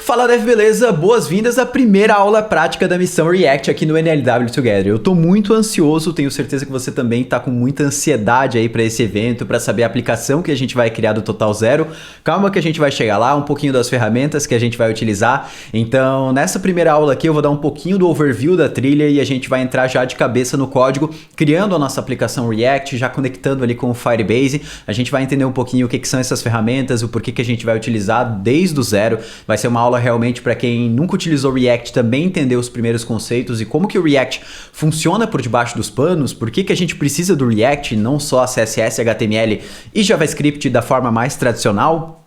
Fala Dev, beleza? Boas-vindas à primeira aula prática da missão React aqui no NLW Together. Eu tô muito ansioso, tenho certeza que você também tá com muita ansiedade aí para esse evento, para saber a aplicação que a gente vai criar do Total Zero. Calma que a gente vai chegar lá, um pouquinho das ferramentas que a gente vai utilizar. Então, nessa primeira aula aqui eu vou dar um pouquinho do overview da trilha e a gente vai entrar já de cabeça no código, criando a nossa aplicação React, já conectando ali com o Firebase. A gente vai entender um pouquinho o que são essas ferramentas, o porquê que a gente vai utilizar desde o zero. Vai ser uma aula realmente para quem nunca utilizou React também entender os primeiros conceitos e como que o React funciona por debaixo dos panos, por que a gente precisa do React, não só CSS, HTML e JavaScript da forma mais tradicional.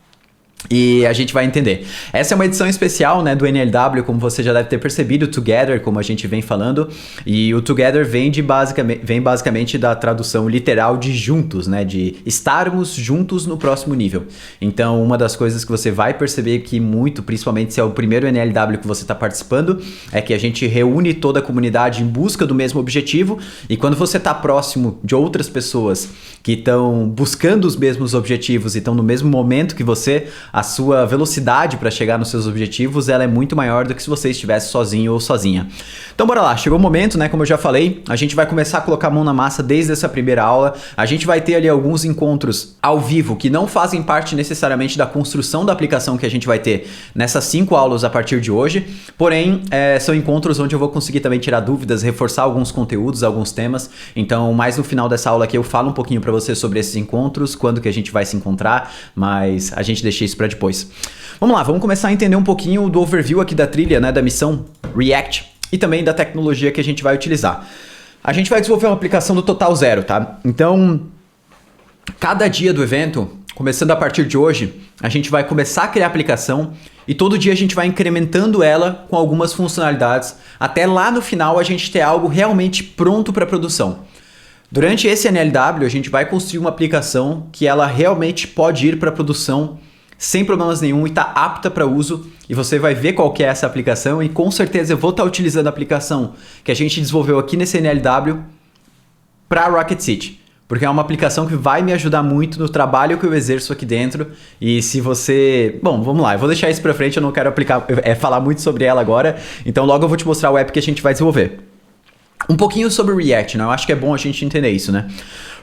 E a gente vai entender. Essa é uma edição especial, né, do NLW, como você já deve ter percebido, Together, como a gente vem falando. E o Together vem basicamente da tradução literal de juntos, né, de estarmos juntos no próximo nível. Então, uma das coisas que você vai perceber que muito, principalmente se é o primeiro NLW que você está participando, é que a gente reúne toda a comunidade em busca do mesmo objetivo. E quando você está próximo de outras pessoas que estão buscando os mesmos objetivos e estão no mesmo momento que você, a sua velocidade para chegar nos seus objetivos, ela é muito maior do que se você estivesse sozinho ou sozinha. Então bora lá, chegou o momento, né, como eu já falei, a gente vai começar a colocar a mão na massa desde essa primeira aula. A gente vai ter ali alguns encontros ao vivo que não fazem parte necessariamente da construção da aplicação que a gente vai ter nessas 5 aulas a partir de hoje, porém são encontros onde eu vou conseguir também tirar dúvidas, reforçar alguns conteúdos, alguns temas. Então mais no final dessa aula aqui eu falo um pouquinho para você sobre esses encontros, quando que a gente vai se encontrar, mas a gente deixa isso para depois. Vamos lá, vamos começar a entender um pouquinho do overview aqui da trilha, né, da missão React e também da tecnologia que a gente vai utilizar. A gente vai desenvolver uma aplicação do Total Zero, tá? Então, cada dia do evento, começando a partir de hoje, a gente vai começar a criar a aplicação e todo dia a gente vai incrementando ela com algumas funcionalidades, até lá no final a gente ter algo realmente pronto para produção. Durante esse NLW, a gente vai construir uma aplicação que ela realmente pode ir para produção sem problemas nenhum e está apta para uso, e você vai ver qual que é essa aplicação e com certeza eu vou estar utilizando a aplicação que a gente desenvolveu aqui nesse NLW para Rocket City, porque é uma aplicação que vai me ajudar muito no trabalho que eu exerço aqui dentro. E se você... Bom, vamos lá, eu vou deixar isso para frente, eu não quero falar muito sobre ela agora, então logo eu vou te mostrar o app que a gente vai desenvolver. Um pouquinho sobre o React, né? Eu acho que é bom a gente entender isso, né?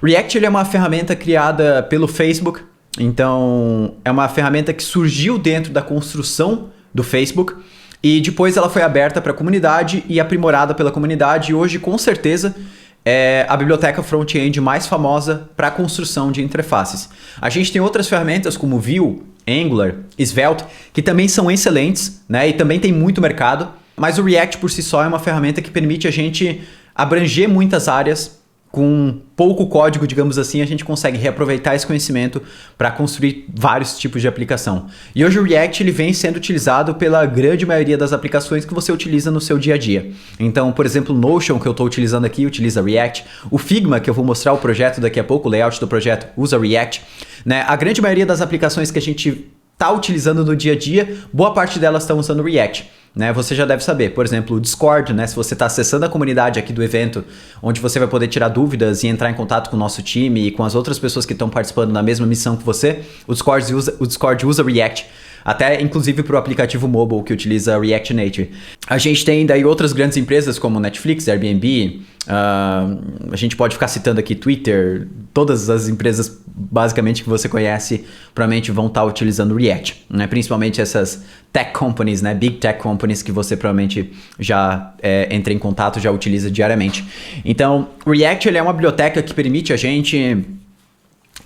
React ele é uma ferramenta criada pelo Facebook. Então, é uma ferramenta que surgiu dentro da construção do Facebook e depois ela foi aberta para a comunidade e aprimorada pela comunidade, e hoje, com certeza, é a biblioteca front-end mais famosa para a construção de interfaces. A gente tem outras ferramentas como Vue, Angular, Svelte, que também são excelentes, né? E também tem muito mercado, mas o React por si só é uma ferramenta que permite a gente abranger muitas áreas. Com pouco código, digamos assim, a gente consegue reaproveitar esse conhecimento para construir vários tipos de aplicação. E hoje o React ele vem sendo utilizado pela grande maioria das aplicações que você utiliza no seu dia a dia. Então, por exemplo, o Notion, que eu estou utilizando aqui, utiliza React. O Figma, que eu vou mostrar o projeto daqui a pouco, o layout do projeto, usa React. Né? A grande maioria das aplicações que a gente está utilizando no dia a dia, boa parte delas estão usando React. Né, você já deve saber, por exemplo, o Discord, né, se você está acessando a comunidade aqui do evento, onde você vai poder tirar dúvidas e entrar em contato com o nosso time e com as outras pessoas que estão participando da mesma missão que você, o Discord usa React, até inclusive para o aplicativo mobile que utiliza React Native. A gente tem daí outras grandes empresas como Netflix, Airbnb, a gente pode ficar citando aqui Twitter, todas as empresas basicamente que você conhece provavelmente vão estar utilizando React, né? Principalmente essas tech companies, né? Big tech companies que você provavelmente já entra em contato, já utiliza diariamente. Então, React ele é uma biblioteca que permite a gente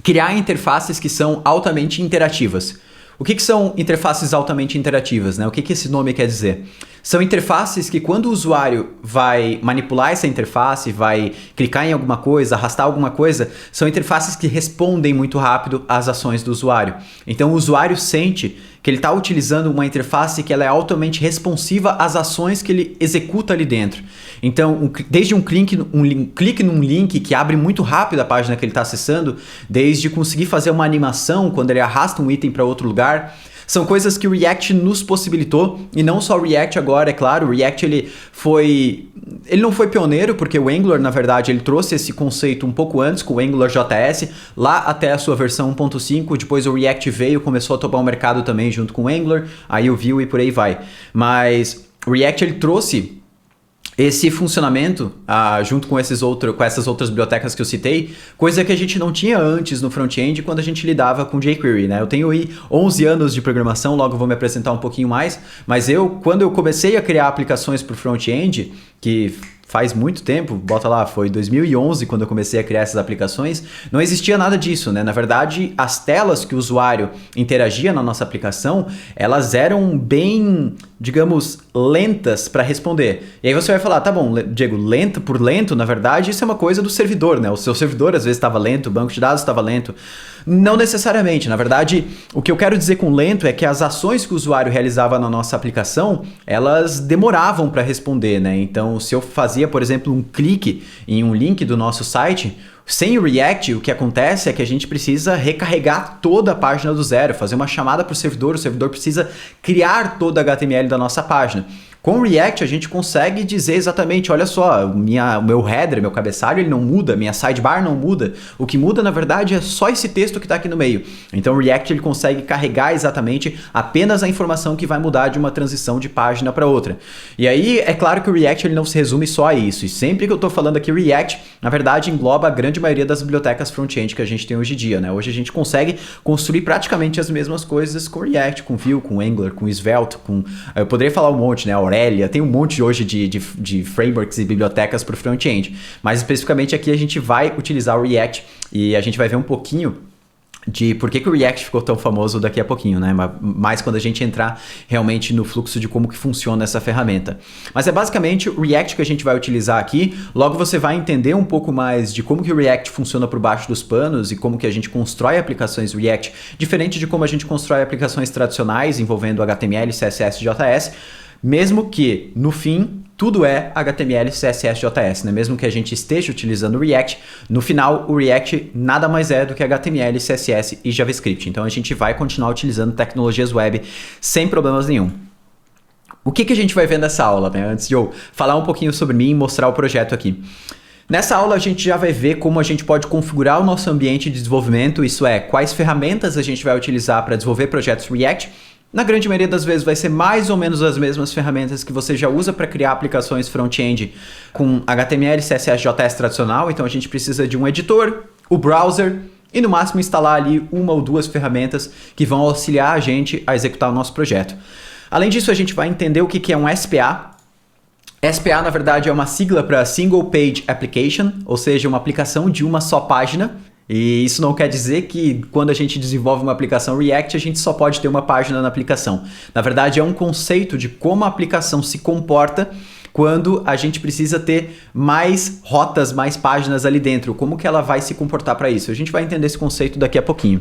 criar interfaces que são altamente interativas. O que são interfaces altamente interativas, né? O que esse nome quer dizer? São interfaces que quando o usuário vai manipular essa interface, vai clicar em alguma coisa, arrastar alguma coisa, são interfaces que respondem muito rápido às ações do usuário. Então o usuário sente que ele está utilizando uma interface que ela é altamente responsiva às ações que ele executa ali dentro. Então, desde um clique num link que abre muito rápido a página que ele está acessando, desde conseguir fazer uma animação quando ele arrasta um item para outro lugar, São coisas que o React nos possibilitou, e não só o React agora, é claro, o React ele não foi pioneiro, porque o Angular, na verdade, ele trouxe esse conceito um pouco antes, com o AngularJS, lá até a sua versão 1.5, depois o React veio, começou a tomar o mercado também junto com o Angular, aí o Vue e por aí vai. Mas o React, ele trouxe esse funcionamento, junto com essas outras bibliotecas que eu citei, coisa que a gente não tinha antes no front-end quando a gente lidava com jQuery, né? Eu tenho aí 11 anos de programação, logo vou me apresentar um pouquinho mais, mas quando eu comecei a criar aplicações para o front-end, que faz muito tempo, bota lá, foi 2011 quando eu comecei a criar essas aplicações, não existia nada disso, né? Na verdade, as telas que o usuário interagia na nossa aplicação, elas eram bem, digamos, lentas para responder. E aí você vai falar, tá bom, Diego, lento por lento, na verdade, isso é uma coisa do servidor, né? O seu servidor às vezes estava lento, o banco de dados estava lento. Não necessariamente, na verdade, o que eu quero dizer com lento é que as ações que o usuário realizava na nossa aplicação, elas demoravam para responder, né? Então, se eu fazia, por exemplo, um clique em um link do nosso site, sem o React, o que acontece é que a gente precisa recarregar toda a página do zero, fazer uma chamada para o servidor precisa criar todo o HTML da nossa página. Com o React, a gente consegue dizer exatamente, olha só, o meu header, meu cabeçalho, ele não muda, minha sidebar não muda. O que muda, na verdade, é só esse texto que está aqui no meio. Então, o React ele consegue carregar exatamente apenas a informação que vai mudar de uma transição de página para outra. E aí, é claro que o React ele não se resume só a isso. E sempre que eu estou falando aqui React, na verdade, engloba a grande maioria das bibliotecas front-end que a gente tem hoje em dia, né? Hoje a gente consegue construir praticamente as mesmas coisas com React, com Vue, com Angular, com Svelte, eu poderia falar um monte, né? Aurelia, tem um monte hoje de frameworks e bibliotecas para o front-end, mas especificamente aqui a gente vai utilizar o React e a gente vai ver um pouquinho de por que o React ficou tão famoso daqui a pouquinho, né? Mais quando a gente entrar realmente no fluxo de como que funciona essa ferramenta. Mas é basicamente o React que a gente vai utilizar aqui. Logo você vai entender um pouco mais de como que o React funciona por baixo dos panos e como que a gente constrói aplicações React, diferente de como a gente constrói aplicações tradicionais envolvendo HTML, CSS e JS. Mesmo que, no fim, tudo é HTML, CSS, JS, né? Mesmo que a gente esteja utilizando o React, no final o React nada mais é do que HTML, CSS e JavaScript. Então a gente vai continuar utilizando tecnologias web sem problemas nenhum. O que a gente vai ver nessa aula, né? Antes de eu falar um pouquinho sobre mim e mostrar o projeto aqui. Nessa aula a gente já vai ver como a gente pode configurar o nosso ambiente de desenvolvimento, isso é, quais ferramentas a gente vai utilizar para desenvolver projetos React. Na grande maioria das vezes vai ser mais ou menos as mesmas ferramentas que você já usa para criar aplicações front-end com HTML, CSS, JS tradicional. Então a gente precisa de um editor, o browser e no máximo instalar ali uma ou duas ferramentas que vão auxiliar a gente a executar o nosso projeto. Além disso, a gente vai entender o que é um SPA. SPA, na verdade, é uma sigla para Single Page Application, ou seja, uma aplicação de uma só página. E isso não quer dizer que quando a gente desenvolve uma aplicação React, a gente só pode ter uma página na aplicação. Na verdade, é um conceito de como a aplicação se comporta quando a gente precisa ter mais rotas, mais páginas ali dentro. Como que ela vai se comportar para isso? A gente vai entender esse conceito daqui a pouquinho.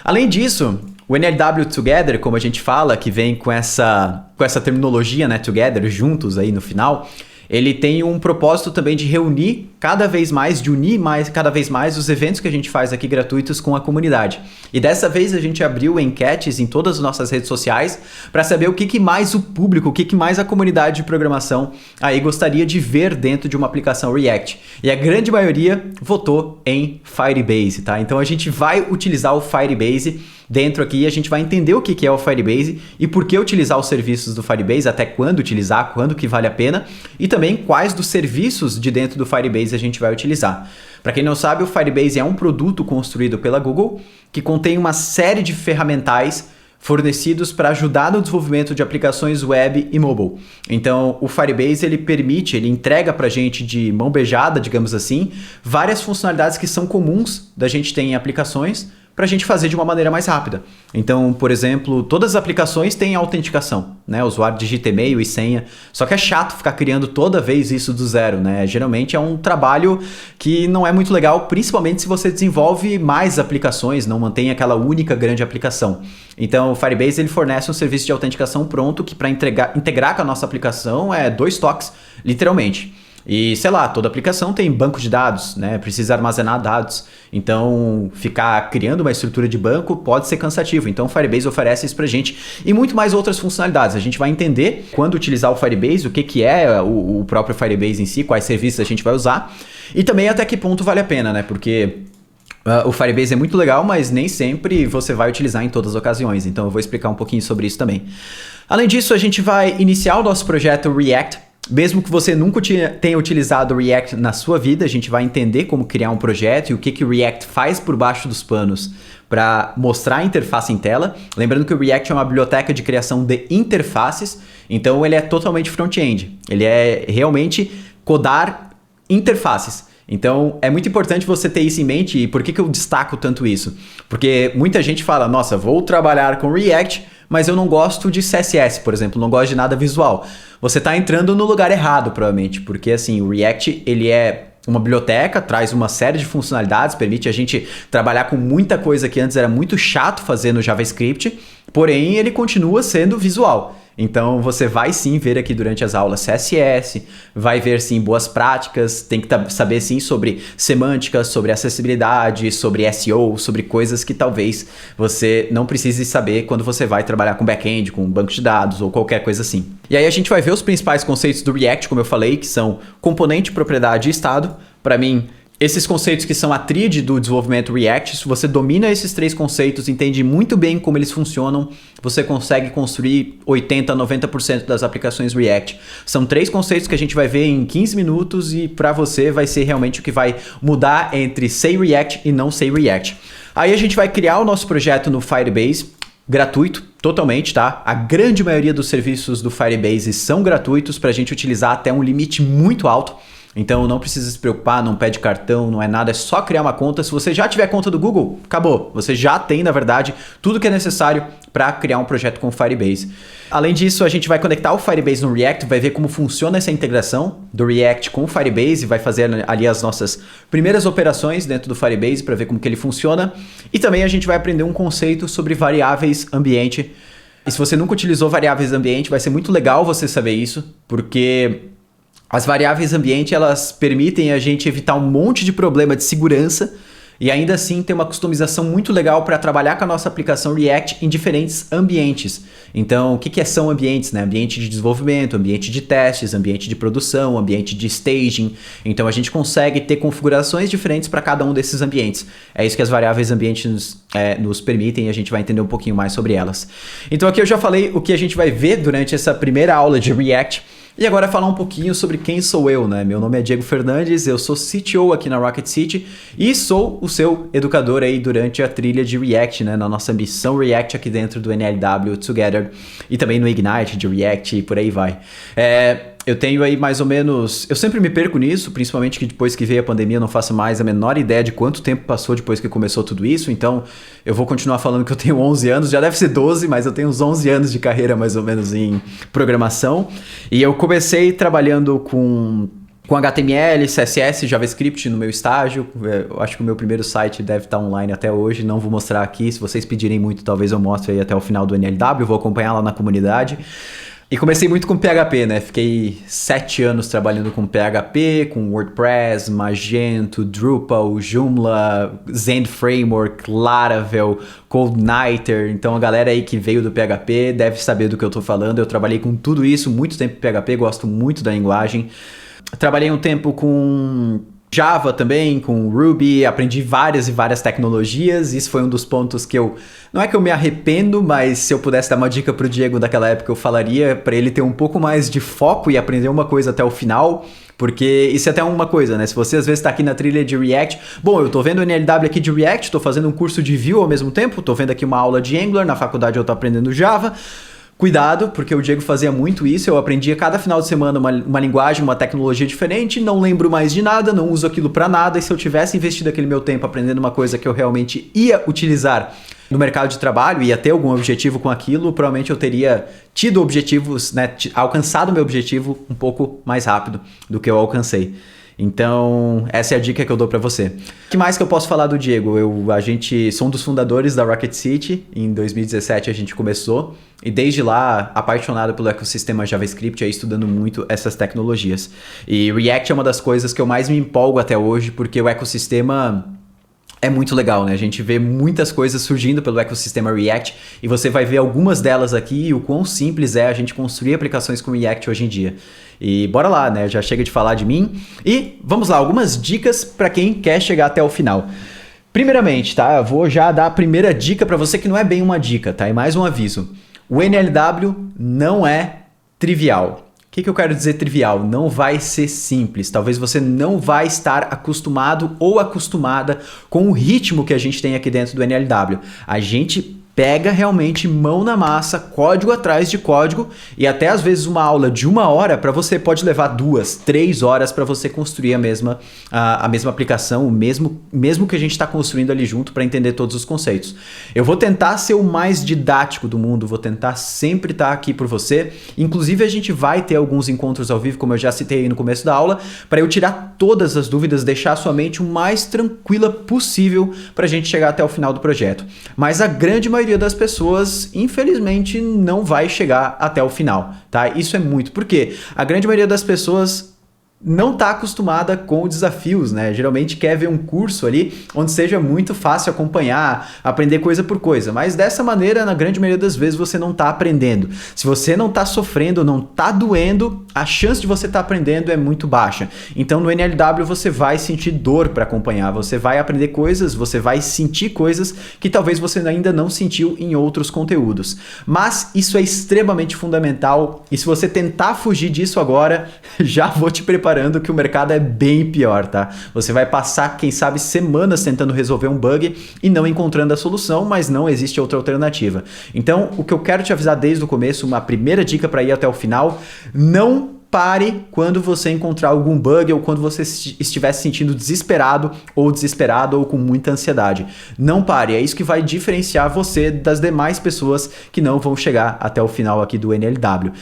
Além disso, o NLW Together, como a gente fala, que vem com essa terminologia, né, Together, juntos aí no final, ele tem um propósito também de reunir cada vez mais, de unir cada vez mais os eventos que a gente faz aqui gratuitos com a comunidade. E dessa vez a gente abriu enquetes em todas as nossas redes sociais para saber o que mais o público, o que mais a comunidade de programação aí gostaria de ver dentro de uma aplicação React. E a grande maioria votou em Firebase, tá? Então a gente vai utilizar o Firebase dentro aqui e a gente vai entender o que é o Firebase e por que utilizar os serviços do Firebase, até quando utilizar, quando que vale a pena e também quais dos serviços de dentro do Firebase a gente vai utilizar. Para quem não sabe, o Firebase é um produto construído pela Google que contém uma série de ferramentais fornecidos para ajudar no desenvolvimento de aplicações web e mobile. Então, o Firebase ele entrega para a gente de mão beijada, digamos assim, várias funcionalidades que são comuns da gente ter em aplicações para a gente fazer de uma maneira mais rápida. Então, por exemplo, todas as aplicações têm autenticação, né? O usuário digita e-mail e senha, só que é chato ficar criando toda vez isso do zero, né? Geralmente é um trabalho que não é muito legal, principalmente se você desenvolve mais aplicações, não mantém aquela única grande aplicação. Então, o Firebase ele fornece um serviço de autenticação pronto que para integrar com a nossa aplicação é 2 toques, literalmente. E, sei lá, toda aplicação tem banco de dados, né? Precisa armazenar dados. Então, ficar criando uma estrutura de banco pode ser cansativo. Então, o Firebase oferece isso pra gente. E muito mais outras funcionalidades. A gente vai entender quando utilizar o Firebase, o que é o próprio Firebase em si, quais serviços a gente vai usar. E também até que ponto vale a pena, né? Porque o Firebase é muito legal, mas nem sempre você vai utilizar em todas as ocasiões. Então, eu vou explicar um pouquinho sobre isso também. Além disso, a gente vai iniciar o nosso projeto React. Mesmo que você nunca tenha utilizado o React na sua vida, a gente vai entender como criar um projeto e o que o React faz por baixo dos panos para mostrar a interface em tela. Lembrando que o React é uma biblioteca de criação de interfaces, então ele é totalmente front-end. Ele é realmente codar interfaces. Então, é muito importante você ter isso em mente. E por que eu destaco tanto isso? Porque muita gente fala, nossa, vou trabalhar com React, mas eu não gosto de CSS, por exemplo, não gosto de nada visual. Você está entrando no lugar errado, provavelmente, porque assim, o React, ele é uma biblioteca, traz uma série de funcionalidades, permite a gente trabalhar com muita coisa que antes era muito chato fazer no JavaScript, porém ele continua sendo visual. Então você vai sim ver aqui durante as aulas CSS, vai ver sim boas práticas, tem que saber sim sobre semântica, sobre acessibilidade, sobre SEO, sobre coisas que talvez você não precise saber quando você vai trabalhar com back-end, com banco de dados ou qualquer coisa assim. E aí a gente vai ver os principais conceitos do React, como eu falei, que são componente, propriedade e estado. Para mim, esses conceitos que são a tríade do desenvolvimento React, se você domina esses três conceitos, entende muito bem como eles funcionam, você consegue construir 80% a 90% das aplicações React. São três conceitos que a gente vai ver em 15 minutos e para você vai ser realmente o que vai mudar entre sei React e não sei React. Aí a gente vai criar o nosso projeto no Firebase, gratuito, totalmente, tá? A grande maioria dos serviços do Firebase são gratuitos para a gente utilizar até um limite muito alto. Então não precisa se preocupar, não pede cartão, não é nada, é só criar uma conta. Se você já tiver conta do Google, acabou. Você já tem, na verdade, tudo que é necessário para criar um projeto com o Firebase. Além disso, a gente vai conectar o Firebase no React, vai ver como funciona essa integração do React com o Firebase, vai fazer ali as nossas primeiras operações dentro do Firebase para ver como que ele funciona. E também a gente vai aprender um conceito sobre variáveis ambiente. E se você nunca utilizou variáveis ambiente, vai ser muito legal você saber isso, porque as variáveis ambiente, elas permitem a gente evitar um monte de problema de segurança e ainda assim ter uma customização muito legal para trabalhar com a nossa aplicação React em diferentes ambientes. Então, o que são ambientes, né? Ambiente de desenvolvimento, ambiente de testes, ambiente de produção, ambiente de staging. Então, a gente consegue ter configurações diferentes para cada um desses ambientes. É isso que as variáveis ambiente nos permitem e a gente vai entender um pouquinho mais sobre elas. Então, aqui eu já falei o que a gente vai ver durante essa primeira aula de React. E agora falar um pouquinho sobre quem sou eu, né? Meu nome é Diego Fernandes, eu sou CTO aqui na Rocket City e sou o seu educador aí durante a trilha de React, né? Na nossa missão React aqui dentro do NLW Together e também no Ignite de React e por aí vai. Eu tenho aí mais ou menos... Eu sempre me perco nisso, principalmente que depois que veio a pandemia eu não faço mais a menor ideia de quanto tempo passou depois que começou tudo isso. Então eu vou continuar falando que eu tenho 11 anos, já deve ser 12, mas eu tenho uns 11 anos de carreira mais ou menos em programação. E eu comecei trabalhando com HTML, CSS, JavaScript no meu estágio. Eu acho que o meu primeiro site deve estar online até hoje, não vou mostrar aqui. Se vocês pedirem muito, talvez eu mostre aí até o final do NLW, vou acompanhar lá na comunidade. E comecei muito com PHP, né? Fiquei 7 anos trabalhando com PHP, com WordPress, Magento, Drupal, Joomla, Zend Framework, Laravel, CodeNighter. Então a galera aí que veio do PHP deve saber do que eu tô falando. Eu trabalhei com tudo isso, muito tempo em PHP, gosto muito da linguagem. Trabalhei um tempo com Java também, com Ruby, aprendi várias e várias tecnologias. Isso foi um dos pontos que não é que eu me arrependo, mas se eu pudesse dar uma dica pro Diego daquela época, eu falaria para ele ter um pouco mais de foco e aprender uma coisa até o final, porque isso é até uma coisa, né? Se você às vezes tá aqui na trilha de React, bom, eu tô vendo o NLW aqui de React, tô fazendo um curso de Vue ao mesmo tempo, tô vendo aqui uma aula de Angular, na faculdade eu tô aprendendo Java. Cuidado, porque o Diego fazia muito isso, eu aprendia cada final de semana uma linguagem, uma tecnologia diferente, não lembro mais de nada, não uso aquilo para nada, e se eu tivesse investido aquele meu tempo aprendendo uma coisa que eu realmente ia utilizar no mercado de trabalho, ia ter algum objetivo com aquilo, provavelmente eu teria tido objetivos, né, alcançado o meu objetivo um pouco mais rápido do que eu alcancei. Então, essa é a dica que eu dou para você. O que mais que eu posso falar do Diego? A gente sou um dos fundadores da Rocket City. Em 2017 a gente começou. E desde lá, apaixonado pelo ecossistema JavaScript, aí estudando muito essas tecnologias. E React é uma das coisas que eu mais me empolgo até hoje, porque o ecossistema é muito legal, né? A gente vê muitas coisas surgindo pelo ecossistema React e você vai ver algumas delas aqui e o quão simples é a gente construir aplicações com React hoje em dia. E bora lá, né? Já chega de falar de mim. E vamos lá, algumas dicas para quem quer chegar até o final. Primeiramente, tá? Eu vou já dar a primeira dica para você que não é bem uma dica, tá? E mais um aviso. O NLW não é trivial. O que eu quero dizer trivial? Não vai ser simples. Talvez você não vai estar acostumado ou acostumada com o ritmo que a gente tem aqui dentro do NLW. A gente pega realmente mão na massa, código atrás de código e até às vezes uma aula de 1 hora para você pode levar 2, 3 horas para você construir a mesma aplicação, o mesmo que a gente está construindo ali junto para entender todos os conceitos. Eu vou tentar ser o mais didático do mundo, vou tentar sempre estar aqui por você. Inclusive a gente vai ter alguns encontros ao vivo, como eu já citei aí no começo da aula, para eu tirar todas as dúvidas, deixar a sua mente o mais tranquila possível para a gente chegar até o final do projeto. Mas a grande maioria das pessoas, infelizmente, não vai chegar até o final, tá? Isso é muito, porque a grande maioria das pessoas não está acostumada com desafios, né? Geralmente quer ver um curso ali onde seja muito fácil acompanhar, aprender coisa por coisa, mas dessa maneira, na grande maioria das vezes, você não está aprendendo. Se você não está sofrendo, não está doendo, a chance de você estar aprendendo é muito baixa. Então, no NLW, você vai sentir dor para acompanhar, você vai aprender coisas, você vai sentir coisas que talvez você ainda não sentiu em outros conteúdos. Mas isso é extremamente fundamental e se você tentar fugir disso agora, já vou te preparando que o mercado é bem pior, tá? Você vai passar, quem sabe, semanas tentando resolver um bug e não encontrando a solução, mas não existe outra alternativa. Então, o que eu quero te avisar desde o começo, uma primeira dica para ir até o final, não pare quando você encontrar algum bug ou quando você estiver se sentindo desesperado ou com muita ansiedade. Não pare, é isso que vai diferenciar você das demais pessoas que não vão chegar até o final aqui do NLW.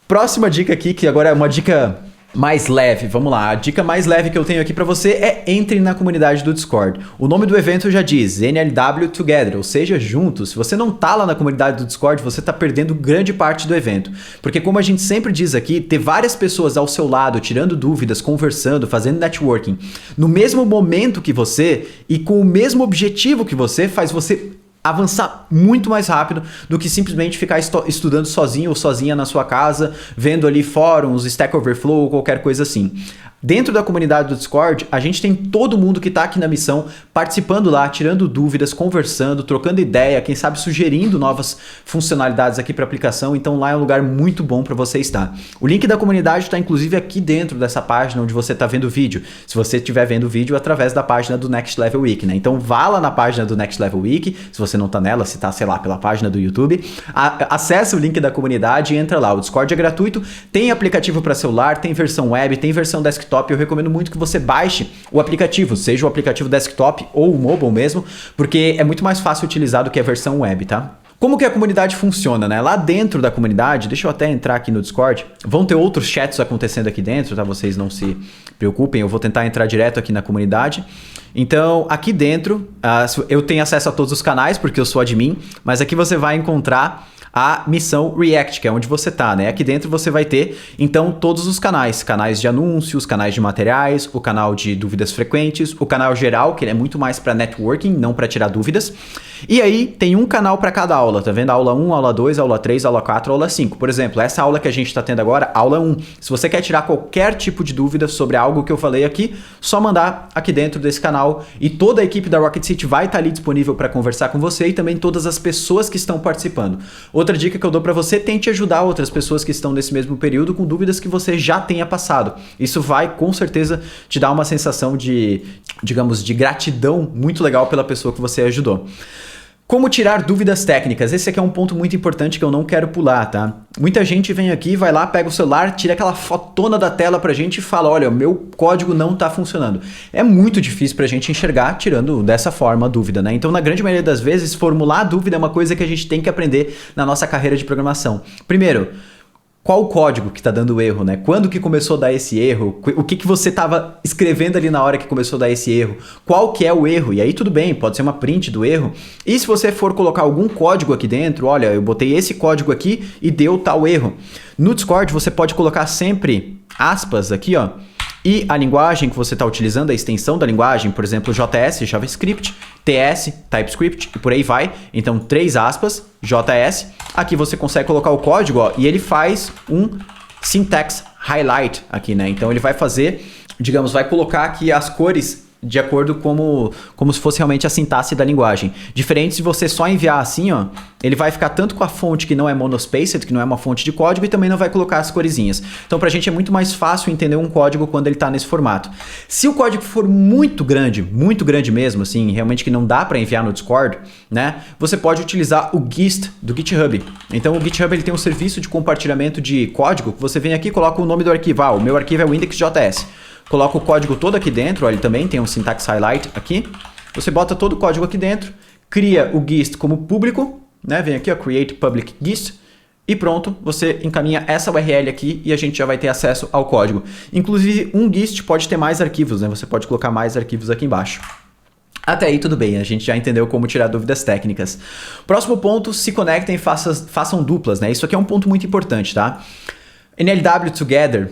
Próxima dica aqui, que agora é uma dica mais leve, vamos lá. A dica mais leve que eu tenho aqui para você é entre na comunidade do Discord. O nome do evento já diz NLW Together, ou seja, juntos. Se você não tá lá na comunidade do Discord, você tá perdendo grande parte do evento. Porque como a gente sempre diz aqui, ter várias pessoas ao seu lado, tirando dúvidas, conversando, fazendo networking, no mesmo momento que você e com o mesmo objetivo que você, faz você avançar muito mais rápido do que simplesmente ficar estudando sozinho ou sozinha na sua casa, vendo ali fóruns, Stack Overflow ou qualquer coisa assim. Dentro da comunidade do Discord, a gente tem todo mundo que está aqui na missão participando lá, tirando dúvidas, conversando, trocando ideia, quem sabe sugerindo novas funcionalidades aqui para a aplicação. Então lá é um lugar muito bom para você estar. O link da comunidade está inclusive aqui dentro dessa página onde você está vendo o vídeo. Se você estiver vendo o vídeo através da página do Next Level Week, né? Então vá lá na página do Next Level Week, se você não está nela, se está, sei lá, pela página do YouTube, acesse o link da comunidade e entra lá. O Discord é gratuito, tem aplicativo para celular, tem versão web, tem versão desktop. Eu recomendo muito que você baixe o aplicativo, seja o aplicativo desktop ou o mobile mesmo, porque é muito mais fácil utilizar do que a versão web, tá? Como que a comunidade funciona, né? Lá dentro da comunidade, deixa eu até entrar aqui no Discord, vão ter outros chats acontecendo aqui dentro, tá? Vocês não se preocupem, eu vou tentar entrar direto aqui na comunidade. Então, aqui dentro, eu tenho acesso a todos os canais, porque eu sou admin, mas aqui você vai encontrar a missão React, que é onde você tá, né? Aqui dentro você vai ter, então, todos os canais de anúncios, canais de materiais, o canal de dúvidas frequentes, o canal geral, que ele é muito mais para networking, não para tirar dúvidas. E aí tem um canal para cada aula, tá vendo? Aula 1, aula 2, aula 3, aula 4, aula 5. Por exemplo, essa aula que a gente está tendo agora, aula 1. Se você quer tirar qualquer tipo de dúvida sobre algo que eu falei aqui, só mandar aqui dentro desse canal e toda a equipe da Rocket City vai estar ali disponível para conversar com você e também todas as pessoas que estão participando. Outra dica que eu dou para você, tente ajudar outras pessoas que estão nesse mesmo período com dúvidas que você já tenha passado. Isso vai, com certeza, te dar uma sensação de, digamos, de gratidão muito legal pela pessoa que você ajudou. Como tirar dúvidas técnicas? Esse aqui é um ponto muito importante que eu não quero pular, tá? Muita gente vem aqui, vai lá, pega o celular, tira aquela fotona da tela pra gente e fala, olha, o meu código não tá funcionando. É muito difícil pra gente enxergar tirando dessa forma a dúvida, né? Então, na grande maioria das vezes, formular a dúvida é uma coisa que a gente tem que aprender na nossa carreira de programação. Primeiro, qual o código que está dando erro, né? Quando que começou a dar esse erro? O que você estava escrevendo ali na hora que começou a dar esse erro? Qual que é o erro? E aí tudo bem, pode ser uma print do erro. E se você for colocar algum código aqui dentro, olha, eu botei esse código aqui e deu tal erro. No Discord você pode colocar sempre aspas aqui, ó. E a linguagem que você está utilizando, a extensão da linguagem, por exemplo, JS, JavaScript, TS, TypeScript e por aí vai. Então, 3 aspas, JS. Aqui você consegue colocar o código, ó, e ele faz um syntax highlight aqui, né? Então, ele vai fazer, digamos, vai colocar aqui as cores de acordo como se fosse realmente a sintaxe da linguagem. Diferente se você só enviar assim, ó, ele vai ficar tanto com a fonte que não é monospaced, que não é uma fonte de código, e também não vai colocar as coresinhas. Então, pra gente é muito mais fácil entender um código quando ele tá nesse formato. Se o código for muito grande mesmo, assim, realmente que não dá para enviar no Discord, né, você pode utilizar o Gist do GitHub. Então, o GitHub ele tem um serviço de compartilhamento de código, que você vem aqui e coloca o nome do arquivo. Ah, o meu arquivo é o index.js. Coloca o código todo aqui dentro, ó, ele também tem um syntax highlight aqui. Você bota todo o código aqui dentro, cria o Gist como público, né? Vem aqui, ó, create public Gist, e pronto, você encaminha essa URL aqui e a gente já vai ter acesso ao código. Inclusive, um Gist pode ter mais arquivos, né? Você pode colocar mais arquivos aqui embaixo. Até aí tudo bem, a gente já entendeu como tirar dúvidas técnicas. Próximo ponto, se conectem e façam duplas, né? Isso aqui é um ponto muito importante, tá? NLW Together,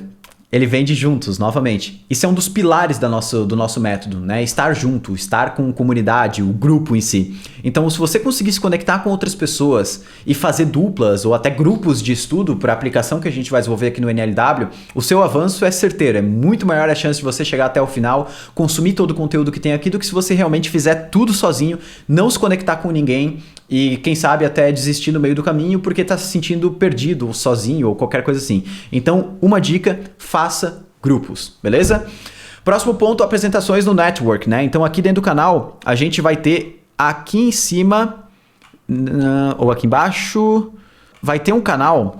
ele vem de juntos, novamente. Isso é um dos pilares do nosso método, né? Estar junto, estar com a comunidade, o grupo em si. Então, se você conseguir se conectar com outras pessoas e fazer duplas ou até grupos de estudo para a aplicação que a gente vai desenvolver aqui no NLW, o seu avanço é certeiro. É muito maior a chance de você chegar até o final, consumir todo o conteúdo que tem aqui, do que se você realmente fizer tudo sozinho, não se conectar com ninguém e, quem sabe, até desistir no meio do caminho porque está se sentindo perdido, ou sozinho, ou qualquer coisa assim. Então, uma dica, faça grupos, beleza? Próximo ponto, apresentações no network, né? Então, aqui dentro do canal, a gente vai ter aqui em cima, ou aqui embaixo, vai ter um canal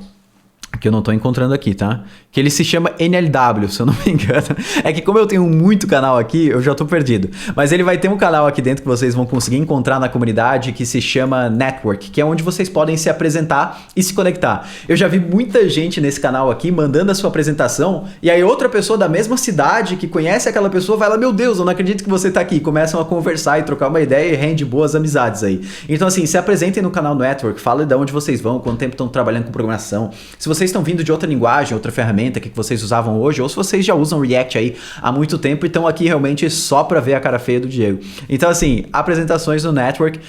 que eu não tô encontrando aqui, tá? Que ele se chama NLW, se eu não me engano. É que como eu tenho muito canal aqui, eu já tô perdido. Mas ele vai ter um canal aqui dentro que vocês vão conseguir encontrar na comunidade que se chama Network, que é onde vocês podem se apresentar e se conectar. Eu já vi muita gente nesse canal aqui mandando a sua apresentação e aí outra pessoa da mesma cidade que conhece aquela pessoa vai lá, meu Deus, eu não acredito que você tá aqui. Começam a conversar e trocar uma ideia e rende boas amizades aí. Então assim, se apresentem no canal Network, falem de onde vocês vão, quanto tempo estão trabalhando com programação. Se vocês estão vindo de outra linguagem, outra ferramenta que vocês usavam hoje, ou se vocês já usam React aí há muito tempo e estão aqui realmente só para ver a cara feia do Diego. Então assim, apresentações no Network,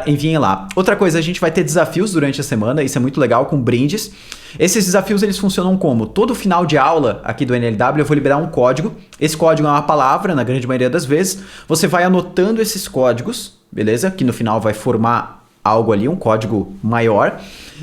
enviem lá. Outra coisa, a gente vai ter desafios durante a semana, isso é muito legal, com brindes. Esses desafios eles funcionam como? Todo final de aula aqui do NLW eu vou liberar um código. Esse código é uma palavra, na grande maioria das vezes. Você vai anotando esses códigos, beleza? Que no final vai formar algo ali, um código maior.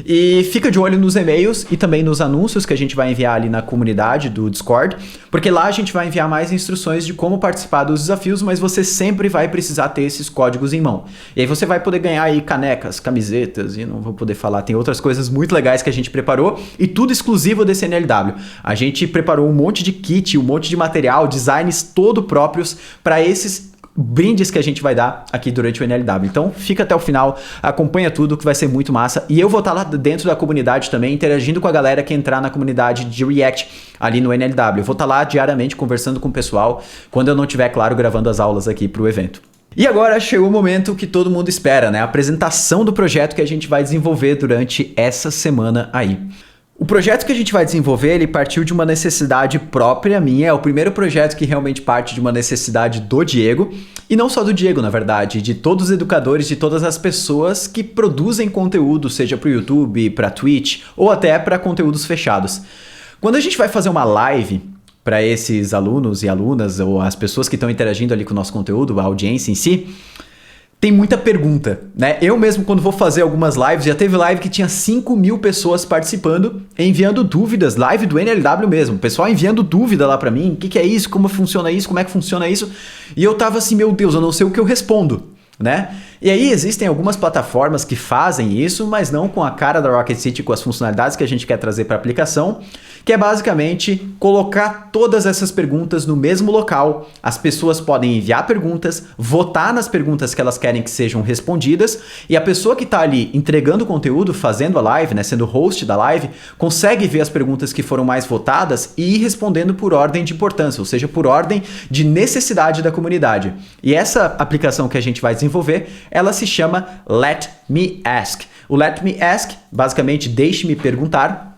E fica de olho nos e-mails e também nos anúncios que a gente vai enviar ali na comunidade do Discord, porque lá a gente vai enviar mais instruções de como participar dos desafios, mas você sempre vai precisar ter esses códigos em mão. E aí você vai poder ganhar aí canecas, camisetas, e não vou poder falar, tem outras coisas muito legais que a gente preparou e tudo exclusivo desse NLW. A gente preparou um monte de kit, um monte de material, designs todo próprios para esses brindes que a gente vai dar aqui durante o NLW. Então fica até o final, acompanha tudo que vai ser muito massa. E eu vou estar lá dentro da comunidade também, interagindo com a galera que entrar na comunidade de React ali no NLW. Eu vou estar lá diariamente conversando com o pessoal, quando eu não estiver, claro, gravando as aulas aqui para o evento. E agora chegou o momento que todo mundo espera, né? A apresentação do projeto que a gente vai desenvolver durante essa semana aí. O projeto que a gente vai desenvolver, ele partiu de uma necessidade própria minha, é o primeiro projeto que realmente parte de uma necessidade do Diego, e não só do Diego, na verdade, de todos os educadores, de todas as pessoas que produzem conteúdo, seja para o YouTube, para Twitch, ou até para conteúdos fechados. Quando a gente vai fazer uma live para esses alunos e alunas, ou as pessoas que estão interagindo ali com o nosso conteúdo, a audiência em si, tem muita pergunta, né? Eu mesmo, quando vou fazer algumas lives, já teve live que tinha 5.000 pessoas participando, enviando dúvidas, live do NLW mesmo, o pessoal enviando dúvida lá pra mim, o que é isso, como funciona isso, como é que funciona isso, e eu tava assim, meu Deus, eu não sei o que eu respondo. né? E aí existem algumas plataformas que fazem isso, mas não com a cara da Rocket City, com as funcionalidades que a gente quer trazer para a aplicação, que é basicamente colocar todas essas perguntas no mesmo local. As pessoas podem enviar perguntas, votar nas perguntas que elas querem que sejam respondidas, e a pessoa que está ali entregando o conteúdo, fazendo a live, né, sendo host da live, consegue ver as perguntas que foram mais votadas e ir respondendo por ordem de importância, ou seja, por ordem de necessidade da comunidade. E essa aplicação que a gente vai desenvolver, ela se chama Let Me Ask. O Let Me Ask, basicamente, deixe-me perguntar.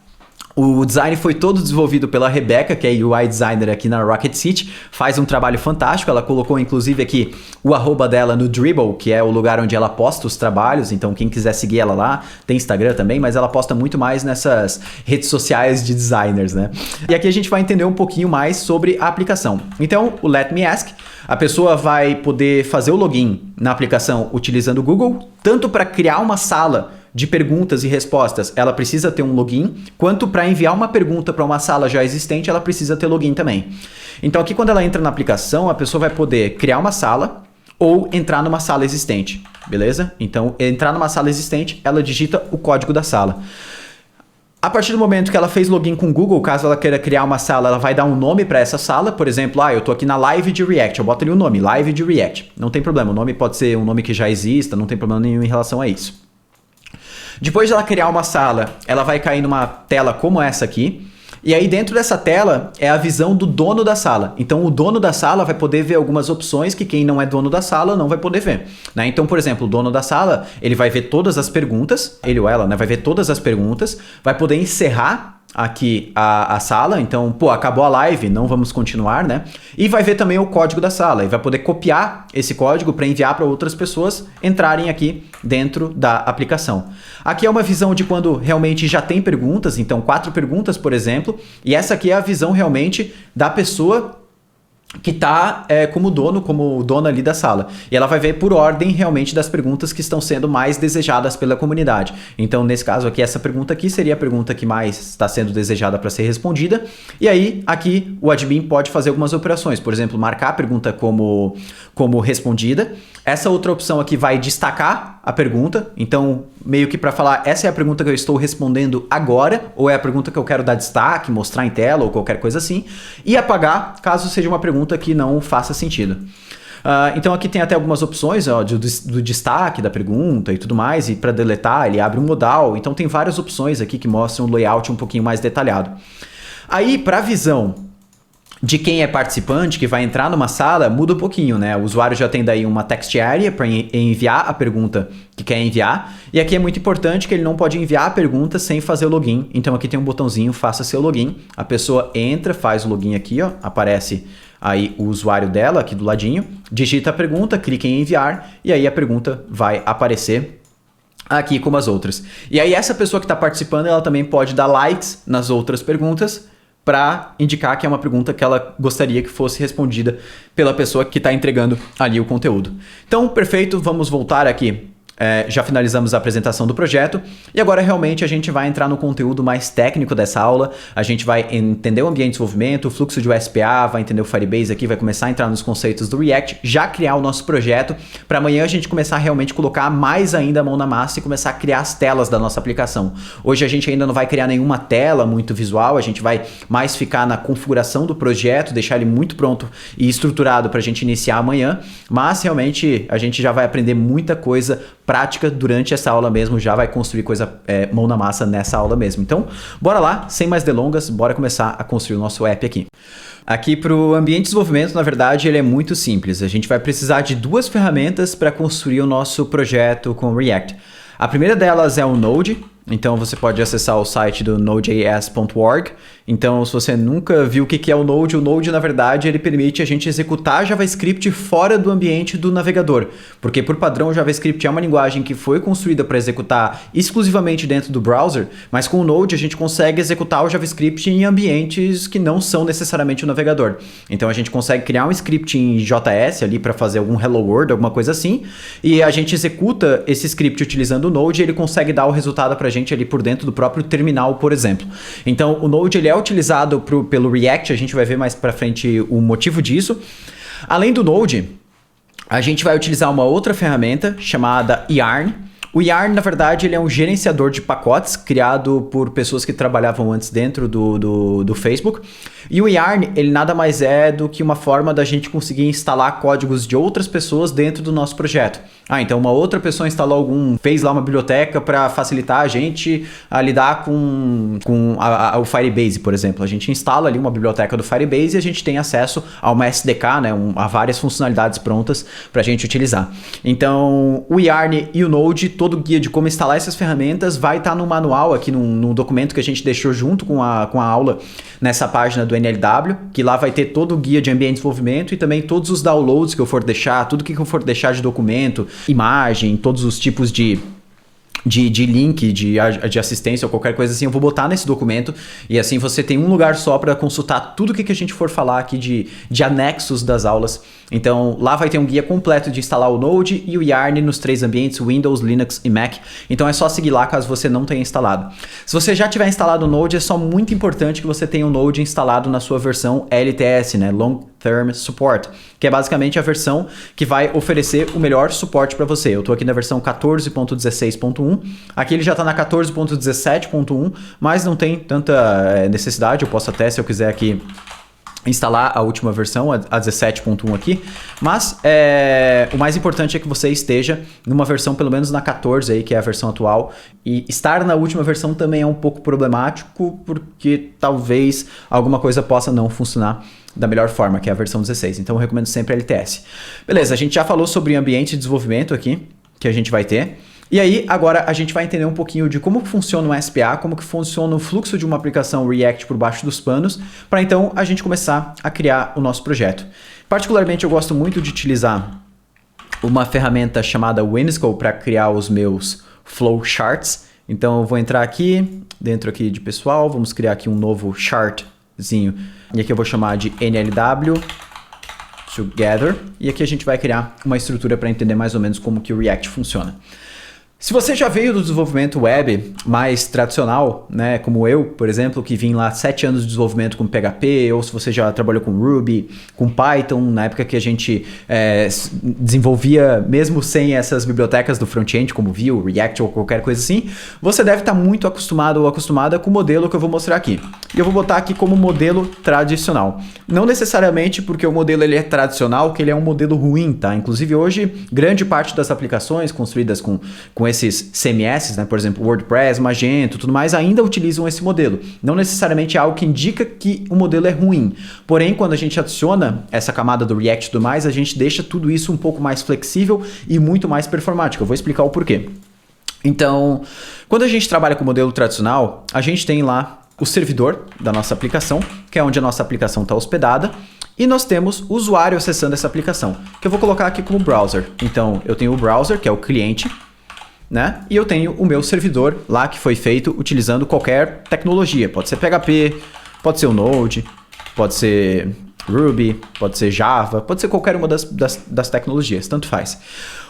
O design foi todo desenvolvido pela Rebeca, que é UI designer aqui na Rocket City, faz um trabalho fantástico. Ela colocou inclusive aqui o arroba dela no Dribbble, que é o lugar onde ela posta os trabalhos, então quem quiser seguir ela lá, tem Instagram também, mas ela posta muito mais nessas redes sociais de designers, né? E aqui a gente vai entender um pouquinho mais sobre a aplicação. Então, o Let Me Ask, a pessoa vai poder fazer o login na aplicação utilizando o Google, tanto para criar uma sala de perguntas e respostas, ela precisa ter um login, quanto para enviar uma pergunta para uma sala já existente, ela precisa ter login também. Então aqui quando ela entra na aplicação, a pessoa vai poder criar uma sala ou entrar numa sala existente, beleza? Então entrar numa sala existente, ela digita o código da sala. A partir do momento que ela fez login com o Google, caso ela queira criar uma sala, ela vai dar um nome para essa sala. Por exemplo, eu tô aqui na live de React, eu boto ali o nome, live de React. Não tem problema, o nome pode ser um nome que já exista, não tem problema nenhum em relação a isso. Depois de ela criar uma sala, ela vai cair numa tela como essa aqui. E aí dentro dessa tela é a visão do dono da sala. Então o dono da sala vai poder ver algumas opções que quem não é dono da sala não vai poder ver, né? Então, por exemplo, o dono da sala, ele vai ver todas as perguntas, ele ou ela, né, vai ver todas as perguntas, vai poder encerrar aqui a sala, então, acabou a live, não vamos continuar, né? E vai ver também o código da sala e vai poder copiar esse código para enviar para outras pessoas entrarem aqui dentro da aplicação. Aqui é uma visão de quando realmente já tem perguntas, então 4 perguntas, por exemplo, e essa aqui é a visão realmente da pessoa que está como dona ali da sala. E ela vai ver por ordem realmente das perguntas que estão sendo mais desejadas pela comunidade. Então, nesse caso aqui, essa pergunta aqui seria a pergunta que mais está sendo desejada para ser respondida. E aí, aqui, o admin pode fazer algumas operações. Por exemplo, marcar a pergunta como respondida. Essa outra opção aqui vai destacar a pergunta. Então, meio que para falar, essa é a pergunta que eu estou respondendo agora, ou é a pergunta que eu quero dar destaque, mostrar em tela, ou qualquer coisa assim. E apagar, caso seja uma pergunta que não faça sentido. Então aqui tem até algumas opções do destaque da pergunta e tudo mais, e para deletar ele abre um modal, então tem várias opções aqui que mostram o layout um pouquinho mais detalhado. Aí para a visão de quem é participante, que vai entrar numa sala, muda um pouquinho, né? O usuário já tem daí uma text area para enviar a pergunta que quer enviar, e aqui é muito importante que ele não pode enviar a pergunta sem fazer o login. Então aqui tem um botãozinho, faça seu login, a pessoa entra, faz o login aqui, aparece aí o usuário dela aqui do ladinho, digita a pergunta, clica em enviar, e aí a pergunta vai aparecer aqui como as outras. E aí essa pessoa que está participando, ela também pode dar likes nas outras perguntas, para indicar que é uma pergunta que ela gostaria que fosse respondida pela pessoa que está entregando ali o conteúdo. Então, perfeito, vamos voltar aqui. Já finalizamos a apresentação do projeto e agora realmente a gente vai entrar no conteúdo mais técnico dessa aula. A gente vai entender o ambiente de desenvolvimento, o fluxo de USPA, vai entender o Firebase aqui, vai começar a entrar nos conceitos do React, já criar o nosso projeto para amanhã a gente começar a realmente colocar mais ainda a mão na massa e começar a criar as telas da nossa aplicação. Hoje a gente ainda não vai criar nenhuma tela muito visual, a gente vai mais ficar na configuração do projeto, deixar ele muito pronto e estruturado para a gente iniciar amanhã, mas realmente a gente já vai aprender muita coisa prática durante essa aula mesmo, já vai construir coisa mão na massa nessa aula mesmo. Então, bora lá, sem mais delongas, bora começar a construir o nosso app aqui. Aqui para o ambiente de desenvolvimento, na verdade, ele é muito simples. A gente vai precisar de 2 ferramentas para construir o nosso projeto com React. A primeira delas é o Node. Então você pode acessar o site do node.js.org. Então, se você nunca viu o que é o Node, na verdade, ele permite a gente executar JavaScript fora do ambiente do navegador. Porque, por padrão, o JavaScript é uma linguagem que foi construída para executar exclusivamente dentro do browser, mas com o Node a gente consegue executar o JavaScript em ambientes que não são necessariamente o navegador. Então, a gente consegue criar um script em JS ali para fazer algum Hello World, alguma coisa assim, e a gente executa esse script utilizando o Node e ele consegue dar o resultado para a gente ali por dentro do próprio terminal, por exemplo. Então, o Node ele é utilizado pelo React, a gente vai ver mais para frente o motivo disso. Além do Node, a gente vai utilizar uma outra ferramenta chamada Yarn. O Yarn, na verdade, ele é um gerenciador de pacotes criado por pessoas que trabalhavam antes dentro do Facebook. E o Yarn, ele nada mais é do que uma forma da gente conseguir instalar códigos de outras pessoas dentro do nosso projeto. Então uma outra pessoa instalou fez lá uma biblioteca para facilitar a gente a lidar com o Firebase, por exemplo. A gente instala ali uma biblioteca do Firebase e a gente tem acesso a uma SDK, né, a várias funcionalidades prontas para a gente utilizar. Então o Yarn e o Node, todo o guia de como instalar essas ferramentas vai estar no manual aqui, no documento que a gente deixou junto com a aula nessa página do NLW, que lá vai ter todo o guia de ambiente de desenvolvimento e também todos os downloads que eu for deixar, tudo que eu for deixar de documento, imagem, todos os tipos de link, de assistência ou qualquer coisa assim, eu vou botar nesse documento e assim você tem um lugar só para consultar tudo que a gente for falar aqui de anexos das aulas. Então lá vai ter um guia completo de instalar o Node e o Yarn nos 3 ambientes, Windows, Linux e Mac. Então é só seguir lá caso você não tenha instalado. Se você já tiver instalado o Node, é só muito importante que você tenha o Node instalado na sua versão LTS, né? Long Term Support, que é basicamente a versão que vai oferecer o melhor suporte para você. Eu estou aqui na versão 14.16.1, aqui ele já está na 14.17.1, mas não tem tanta necessidade, eu posso até, se eu quiser aqui, instalar a última versão, a 17.1 aqui, mas o mais importante é que você esteja numa versão pelo menos na 14 aí, que é a versão atual, e estar na última versão também é um pouco problemático, porque talvez alguma coisa possa não funcionar da melhor forma, que é a versão 16, então eu recomendo sempre a LTS. Beleza, a gente já falou sobre ambiente de desenvolvimento aqui, que a gente vai ter. E aí, agora a gente vai entender um pouquinho de como funciona o SPA, como que funciona o fluxo de uma aplicação React por baixo dos panos, para então a gente começar a criar o nosso projeto. Particularmente, eu gosto muito de utilizar uma ferramenta chamada Whimsical para criar os meus flowcharts. Então, eu vou entrar aqui, dentro aqui de pessoal, vamos criar aqui um novo chartzinho. E aqui eu vou chamar de NLW Together. E aqui a gente vai criar uma estrutura para entender mais ou menos como que o React funciona. Se você já veio do desenvolvimento web mais tradicional, né, como eu, por exemplo, que vim lá 7 anos de desenvolvimento com PHP, ou se você já trabalhou com Ruby, com Python, na época que a gente desenvolvia mesmo sem essas bibliotecas do front-end, como Vue, React ou qualquer coisa assim, você deve estar muito acostumado ou acostumada com o modelo que eu vou mostrar aqui. E eu vou botar aqui como modelo tradicional. Não necessariamente porque o modelo ele é tradicional, que ele é um modelo ruim, tá? Inclusive hoje, grande parte das aplicações construídas com esses CMS, né, por exemplo, WordPress, Magento, tudo mais, ainda utilizam esse modelo. Não necessariamente é algo que indica que o modelo é ruim. Porém, quando a gente adiciona essa camada do React e tudo mais, a gente deixa tudo isso um pouco mais flexível e muito mais performático. Eu vou explicar o porquê. Então, quando a gente trabalha com o modelo tradicional, a gente tem lá o servidor da nossa aplicação, que é onde a nossa aplicação está hospedada, e nós temos o usuário acessando essa aplicação, que eu vou colocar aqui como browser. Então, eu tenho o browser, que é o cliente, né? E eu tenho o meu servidor lá que foi feito utilizando qualquer tecnologia. Pode ser PHP, pode ser o Node, pode ser Ruby, pode ser Java, pode ser qualquer uma das tecnologias, tanto faz.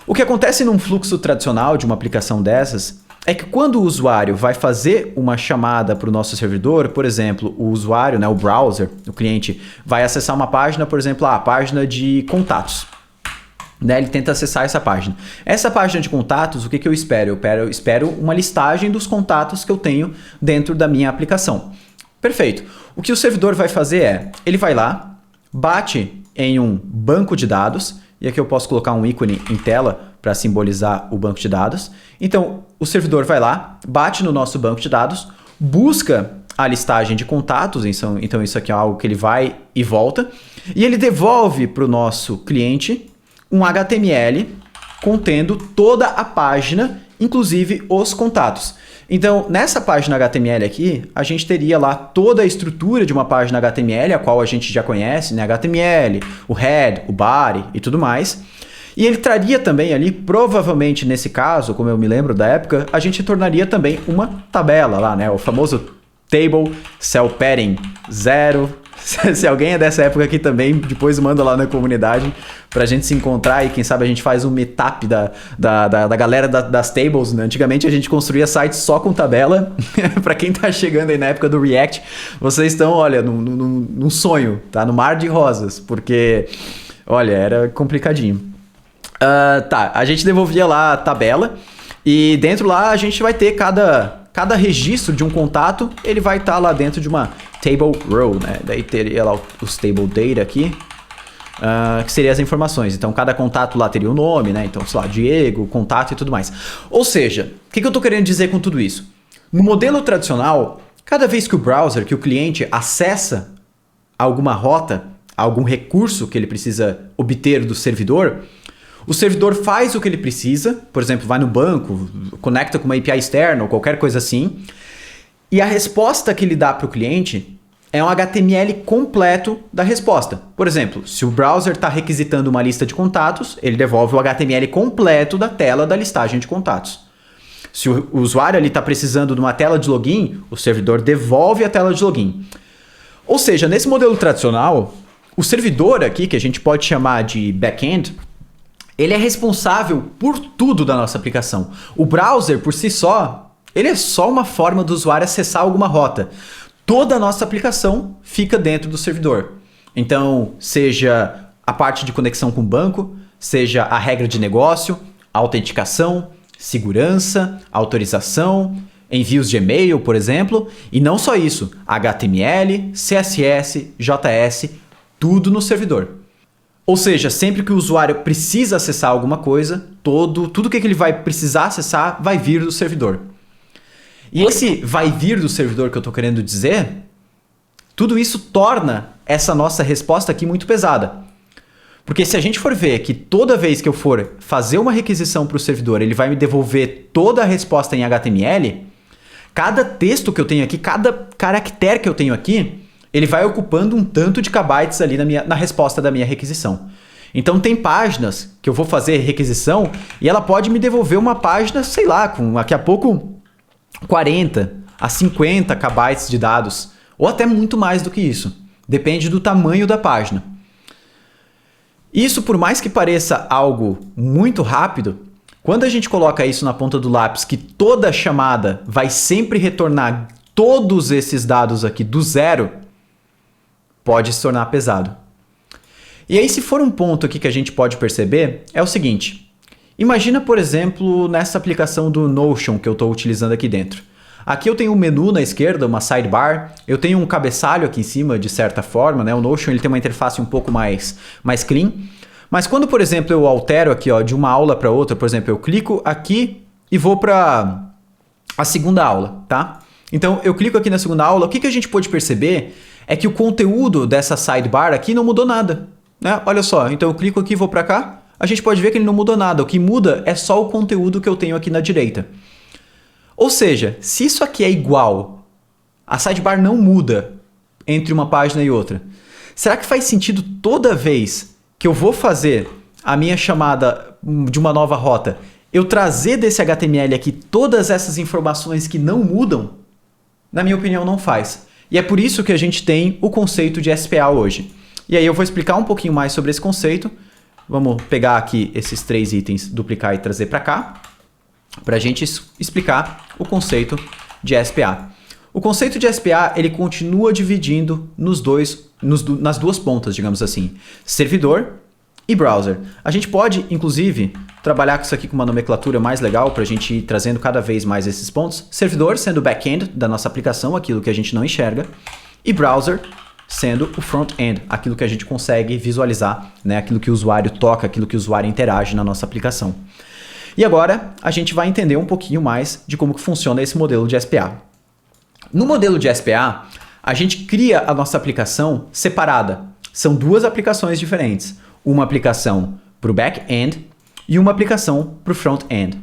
O que acontece num fluxo tradicional de uma aplicação dessas é que quando o usuário vai fazer uma chamada para o nosso servidor, por exemplo, o usuário, né, o browser, o cliente, vai acessar uma página, por exemplo, a página de contatos. Né, ele tenta acessar essa página. Essa página de contatos, o que eu espero? Eu espero uma listagem dos contatos que eu tenho dentro da minha aplicação. Perfeito. O que o servidor vai fazer é, ele vai lá, bate em um banco de dados, e aqui eu posso colocar um ícone em tela para simbolizar o banco de dados. Então, o servidor vai lá, bate no nosso banco de dados, busca a listagem de contatos, então isso aqui é algo que ele vai e volta, e ele devolve para o nosso cliente um HTML contendo toda a página, inclusive os contatos. Então, nessa página HTML aqui, a gente teria lá toda a estrutura de uma página HTML, a qual a gente já conhece, né? HTML, o head, o body e tudo mais. E ele traria também ali, provavelmente nesse caso, como eu me lembro da época, a gente tornaria também uma tabela lá, né? O famoso table cell padding 0. Se alguém é dessa época aqui também, depois manda lá na comunidade pra gente se encontrar e quem sabe a gente faz um meetup da galera das tables, né? Antigamente a gente construía sites só com tabela. Pra quem tá chegando aí na época do React, vocês estão, olha, num sonho, tá? No mar de rosas, porque, olha, era complicadinho. Tá, a gente devolvia lá a tabela e dentro lá a gente vai ter cada registro de um contato, ele vai estar lá dentro de uma table row, né? Daí teria lá os table data aqui, que seriam as informações. Então cada contato lá teria o nome, né? Então, sei lá, Diego, contato e tudo mais. Ou seja, o que eu tô querendo dizer com tudo isso? No modelo tradicional, cada vez que o browser, que o cliente acessa alguma rota, algum recurso que ele precisa obter do servidor, o servidor faz o que ele precisa, por exemplo, vai no banco, conecta com uma API externa ou qualquer coisa assim, e a resposta que ele dá para o cliente é um HTML completo da resposta. Por exemplo, se o browser está requisitando uma lista de contatos, ele devolve o HTML completo da tela da listagem de contatos. Se o usuário está precisando de uma tela de login, o servidor devolve a tela de login. Ou seja, nesse modelo tradicional, o servidor aqui, que a gente pode chamar de back-end, ele é responsável por tudo da nossa aplicação. O browser, por si só, ele é só uma forma do usuário acessar alguma rota. Toda a nossa aplicação fica dentro do servidor. Então, seja a parte de conexão com o banco, seja a regra de negócio, autenticação, segurança, autorização, envios de e-mail, por exemplo. E não só isso, HTML, CSS, JS, tudo no servidor. Ou seja, sempre que o usuário precisa acessar alguma coisa, tudo que ele vai precisar acessar vai vir do servidor. E esse vai vir do servidor que eu estou querendo dizer, tudo isso torna essa nossa resposta aqui muito pesada. Porque se a gente for ver que toda vez que eu for fazer uma requisição para o servidor, ele vai me devolver toda a resposta em HTML, cada texto que eu tenho aqui, cada caractere que eu tenho aqui, ele vai ocupando um tanto de kbytes ali na resposta da minha requisição. Então tem páginas que eu vou fazer requisição e ela pode me devolver uma página, sei lá, com daqui a pouco 40 a 50 kbytes de dados, ou até muito mais do que isso. Depende do tamanho da página. Isso, por mais que pareça algo muito rápido, quando a gente coloca isso na ponta do lápis, que toda chamada vai sempre retornar todos esses dados aqui do zero, pode se tornar pesado. E aí, se for um ponto aqui que a gente pode perceber, é o seguinte. Imagina, por exemplo, nessa aplicação do Notion que eu estou utilizando aqui dentro. Aqui eu tenho um menu na esquerda, uma sidebar, eu tenho um cabeçalho aqui em cima, de certa forma, né? O Notion ele tem uma interface um pouco mais clean. Mas quando, por exemplo, eu altero aqui de uma aula para outra, por exemplo, eu clico aqui e vou para a segunda aula, tá? Então, eu clico aqui na segunda aula, o que a gente pode perceber é que o conteúdo dessa sidebar aqui não mudou nada, né? Olha só, então eu clico aqui e vou para cá, a gente pode ver que ele não mudou nada. O que muda é só o conteúdo que eu tenho aqui na direita. Ou seja, se isso aqui é igual, a sidebar não muda entre uma página e outra, será que faz sentido toda vez que eu vou fazer a minha chamada de uma nova rota, eu trazer desse HTML aqui todas essas informações que não mudam? Na minha opinião, não faz. E é por isso que a gente tem o conceito de SPA hoje. E aí eu vou explicar um pouquinho mais sobre esse conceito. Vamos pegar aqui esses 3 itens, duplicar e trazer para cá, para a gente explicar o conceito de SPA. O conceito de SPA ele continua dividindo nas duas pontas, digamos assim, servidor e browser. A gente pode, inclusive, trabalhar com isso aqui com uma nomenclatura mais legal para a gente ir trazendo cada vez mais esses pontos. Servidor sendo o back-end da nossa aplicação, aquilo que a gente não enxerga, e browser sendo o front-end, aquilo que a gente consegue visualizar, né? Aquilo que o usuário toca, aquilo que o usuário interage na nossa aplicação. E agora a gente vai entender um pouquinho mais de como que funciona esse modelo de SPA. No modelo de SPA, a gente cria a nossa aplicação separada. São 2 aplicações diferentes. Uma aplicação para o back-end e uma aplicação para o front-end.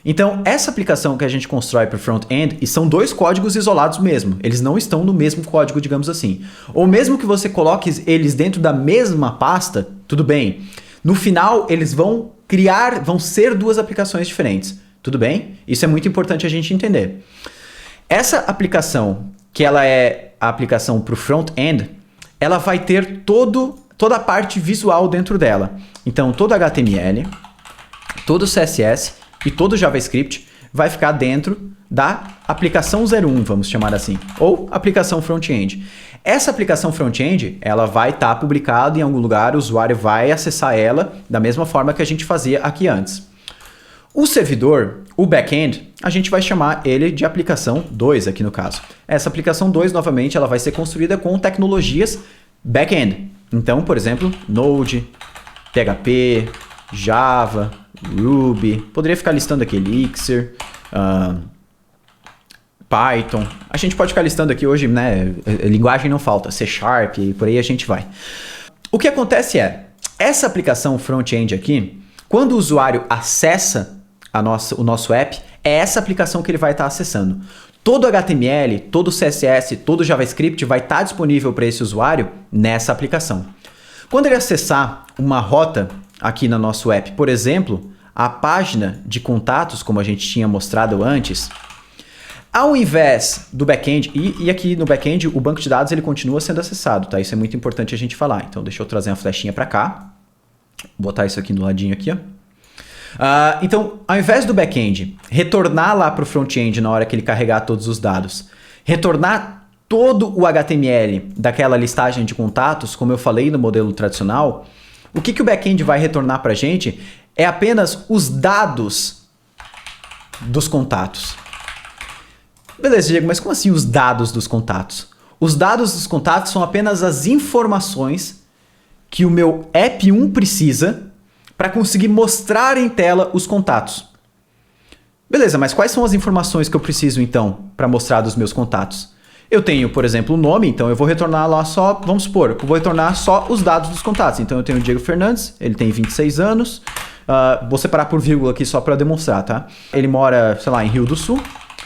Então, essa aplicação que a gente constrói para o front-end, e são 2 códigos isolados mesmo. Eles não estão no mesmo código, digamos assim. Ou mesmo que você coloque eles dentro da mesma pasta, tudo bem. No final, eles vão ser 2 aplicações diferentes. Tudo bem? Isso é muito importante a gente entender. Essa aplicação, que ela é a aplicação para o front-end, ela vai ter toda a parte visual dentro dela. Então, todo HTML, todo CSS e todo JavaScript vai ficar dentro da aplicação 01, vamos chamar assim, ou aplicação front-end. Essa aplicação front-end, ela vai estar publicada em algum lugar, o usuário vai acessar ela da mesma forma que a gente fazia aqui antes. O servidor, o back-end, a gente vai chamar ele de aplicação 2 aqui no caso. Essa aplicação 2, novamente, ela vai ser construída com tecnologias back-end. Então, por exemplo, Node, PHP, Java, Ruby, poderia ficar listando aqui Elixir, Python. A gente pode ficar listando aqui hoje, né? Linguagem não falta, C Sharp e por aí a gente vai. O que acontece é, essa aplicação front-end aqui, quando o usuário acessa o nosso app, é essa aplicação que ele vai estar acessando. Todo HTML, todo CSS, todo JavaScript vai estar disponível para esse usuário nessa aplicação. Quando ele acessar uma rota aqui no nosso app, por exemplo, a página de contatos, como a gente tinha mostrado antes, ao invés do back-end, e aqui no back-end o banco de dados ele continua sendo acessado, tá? Isso é muito importante a gente falar. Então deixa eu trazer uma flechinha para cá, botar isso aqui no ladinho aqui, ó. Então, ao invés do back-end retornar lá para o front-end na hora que ele carregar todos os dados, retornar todo o HTML daquela listagem de contatos, como eu falei no modelo tradicional, o que o back-end vai retornar para a gente é apenas os dados dos contatos. Beleza, Diego, mas como assim os dados dos contatos? Os dados dos contatos são apenas as informações que o meu app 1 precisa para conseguir mostrar em tela os contatos. Beleza, mas quais são as informações que eu preciso então para mostrar dos meus contatos? Eu tenho, por exemplo, o nome, então eu vou retornar lá só, vamos supor, eu vou retornar só os dados dos contatos. Então eu tenho o Diego Fernandes, ele tem 26 anos, vou separar por vírgula aqui só para demonstrar, tá? Ele mora, sei lá, em Rio do Sul,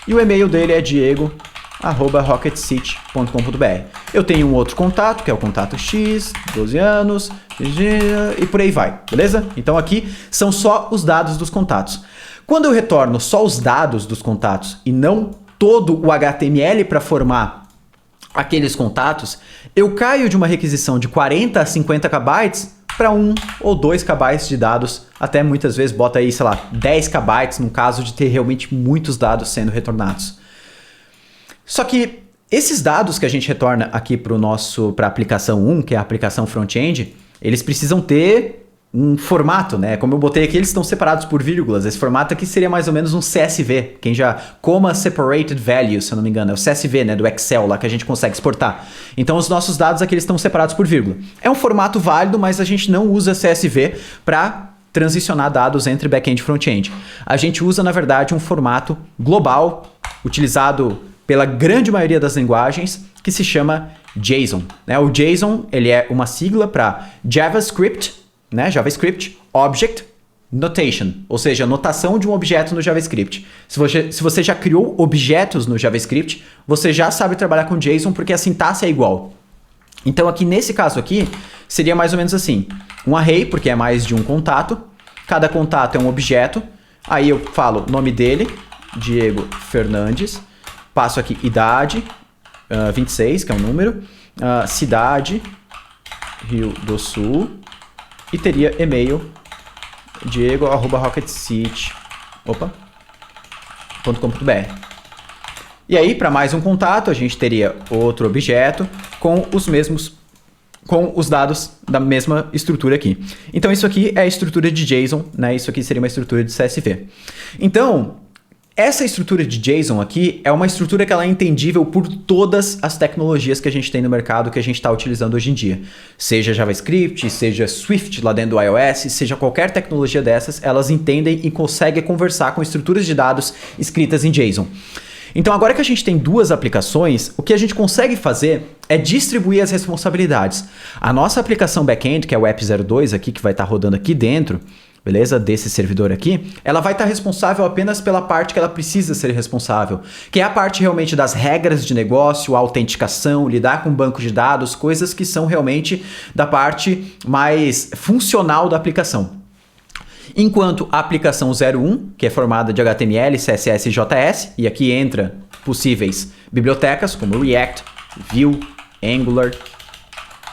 e o e-mail dele é diego@rocketcity.com.br. Eu tenho um outro contato, que é o contato X, 12 anos, e por aí vai, beleza? Então aqui são só os dados dos contatos. Quando eu retorno só os dados dos contatos e não todo o HTML para formar aqueles contatos, eu caio de uma requisição de 40 a 50 KB para 1 ou 2 KB de dados, até muitas vezes bota aí, sei lá, 10 KB no caso de ter realmente muitos dados sendo retornados. Só que esses dados que a gente retorna aqui para a aplicação 1, que é a aplicação front-end, eles precisam ter um formato, né? Como eu botei aqui, eles estão separados por vírgulas. Esse formato aqui seria mais ou menos um CSV. Quem já Comma Separated Value, se eu não me engano, é o CSV, né, do Excel lá que a gente consegue exportar. Então os nossos dados aqui eles estão separados por vírgula. É um formato válido, mas a gente não usa CSV para transicionar dados entre back-end e front-end. A gente usa, na verdade, um formato global utilizado pela grande maioria das linguagens, que se chama JSON. Né? O JSON ele é uma sigla para JavaScript, né? JavaScript Object Notation, ou seja, notação de um objeto no JavaScript. Se você já criou objetos no JavaScript, você já sabe trabalhar com JSON porque a sintaxe é igual. Então aqui nesse caso aqui, seria mais ou menos assim. Um array, porque é mais de um contato. Cada contato é um objeto. Aí eu falo o nome dele, Diego Fernandes. Passo aqui idade, 26, que é um número. Cidade, Rio do Sul. E teria e-mail, diego@rocketcity.com.br. E aí, para mais um contato, a gente teria outro objeto com os dados da mesma estrutura aqui. Então, isso aqui é a estrutura de JSON, né? Isso aqui seria uma estrutura de CSV. Então, essa estrutura de JSON aqui é uma estrutura que ela é entendível por todas as tecnologias que a gente tem no mercado, que a gente está utilizando hoje em dia. Seja JavaScript, seja Swift lá dentro do iOS, seja qualquer tecnologia dessas, elas entendem e conseguem conversar com estruturas de dados escritas em JSON. Então agora que a gente tem duas aplicações, o que a gente consegue fazer é distribuir as responsabilidades. A nossa aplicação back-end, que é o app02 aqui, que vai estar rodando aqui dentro, beleza? Desse servidor aqui, ela vai estar responsável apenas pela parte que ela precisa ser responsável, que é a parte realmente das regras de negócio, a autenticação, lidar com banco de dados, coisas que são realmente da parte mais funcional da aplicação. Enquanto a aplicação 01, que é formada de HTML, CSS e JS, e aqui entra possíveis bibliotecas como React, Vue, Angular,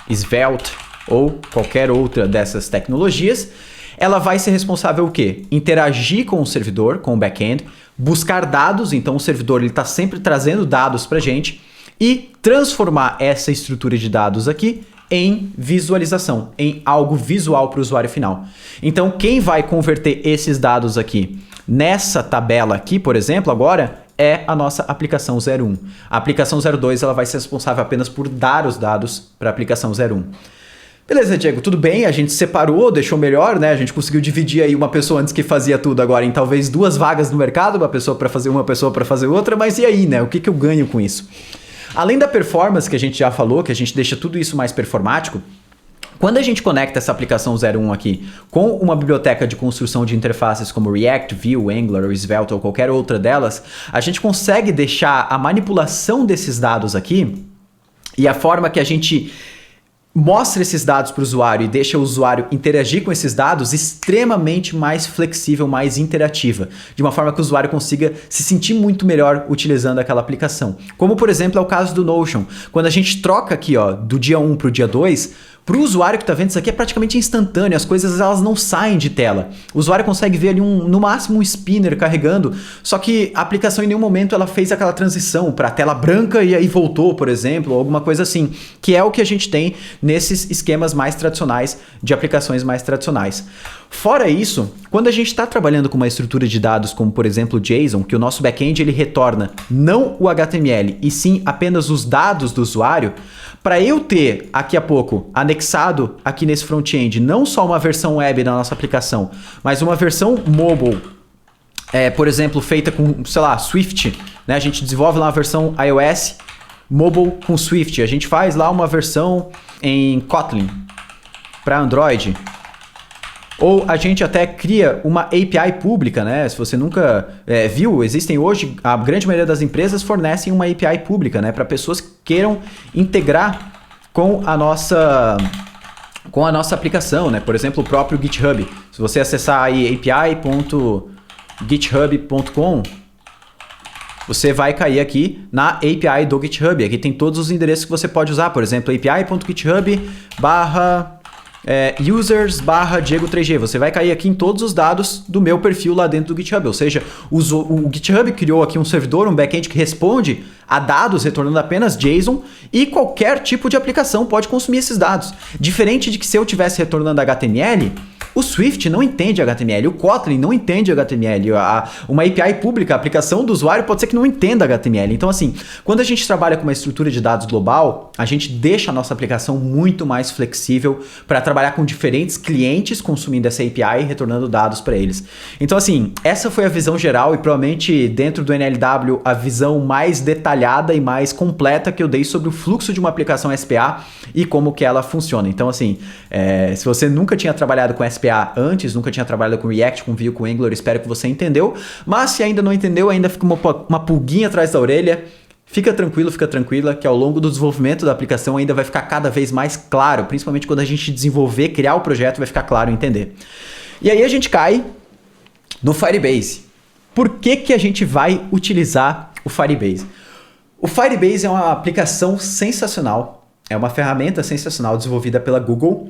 Svelte ou qualquer outra dessas tecnologias, ela vai ser responsável o quê? Interagir com o servidor, com o back-end, buscar dados, então o servidor está sempre trazendo dados para a gente, e transformar essa estrutura de dados aqui em visualização, em algo visual para o usuário final. Então, quem vai converter esses dados aqui nessa tabela aqui, por exemplo, agora, é a nossa aplicação 01. A aplicação 02 ela vai ser responsável apenas por dar os dados para a aplicação 01. Beleza, Diego, tudo bem, a gente separou, deixou melhor, né? A gente conseguiu dividir aí uma pessoa antes que fazia tudo agora em talvez 2 vagas no mercado, uma pessoa para fazer uma pessoa para fazer outra, mas e aí, né? O que eu ganho com isso? Além da performance que a gente já falou, que a gente deixa tudo isso mais performático, quando a gente conecta essa aplicação 01 aqui com uma biblioteca de construção de interfaces como React, Vue, Angular ou Svelte ou qualquer outra delas, a gente consegue deixar a manipulação desses dados aqui e a forma que a gente mostra esses dados para o usuário e deixa o usuário interagir com esses dados extremamente mais flexível, mais interativa, de uma forma que o usuário consiga se sentir muito melhor utilizando aquela aplicação. Como, por exemplo, é o caso do Notion. Quando a gente troca aqui ó, do dia 1 para o dia 2, para o usuário que está vendo isso aqui é praticamente instantâneo, as coisas elas não saem de tela. O usuário consegue ver ali no máximo um spinner carregando, só que a aplicação em nenhum momento ela fez aquela transição para a tela branca e aí voltou, por exemplo, ou alguma coisa assim, que é o que a gente tem nesses esquemas mais tradicionais de aplicações mais tradicionais. Fora isso, quando a gente está trabalhando com uma estrutura de dados como, por exemplo, o JSON, que o nosso back-end ele retorna não o HTML e sim apenas os dados do usuário, para eu ter, daqui a pouco, anexado aqui nesse front-end, não só uma versão web da nossa aplicação, mas uma versão mobile, por exemplo, feita com, sei lá, Swift, né? A gente desenvolve lá uma versão iOS mobile com Swift. A gente faz lá uma versão em Kotlin para Android. Ou a gente até cria uma API pública, né? Se você nunca viu, existem hoje, a grande maioria das empresas fornecem uma API pública, né? Para pessoas que queiram integrar com a nossa aplicação, né? Por exemplo, o próprio GitHub. Se você acessar aí api.github.com, você vai cair aqui na API do GitHub. Aqui tem todos os endereços que você pode usar. Por exemplo, api.github/users/Diego3G. Você vai cair aqui em todos os dados do meu perfil lá dentro do GitHub. Ou seja, o GitHub criou aqui um servidor, um back-end que responde a dados retornando apenas JSON e qualquer tipo de aplicação pode consumir esses dados. Diferente de que se eu estivesse retornando HTML, o Swift não entende HTML, o Kotlin não entende HTML, uma API pública, a aplicação do usuário pode ser que não entenda HTML. Então assim, quando a gente trabalha com uma estrutura de dados global, a gente deixa a nossa aplicação muito mais flexível para trabalhar com diferentes clientes consumindo essa API e retornando dados para eles. Então assim, essa foi a visão geral e provavelmente dentro do NLW a visão mais detalhada e mais completa que eu dei sobre o fluxo de uma aplicação SPA e como que ela funciona. Então assim, se você nunca tinha trabalhado com SPA antes, nunca tinha trabalhado com React, com Vue, com Angular, espero que você entendeu, mas se ainda não entendeu, ainda fica uma pulguinha atrás da orelha, fica tranquilo, fica tranquila, que ao longo do desenvolvimento da aplicação ainda vai ficar cada vez mais claro, principalmente quando a gente desenvolver, criar o projeto, vai ficar claro entender. E aí a gente cai no Firebase. Por que a gente vai utilizar o Firebase? O Firebase é uma aplicação sensacional, é uma ferramenta sensacional desenvolvida pela Google.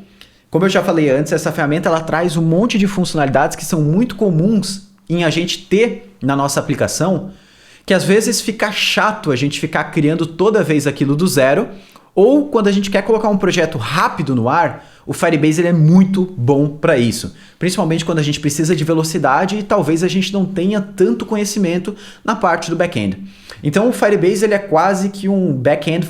Como eu já falei antes, essa ferramenta ela traz um monte de funcionalidades que são muito comuns em a gente ter na nossa aplicação, que às vezes fica chato a gente ficar criando toda vez aquilo do zero, ou quando a gente quer colocar um projeto rápido no ar, o Firebase ele é muito bom para isso. Principalmente quando a gente precisa de velocidade e talvez a gente não tenha tanto conhecimento na parte do back-end. Então o Firebase ele é quase que um back-end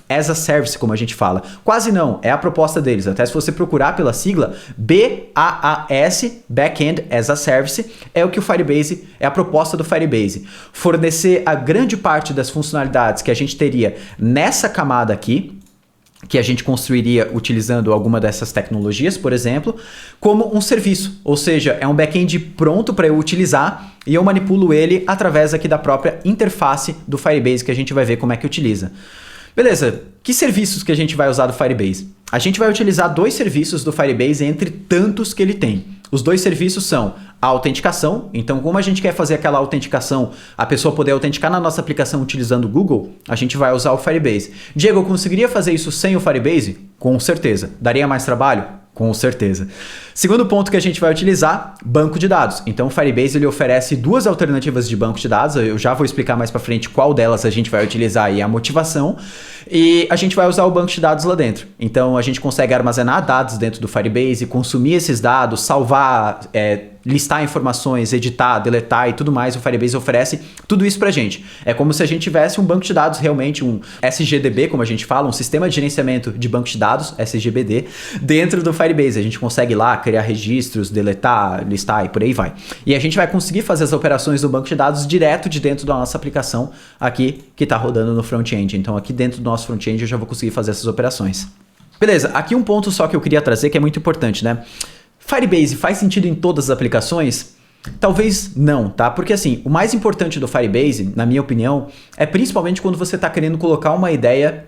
as a service, como a gente fala. Quase não, é a proposta deles. Até se você procurar pela sigla BaaS, Back-end as a Service, é o que o Firebase, é a proposta do Firebase. Fornecer a grande parte das funcionalidades que a gente teria nessa camada aqui, que a gente construiria utilizando alguma dessas tecnologias, por exemplo, como um serviço. Ou seja, é um back-end pronto para eu utilizar e eu manipulo ele através aqui da própria interface do Firebase, que a gente vai ver como é que utiliza. Beleza, que serviços que a gente vai usar do Firebase? A gente vai utilizar 2 serviços do Firebase entre tantos que ele tem. Os 2 serviços são a autenticação, então como a gente quer fazer aquela autenticação, a pessoa poder autenticar na nossa aplicação utilizando o Google, a gente vai usar o Firebase. Diego, eu conseguiria fazer isso sem o Firebase? Com certeza. Daria mais trabalho? Com certeza. Segundo ponto que a gente vai utilizar, banco de dados. Então o Firebase ele oferece duas alternativas de banco de dados. Eu já vou explicar mais para frente qual delas a gente vai utilizar e a motivação. E a gente vai usar o banco de dados lá dentro. Então a gente consegue armazenar dados dentro do Firebase, consumir esses dados, salvar, listar informações, editar, deletar e tudo mais. O Firebase oferece tudo isso pra gente. É como se a gente tivesse um banco de dados, realmente um SGDB, como a gente fala, um sistema de gerenciamento de banco de dados, SGBD, dentro do Firebase. A gente consegue lá criar registros, deletar, listar e por aí vai. E a gente vai conseguir fazer as operações do banco de dados direto de dentro da nossa aplicação aqui que está rodando no front-end. Então aqui dentro do nosso front-end eu já vou conseguir fazer essas operações. Beleza, aqui um ponto só que eu queria trazer que é muito importante, né? Firebase faz sentido em todas as aplicações? Talvez não, tá? Porque assim, o mais importante do Firebase, na minha opinião, é principalmente quando você está querendo colocar uma ideia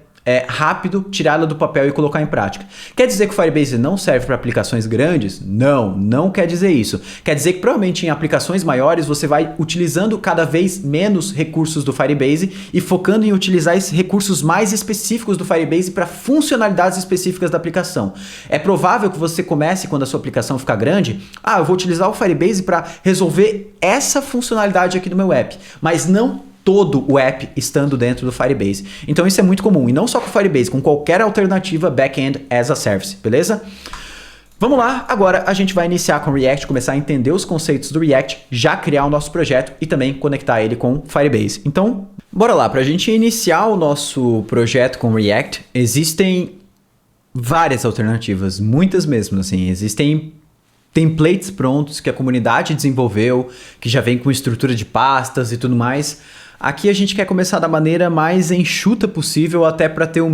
rápido, tirá-la do papel e colocar em prática. Quer dizer que o Firebase não serve para aplicações grandes? Não, não quer dizer isso. Quer dizer que provavelmente em aplicações maiores você vai utilizando cada vez menos recursos do Firebase e focando em utilizar esses recursos mais específicos do Firebase para funcionalidades específicas da aplicação. É provável que você comece, quando a sua aplicação ficar grande, eu vou utilizar o Firebase para resolver essa funcionalidade aqui do meu app, mas não todo o app estando dentro do Firebase. Então isso é muito comum, e não só com o Firebase, com qualquer alternativa back-end as a service, beleza? Vamos lá, agora a gente vai iniciar com o React, começar a entender os conceitos do React, já criar o nosso projeto e também conectar ele com o Firebase. Então, bora lá, para a gente iniciar o nosso projeto com o React, existem várias alternativas, muitas mesmo, assim, existem templates prontos que a comunidade desenvolveu, que já vem com estrutura de pastas e tudo mais. Aqui a gente quer começar da maneira mais enxuta possível, até para ter a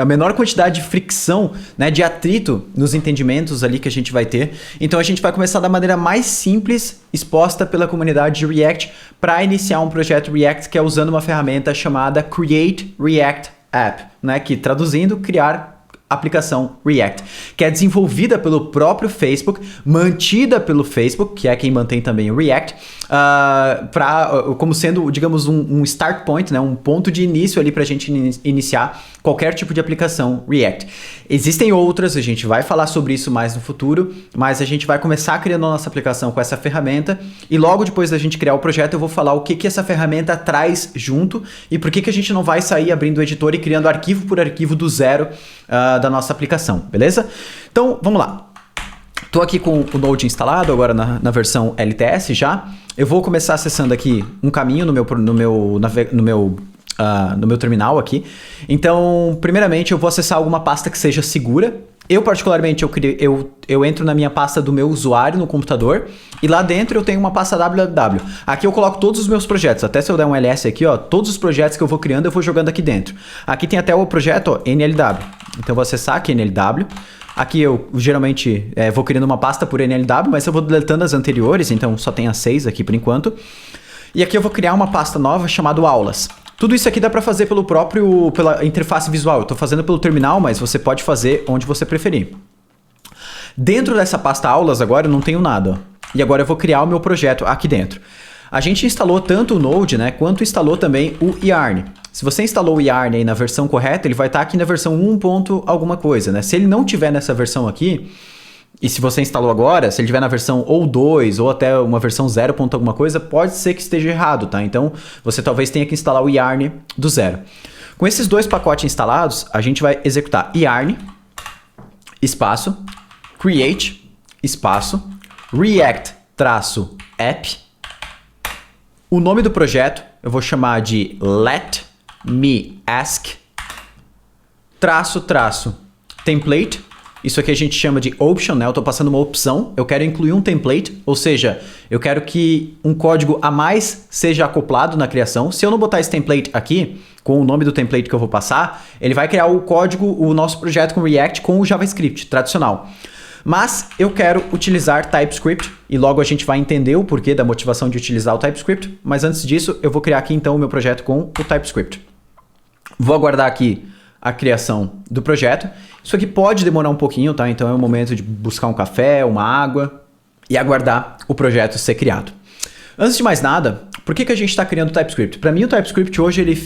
menor quantidade de fricção, né, de atrito nos entendimentos ali que a gente vai ter. Então a gente vai começar da maneira mais simples exposta pela comunidade de React para iniciar um projeto React, que é usando uma ferramenta chamada Create React App, né, que traduzindo, criar aplicação React, que é desenvolvida pelo próprio Facebook, mantida pelo Facebook, que é quem mantém também o React, como sendo, digamos, um start point, né, um ponto de início ali para a gente iniciar qualquer tipo de aplicação React. Existem outras, a gente vai falar sobre isso mais no futuro, mas a gente vai começar criando a nossa aplicação com essa ferramenta e logo depois da gente criar o projeto eu vou falar o que essa ferramenta traz junto e por que a gente não vai sair abrindo o editor e criando arquivo por arquivo do zero da nossa aplicação, beleza? Então, vamos lá. Estou aqui com o Node instalado, agora na versão LTS já. Eu vou começar acessando aqui um caminho no meu terminal aqui. Então, primeiramente, eu vou acessar alguma pasta que seja segura. Eu, particularmente, eu entro na minha pasta do meu usuário no computador e lá dentro eu tenho uma pasta www. Aqui eu coloco todos os meus projetos, até se eu der um ls aqui, ó, todos os projetos que eu vou criando eu vou jogando aqui dentro. Aqui tem até o projeto, ó, NLW. Então eu vou acessar aqui NLW. Aqui eu geralmente vou criando uma pasta por NLW, mas eu vou deletando as anteriores, então só tem as 6 aqui por enquanto. E aqui eu vou criar uma pasta nova chamada aulas. Tudo isso aqui dá para fazer pela interface visual. Eu estou fazendo pelo terminal, mas você pode fazer onde você preferir. Dentro dessa pasta aulas agora eu não tenho nada. Ó. E agora eu vou criar o meu projeto aqui dentro. A gente instalou tanto o Node, né, quanto instalou também o Yarn. Se você instalou o Yarn aí na versão correta, ele vai estar aqui na versão 1. Alguma coisa, né? Se ele não tiver nessa versão aqui, e se você instalou agora, se ele tiver na versão ou 2 ou até uma versão 0. Alguma coisa, pode ser que esteja errado, tá? Então, você talvez tenha que instalar o Yarn do zero. Com esses dois pacotes instalados, a gente vai executar Yarn, espaço, create, espaço, react-app. O nome do projeto eu vou chamar de let me ask, template. Isso aqui a gente chama de option, né? Eu estou passando uma opção, eu quero incluir um template, ou seja, eu quero que um código a mais seja acoplado na criação. Se eu não botar esse template aqui, com o nome do template que eu vou passar, ele vai criar o código, o nosso projeto com React com o JavaScript tradicional. Mas eu quero utilizar TypeScript e logo a gente vai entender o porquê da motivação de utilizar o TypeScript. Mas antes disso, eu vou criar aqui então o meu projeto com o TypeScript. Vou aguardar aqui a criação do projeto. Isso aqui pode demorar um pouquinho, tá? Então é o momento de buscar um café, uma água e aguardar o projeto ser criado. Antes de mais nada, por que a gente está criando o TypeScript? Para mim o TypeScript hoje ele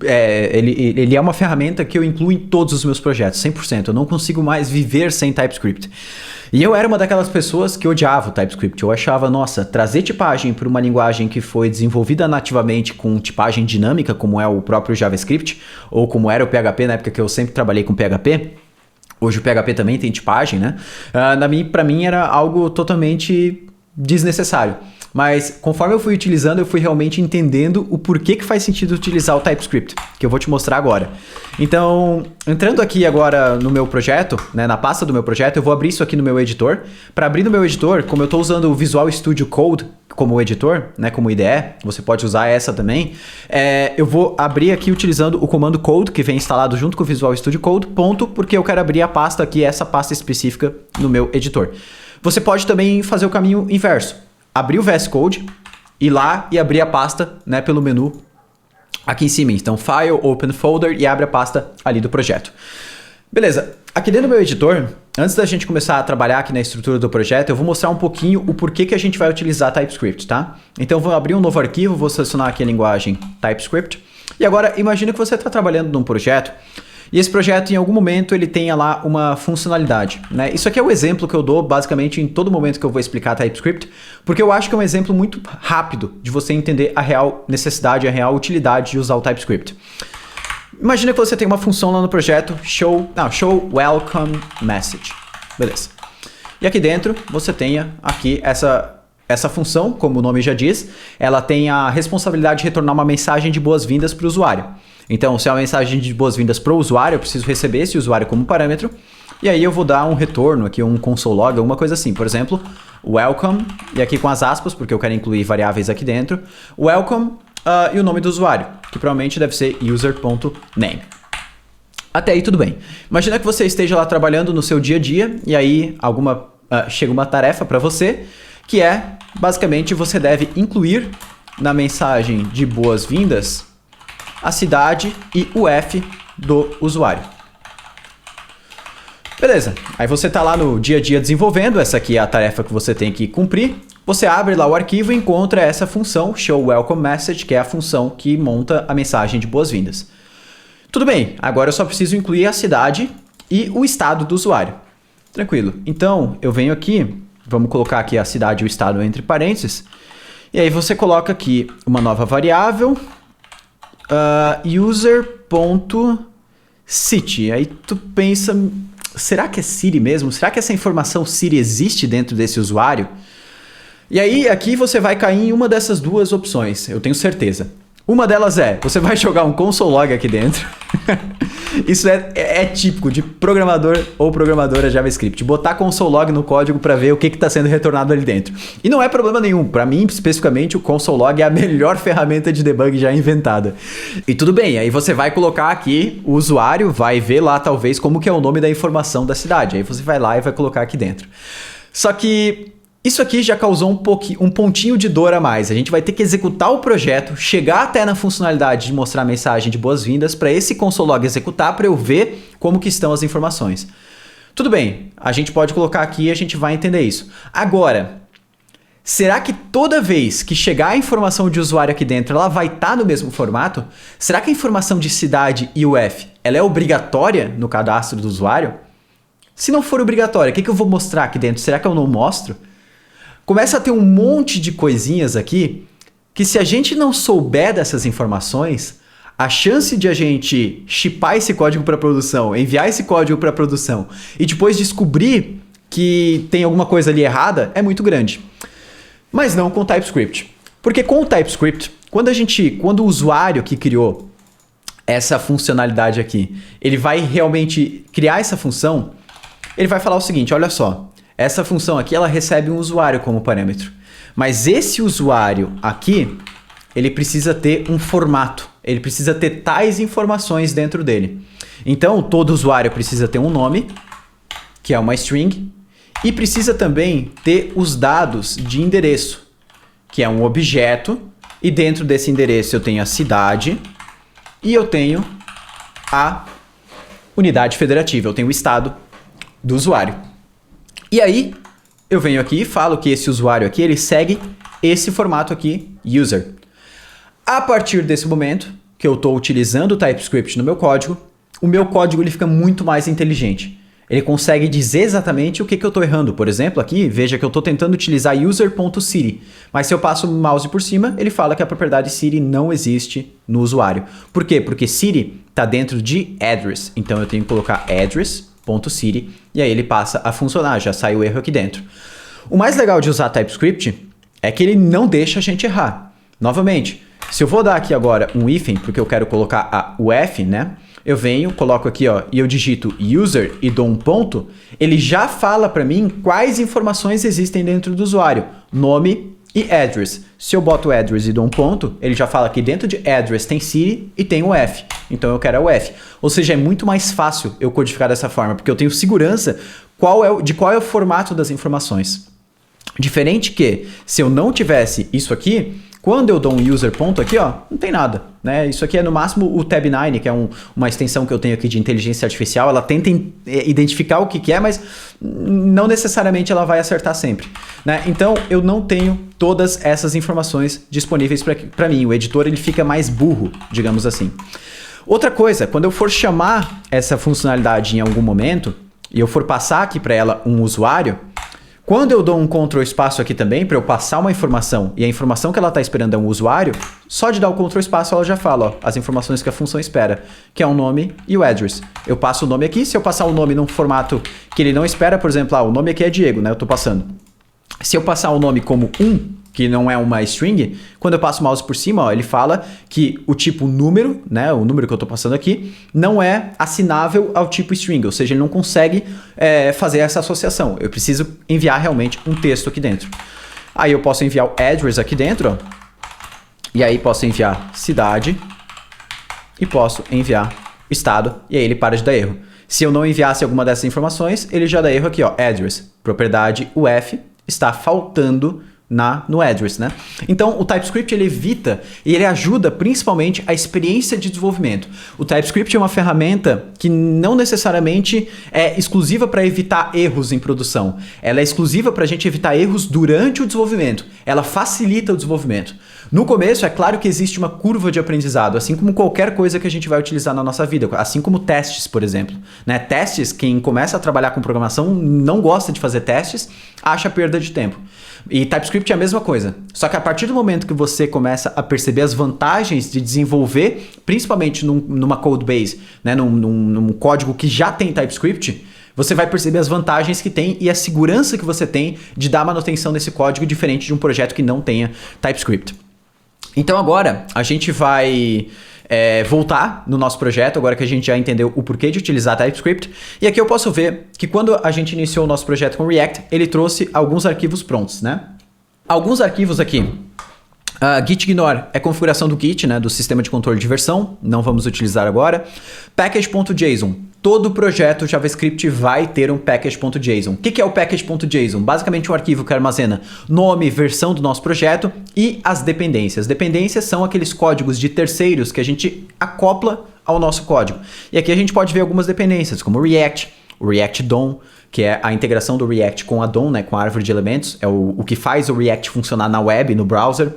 ele é uma ferramenta que eu incluo em todos os meus projetos, 100%. Eu não consigo mais viver sem TypeScript. E eu era uma daquelas pessoas que odiava o TypeScript. Eu achava, nossa, trazer tipagem para uma linguagem que foi desenvolvida nativamente com tipagem dinâmica, como é o próprio JavaScript, ou como era o PHP na época que eu sempre trabalhei com PHP. Hoje o PHP também tem tipagem, né? Para mim era algo totalmente desnecessário. Mas conforme eu fui utilizando, eu fui realmente entendendo o porquê que faz sentido utilizar o TypeScript, que eu vou te mostrar agora. Então, entrando aqui agora no meu projeto, né, na pasta do meu projeto, eu vou abrir isso aqui no meu editor. Para abrir no meu editor, como eu estou usando o Visual Studio Code como editor, né, como IDE, você pode usar essa também, eu vou abrir aqui utilizando o comando code, que vem instalado junto com o Visual Studio Code, ponto, porque eu quero abrir a pasta aqui, essa pasta específica no meu editor. Você pode também fazer o caminho inverso. Abrir o VS Code, ir lá e abrir a pasta, né, pelo menu aqui em cima. Então, File, Open Folder e abre a pasta ali do projeto. Beleza, aqui dentro do meu editor, antes da gente começar a trabalhar aqui na estrutura do projeto, eu vou mostrar um pouquinho o porquê que a gente vai utilizar TypeScript, tá? Então, eu vou abrir um novo arquivo, vou selecionar aqui a linguagem TypeScript. E agora, imagina que você está trabalhando num projeto e esse projeto, em algum momento, ele tenha lá uma funcionalidade, né? Isso aqui é o exemplo que eu dou, basicamente, em todo momento que eu vou explicar TypeScript, porque eu acho que é um exemplo muito rápido de você entender a real necessidade, a real utilidade de usar o TypeScript. Imagina que você tem uma função lá no projeto, show welcome message. Beleza. E aqui dentro, você tenha aqui essa função, como o nome já diz, ela tem a responsabilidade de retornar uma mensagem de boas-vindas para o usuário. Então, se é uma mensagem de boas-vindas para o usuário, eu preciso receber esse usuário como parâmetro, e aí eu vou dar um retorno aqui, um console log, alguma coisa assim. Por exemplo, welcome, e aqui com as aspas, porque eu quero incluir variáveis aqui dentro, welcome e o nome do usuário, que provavelmente deve ser user.name. Até aí tudo bem. Imagina que você esteja lá trabalhando no seu dia a dia, e aí chega uma tarefa para você, que é, basicamente, você deve incluir na mensagem de boas-vindas a cidade e o F do usuário. Beleza, aí você está lá no dia a dia desenvolvendo, essa aqui é a tarefa que você tem que cumprir. Você abre lá o arquivo e encontra essa função, showWelcomeMessage, que é a função que monta a mensagem de boas-vindas. Tudo bem, agora eu só preciso incluir a cidade e o estado do usuário. Tranquilo, então eu venho aqui, vamos colocar aqui a cidade e o estado entre parênteses, e aí você coloca aqui uma nova variável, user.city. Aí tu pensa, será que é City mesmo? Será que essa informação City existe dentro desse usuário? E aí aqui você vai cair em uma dessas duas opções, eu tenho certeza. Uma delas você vai jogar um console log aqui dentro. Isso é típico de programador ou programadora JavaScript. Botar console log no código para ver o que está sendo retornado ali dentro. E não é problema nenhum. Para mim, especificamente, o console log é a melhor ferramenta de debug já inventada. E tudo bem, aí você vai colocar aqui, o usuário vai ver lá talvez como que é o nome da informação da cidade. Aí você vai lá e vai colocar aqui dentro. Só que isso aqui já causou um pontinho de dor a mais. A gente vai ter que executar o projeto, chegar até na funcionalidade de mostrar a mensagem de boas-vindas para esse console log executar para eu ver como que estão as informações. Tudo bem, a gente pode colocar aqui e a gente vai entender isso. Agora, será que toda vez que chegar a informação de usuário aqui dentro, ela vai estar no mesmo formato? Será que a informação de cidade e UF, ela é obrigatória no cadastro do usuário? Se não for obrigatória, o que eu vou mostrar aqui dentro? Será que eu não mostro? Começa a ter um monte de coisinhas aqui que, se a gente não souber dessas informações, a chance de a gente shippar esse código para produção, enviar esse código para produção e depois descobrir que tem alguma coisa ali errada é muito grande. Mas não com o TypeScript. Porque com o TypeScript, quando o usuário que criou essa funcionalidade aqui, ele vai realmente criar essa função, ele vai falar o seguinte, olha só, essa função aqui, ela recebe um usuário como parâmetro. Mas esse usuário aqui, ele precisa ter um formato. Ele precisa ter tais informações dentro dele. Então, todo usuário precisa ter um nome, que é uma string, e precisa também ter os dados de endereço, que é um objeto, e dentro desse endereço eu tenho a cidade, e eu tenho a unidade federativa, eu tenho o estado do usuário. E aí, eu venho aqui e falo que esse usuário aqui, ele segue esse formato aqui, user. A partir desse momento, que eu estou utilizando o TypeScript no meu código, o meu código ele fica muito mais inteligente. Ele consegue dizer exatamente o que eu estou errando. Por exemplo, aqui, veja que eu estou tentando utilizar user.siri, mas se eu passo o mouse por cima, ele fala que a propriedade Siri não existe no usuário. Por quê? Porque Siri está dentro de address, então eu tenho que colocar address.siri e aí ele passa a funcionar, já sai o erro aqui dentro. O mais legal de usar TypeScript é que ele não deixa a gente errar. Novamente, se eu vou dar aqui agora um hífen, porque eu quero colocar o F, né? Eu venho, coloco aqui, ó, e eu digito user e dou um ponto, ele já fala para mim quais informações existem dentro do usuário, nome e address. Se eu boto address e dou um ponto, ele já fala que dentro de address tem Siri e tem o F, então eu quero o F. Ou seja, é muito mais fácil eu codificar dessa forma, porque eu tenho segurança de qual é o formato das informações. Diferente que, se eu não tivesse isso aqui, quando eu dou um user ponto aqui, ó, não tem nada, né? Isso aqui é no máximo o Tab9, que é uma extensão que eu tenho aqui de inteligência artificial. Ela tenta identificar o que é, mas não necessariamente ela vai acertar sempre, né? Então, eu não tenho todas essas informações disponíveis para mim. O editor ele fica mais burro, digamos assim. Outra coisa, quando eu for chamar essa funcionalidade em algum momento, e eu for passar aqui para ela um usuário, quando eu dou um Ctrl espaço aqui também, para eu passar uma informação, e a informação que ela está esperando é um usuário, só de dar o Ctrl espaço ela já fala, ó, as informações que a função espera, que é o nome e o address. Eu passo o nome aqui, se eu passar o nome num formato que ele não espera, por exemplo, o nome aqui é Diego, né? Eu estou passando. Se eu passar o nome como que não é uma string, quando eu passo o mouse por cima, ó, ele fala que o tipo número, né, o número que eu estou passando aqui, não é assinável ao tipo string, ou seja, ele não consegue fazer essa associação. Eu preciso enviar realmente um texto aqui dentro. Aí eu posso enviar o address aqui dentro, ó, e aí posso enviar cidade e posso enviar o estado, e aí ele para de dar erro. Se eu não enviasse alguma dessas informações, ele já dá erro aqui, ó, address, propriedade UF, está faltando no address, né? Então, o TypeScript ele evita e ele ajuda principalmente a experiência de desenvolvimento. O TypeScript é uma ferramenta que não necessariamente é exclusiva para evitar erros em produção. Ela é exclusiva para a gente evitar erros durante o desenvolvimento. Ela facilita o desenvolvimento. No começo, é claro que existe uma curva de aprendizado, assim como qualquer coisa que a gente vai utilizar na nossa vida, assim como testes, por exemplo, né? Testes, quem começa a trabalhar com programação não gosta de fazer testes, acha perda de tempo. E TypeScript é a mesma coisa. Só que a partir do momento que você começa a perceber as vantagens de desenvolver, principalmente numa codebase, né, num código que já tem TypeScript, você vai perceber as vantagens que tem e a segurança que você tem de dar manutenção nesse código diferente de um projeto que não tenha TypeScript. Então agora a gente vai voltar no nosso projeto, agora que a gente já entendeu o porquê de utilizar TypeScript. E aqui eu posso ver que quando a gente iniciou o nosso projeto com React, ele trouxe alguns arquivos prontos, né? Alguns arquivos aqui. Gitignore é configuração do Git, né, do sistema de controle de versão, não vamos utilizar agora. Package.json. Todo projeto JavaScript vai ter um package.json. O que é o package.json? Basicamente um arquivo que armazena nome, versão do nosso projeto e as dependências. Dependências são aqueles códigos de terceiros que a gente acopla ao nosso código. E aqui a gente pode ver algumas dependências, como o React DOM, que é a integração do React com a DOM, né, com a árvore de elementos, é o que faz o React funcionar na web, no browser.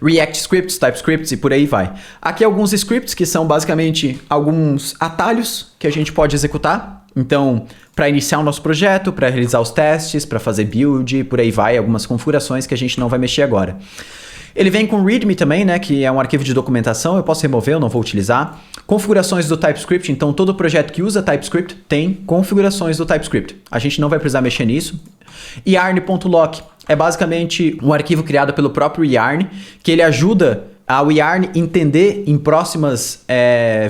React Scripts, TypeScripts e por aí vai. Aqui alguns scripts que são basicamente alguns atalhos que a gente pode executar. Então, para iniciar o nosso projeto, para realizar os testes, para fazer build, por aí vai, algumas configurações que a gente não vai mexer agora. Ele vem com README também, né, que é um arquivo de documentação, eu posso remover, eu não vou utilizar. Configurações do TypeScript, então todo projeto que usa TypeScript tem configurações do TypeScript. A gente não vai precisar mexer nisso. Yarn.lock é basicamente um arquivo criado pelo próprio Yarn, que ele ajuda ao Yarn entender em próximas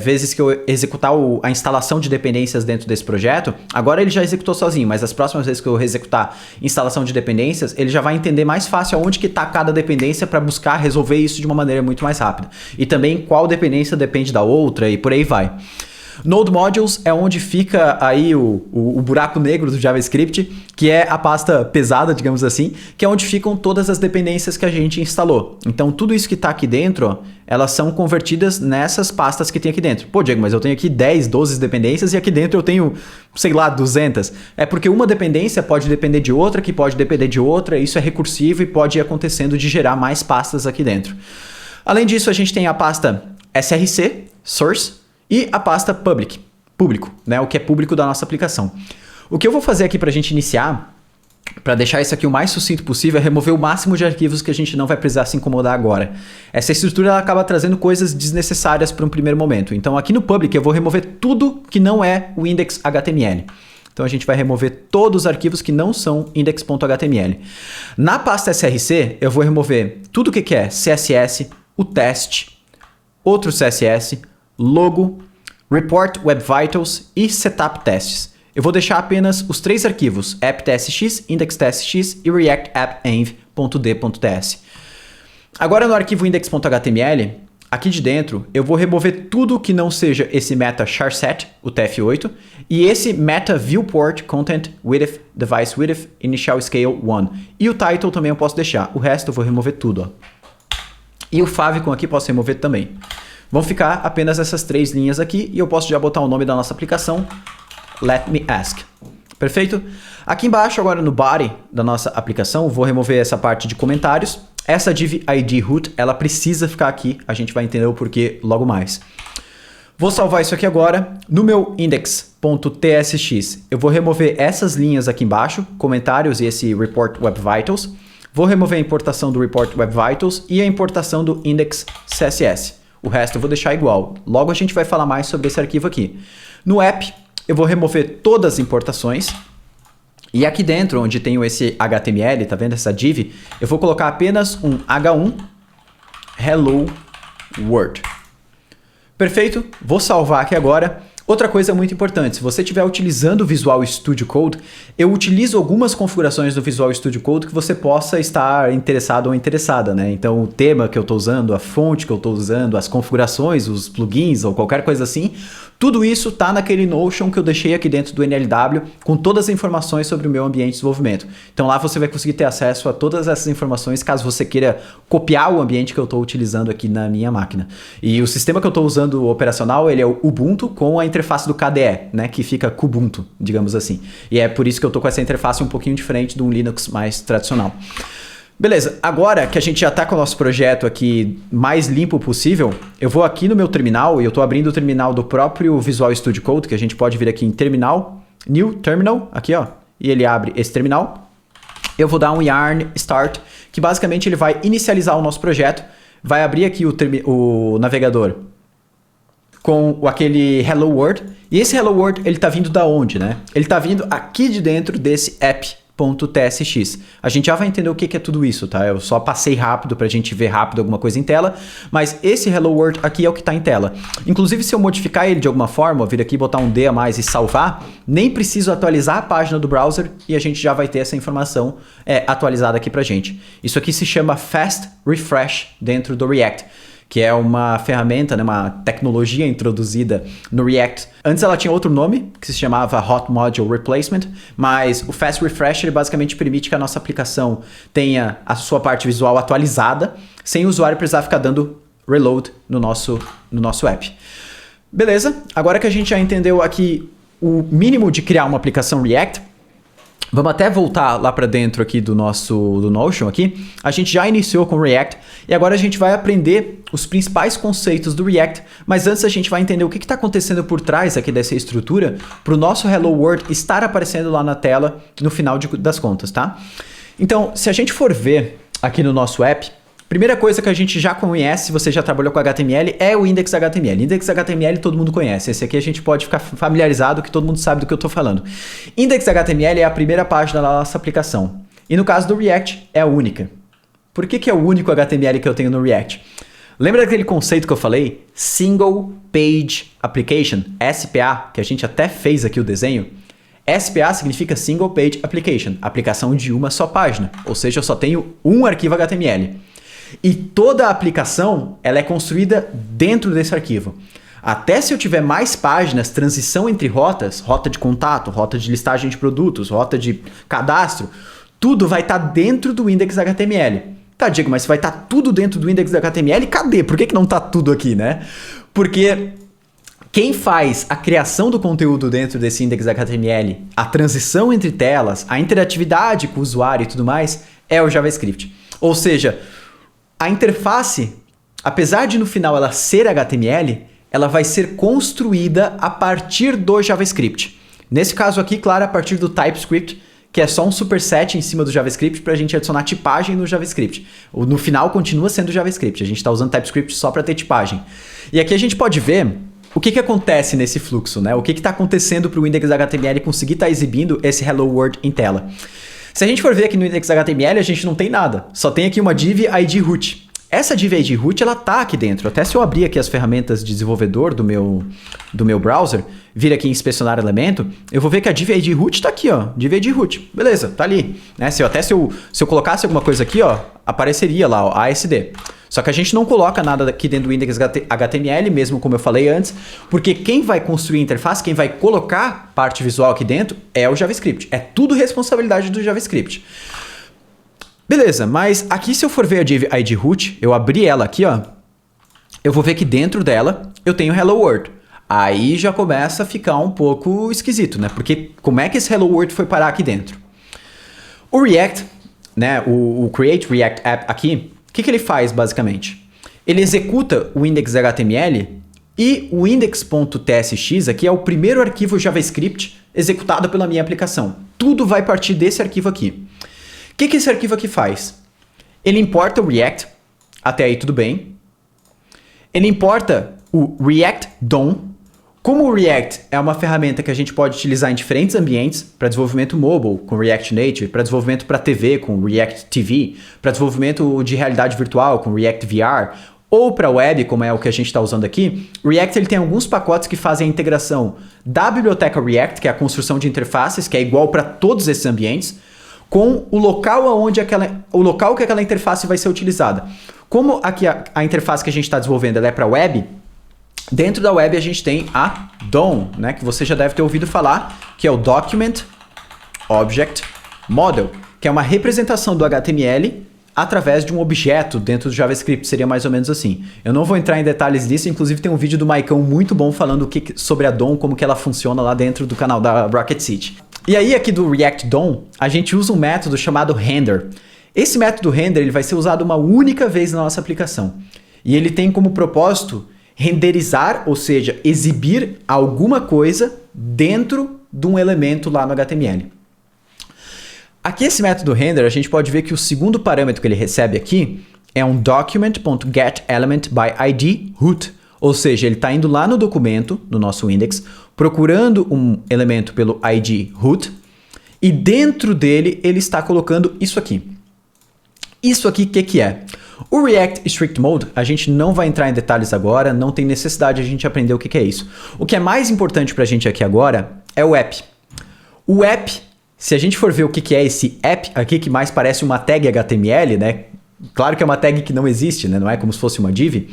vezes que eu executar a instalação de dependências dentro desse projeto. Agora ele já executou sozinho, mas as próximas vezes que eu executar instalação de dependências, ele já vai entender mais fácil aonde que está cada dependência para buscar resolver isso de uma maneira muito mais rápida. E também qual dependência depende da outra e por aí vai. Node Modules é onde fica aí o buraco negro do JavaScript, que é a pasta pesada, digamos assim, que é onde ficam todas as dependências que a gente instalou. Então, tudo isso que está aqui dentro, ó, elas são convertidas nessas pastas que tem aqui dentro. Pô, Diego, mas eu tenho aqui 10, 12 dependências e aqui dentro eu tenho, sei lá, 200. É porque uma dependência pode depender de outra, que pode depender de outra, isso é recursivo e pode ir acontecendo de gerar mais pastas aqui dentro. Além disso, a gente tem a pasta src, source, e a pasta público, né? O que é público da nossa aplicação. O que eu vou fazer aqui para a gente iniciar, para deixar isso aqui o mais sucinto possível, é remover o máximo de arquivos que a gente não vai precisar se incomodar agora. Essa estrutura ela acaba trazendo coisas desnecessárias para um primeiro momento. Então aqui no public eu vou remover tudo que não é o index.html. Então a gente vai remover todos os arquivos que não são index.html. Na pasta src eu vou remover tudo o que é CSS, o teste, outro CSS, logo, report web vitals e setup tests. Eu vou deixar apenas os 3 arquivos, app.tsx, index.tsx e react.app.env.d.ts. Agora no arquivo index.html, aqui de dentro, eu vou remover tudo que não seja esse meta charset, o TF8, e esse meta viewport content width, device width, initial scale 1. E o title também eu posso deixar. O resto eu vou remover tudo, ó. E o favicon aqui posso remover também. Vão ficar apenas essas 3 linhas aqui e eu posso já botar o nome da nossa aplicação, Let Me Ask. Perfeito? Aqui embaixo, agora no body da nossa aplicação, vou remover essa parte de comentários. Essa div id root, ela precisa ficar aqui. A gente vai entender o porquê logo mais. Vou salvar isso aqui agora. No meu index.tsx, eu vou remover essas linhas aqui embaixo, comentários e esse report web vitals. Vou remover a importação do report web vitals e a importação do index CSS. O resto eu vou deixar igual. Logo a gente vai falar mais sobre esse arquivo aqui. No app, eu vou remover todas as importações. E aqui dentro, onde tenho esse HTML, tá vendo essa div? Eu vou colocar apenas um H1 Hello World. Perfeito? Vou salvar aqui agora. Outra coisa muito importante, se você estiver utilizando o Visual Studio Code, eu utilizo algumas configurações do Visual Studio Code que você possa estar interessado ou interessada, né? Então o tema que eu estou usando, a fonte que eu estou usando, as configurações, os plugins ou qualquer coisa assim, tudo isso está naquele Notion que eu deixei aqui dentro do NLW com todas as informações sobre o meu ambiente de desenvolvimento. Então lá você vai conseguir ter acesso a todas essas informações caso você queira copiar o ambiente que eu estou utilizando aqui na minha máquina. E o sistema que eu estou usando operacional, ele é o Ubuntu com a interface do KDE, né, que fica Kubuntu, digamos assim. E é por isso que eu estou com essa interface um pouquinho diferente de um Linux mais tradicional. Beleza, agora que a gente já está com o nosso projeto aqui mais limpo possível, eu vou aqui no meu terminal e eu estou abrindo o terminal do próprio Visual Studio Code, que a gente pode vir aqui em Terminal, New Terminal, aqui ó, e ele abre esse terminal. Eu vou dar um yarn start, que basicamente ele vai inicializar o nosso projeto, vai abrir aqui o navegador com aquele Hello World, e esse Hello World ele está vindo da onde, né? Ele está vindo aqui de dentro desse app.tsx. A gente já vai entender o que é tudo isso, tá? Eu só passei rápido para a gente ver rápido alguma coisa em tela, mas esse Hello World aqui é o que está em tela. Inclusive, se eu modificar ele de alguma forma, vir aqui botar um D a mais e salvar, nem preciso atualizar a página do browser e a gente já vai ter essa informação atualizada aqui pra gente. Isso aqui se chama Fast Refresh dentro do React, que é uma ferramenta, né, uma tecnologia introduzida no React. Antes ela tinha outro nome, que se chamava Hot Module Replacement, mas o Fast Refresh ele basicamente permite que a nossa aplicação tenha a sua parte visual atualizada, sem o usuário precisar ficar dando reload no nosso app. Beleza, agora que a gente já entendeu aqui o mínimo de criar uma aplicação React, vamos até voltar lá para dentro aqui do Notion aqui. A gente já iniciou com o React e agora a gente vai aprender os principais conceitos do React, mas antes a gente vai entender o que está acontecendo por trás aqui dessa estrutura para o nosso Hello World estar aparecendo lá na tela no final das contas, tá? Então, se a gente for ver aqui no nosso app, primeira coisa que a gente já conhece, se você já trabalhou com HTML, é o index.html. Index.html todo mundo conhece. Esse aqui a gente pode ficar familiarizado que todo mundo sabe do que eu estou falando. Index.html é a primeira página da nossa aplicação. E no caso do React, é a única. Por que é o único HTML que eu tenho no React? Lembra daquele conceito que eu falei? Single Page Application, SPA, que a gente até fez aqui o desenho? SPA significa Single Page Application, aplicação de uma só página. Ou seja, eu só tenho um arquivo HTML. E toda a aplicação ela é construída dentro desse arquivo. Até se eu tiver mais páginas, transição entre rotas, rota de contato, rota de listagem de produtos, rota de cadastro, tudo vai estar dentro do index.html. Tá, Diego, mas se vai estar tudo dentro do index.html, cadê? Por que não está tudo aqui, né? Porque quem faz a criação do conteúdo dentro desse index.html, a transição entre telas, a interatividade com o usuário e tudo mais, é o JavaScript. Ou seja, a interface apesar de no final ela ser HTML, ela vai ser construída a partir do JavaScript. Nesse caso aqui, claro, a partir do TypeScript, que é só um superset em cima do JavaScript para a gente adicionar tipagem no JavaScript. No final continua sendo JavaScript, a gente está usando TypeScript só para ter tipagem. E aqui a gente pode ver o que acontece nesse fluxo, né? O que está acontecendo para o index.html conseguir estar exibindo esse Hello World em tela. Se a gente for ver aqui no index.html, a gente não tem nada. Só tem aqui uma div ID root. Essa div ID root, ela tá aqui dentro. Até se eu abrir aqui as ferramentas de desenvolvedor do meu browser, vir aqui em inspecionar elemento, eu vou ver que a div ID root tá aqui, ó. Div ID root. Beleza, tá ali. Né? Se eu colocasse alguma coisa aqui, ó, apareceria lá, ó, ASD. Só que a gente não coloca nada aqui dentro do index.html, mesmo como eu falei antes, porque quem vai construir a interface, quem vai colocar parte visual aqui dentro é o JavaScript. É tudo responsabilidade do JavaScript. Beleza, mas aqui se eu for ver a div ID root, eu abrir ela aqui, ó, eu vou ver que dentro dela eu tenho Hello World. Aí já começa a ficar um pouco esquisito, né? Porque como é que esse Hello World foi parar aqui dentro? O React, né, o Create React App aqui, o que ele faz basicamente? Ele executa o index.html e o index.tsx aqui é o primeiro arquivo JavaScript executado pela minha aplicação. Tudo vai partir desse arquivo aqui. O que esse arquivo aqui faz? Ele importa o React, até aí tudo bem. Ele importa o React DOM. Como o React é uma ferramenta que a gente pode utilizar em diferentes ambientes, para desenvolvimento mobile com React Native, para desenvolvimento para TV com React TV, para desenvolvimento de realidade virtual com React VR, ou para web, como é o que a gente está usando aqui, o React ele tem alguns pacotes que fazem a integração da biblioteca React, que é a construção de interfaces, que é igual para todos esses ambientes, com o local que aquela interface vai ser utilizada. Como aqui a interface que a gente está desenvolvendo ela é para web, dentro da web a gente tem a DOM, né, que você já deve ter ouvido falar, que é o Document Object Model, que é uma representação do HTML através de um objeto dentro do JavaScript, seria mais ou menos assim. Eu não vou entrar em detalhes disso, inclusive tem um vídeo do Maicão muito bom falando sobre a DOM, como que ela funciona lá dentro do canal da Rocket City. E aí aqui do React DOM, a gente usa um método chamado render. Esse método render ele vai ser usado uma única vez na nossa aplicação. E ele tem como propósito renderizar, ou seja, exibir alguma coisa dentro de um elemento lá no HTML. Aqui esse método render, a gente pode ver que o segundo parâmetro que ele recebe aqui é um document.getElementById_root. Ou seja, ele está indo lá no documento, no nosso index, procurando um elemento pelo ID root, e dentro dele ele está colocando isso aqui. Isso aqui, o que é? O React Strict Mode, a gente não vai entrar em detalhes agora, não tem necessidade de a gente aprender o que é isso. O que é mais importante para a gente aqui agora é o app. O app, se a gente for ver o que é esse app aqui, que mais parece uma tag HTML, né? Claro que é uma tag que não existe, né? Não é como se fosse uma div.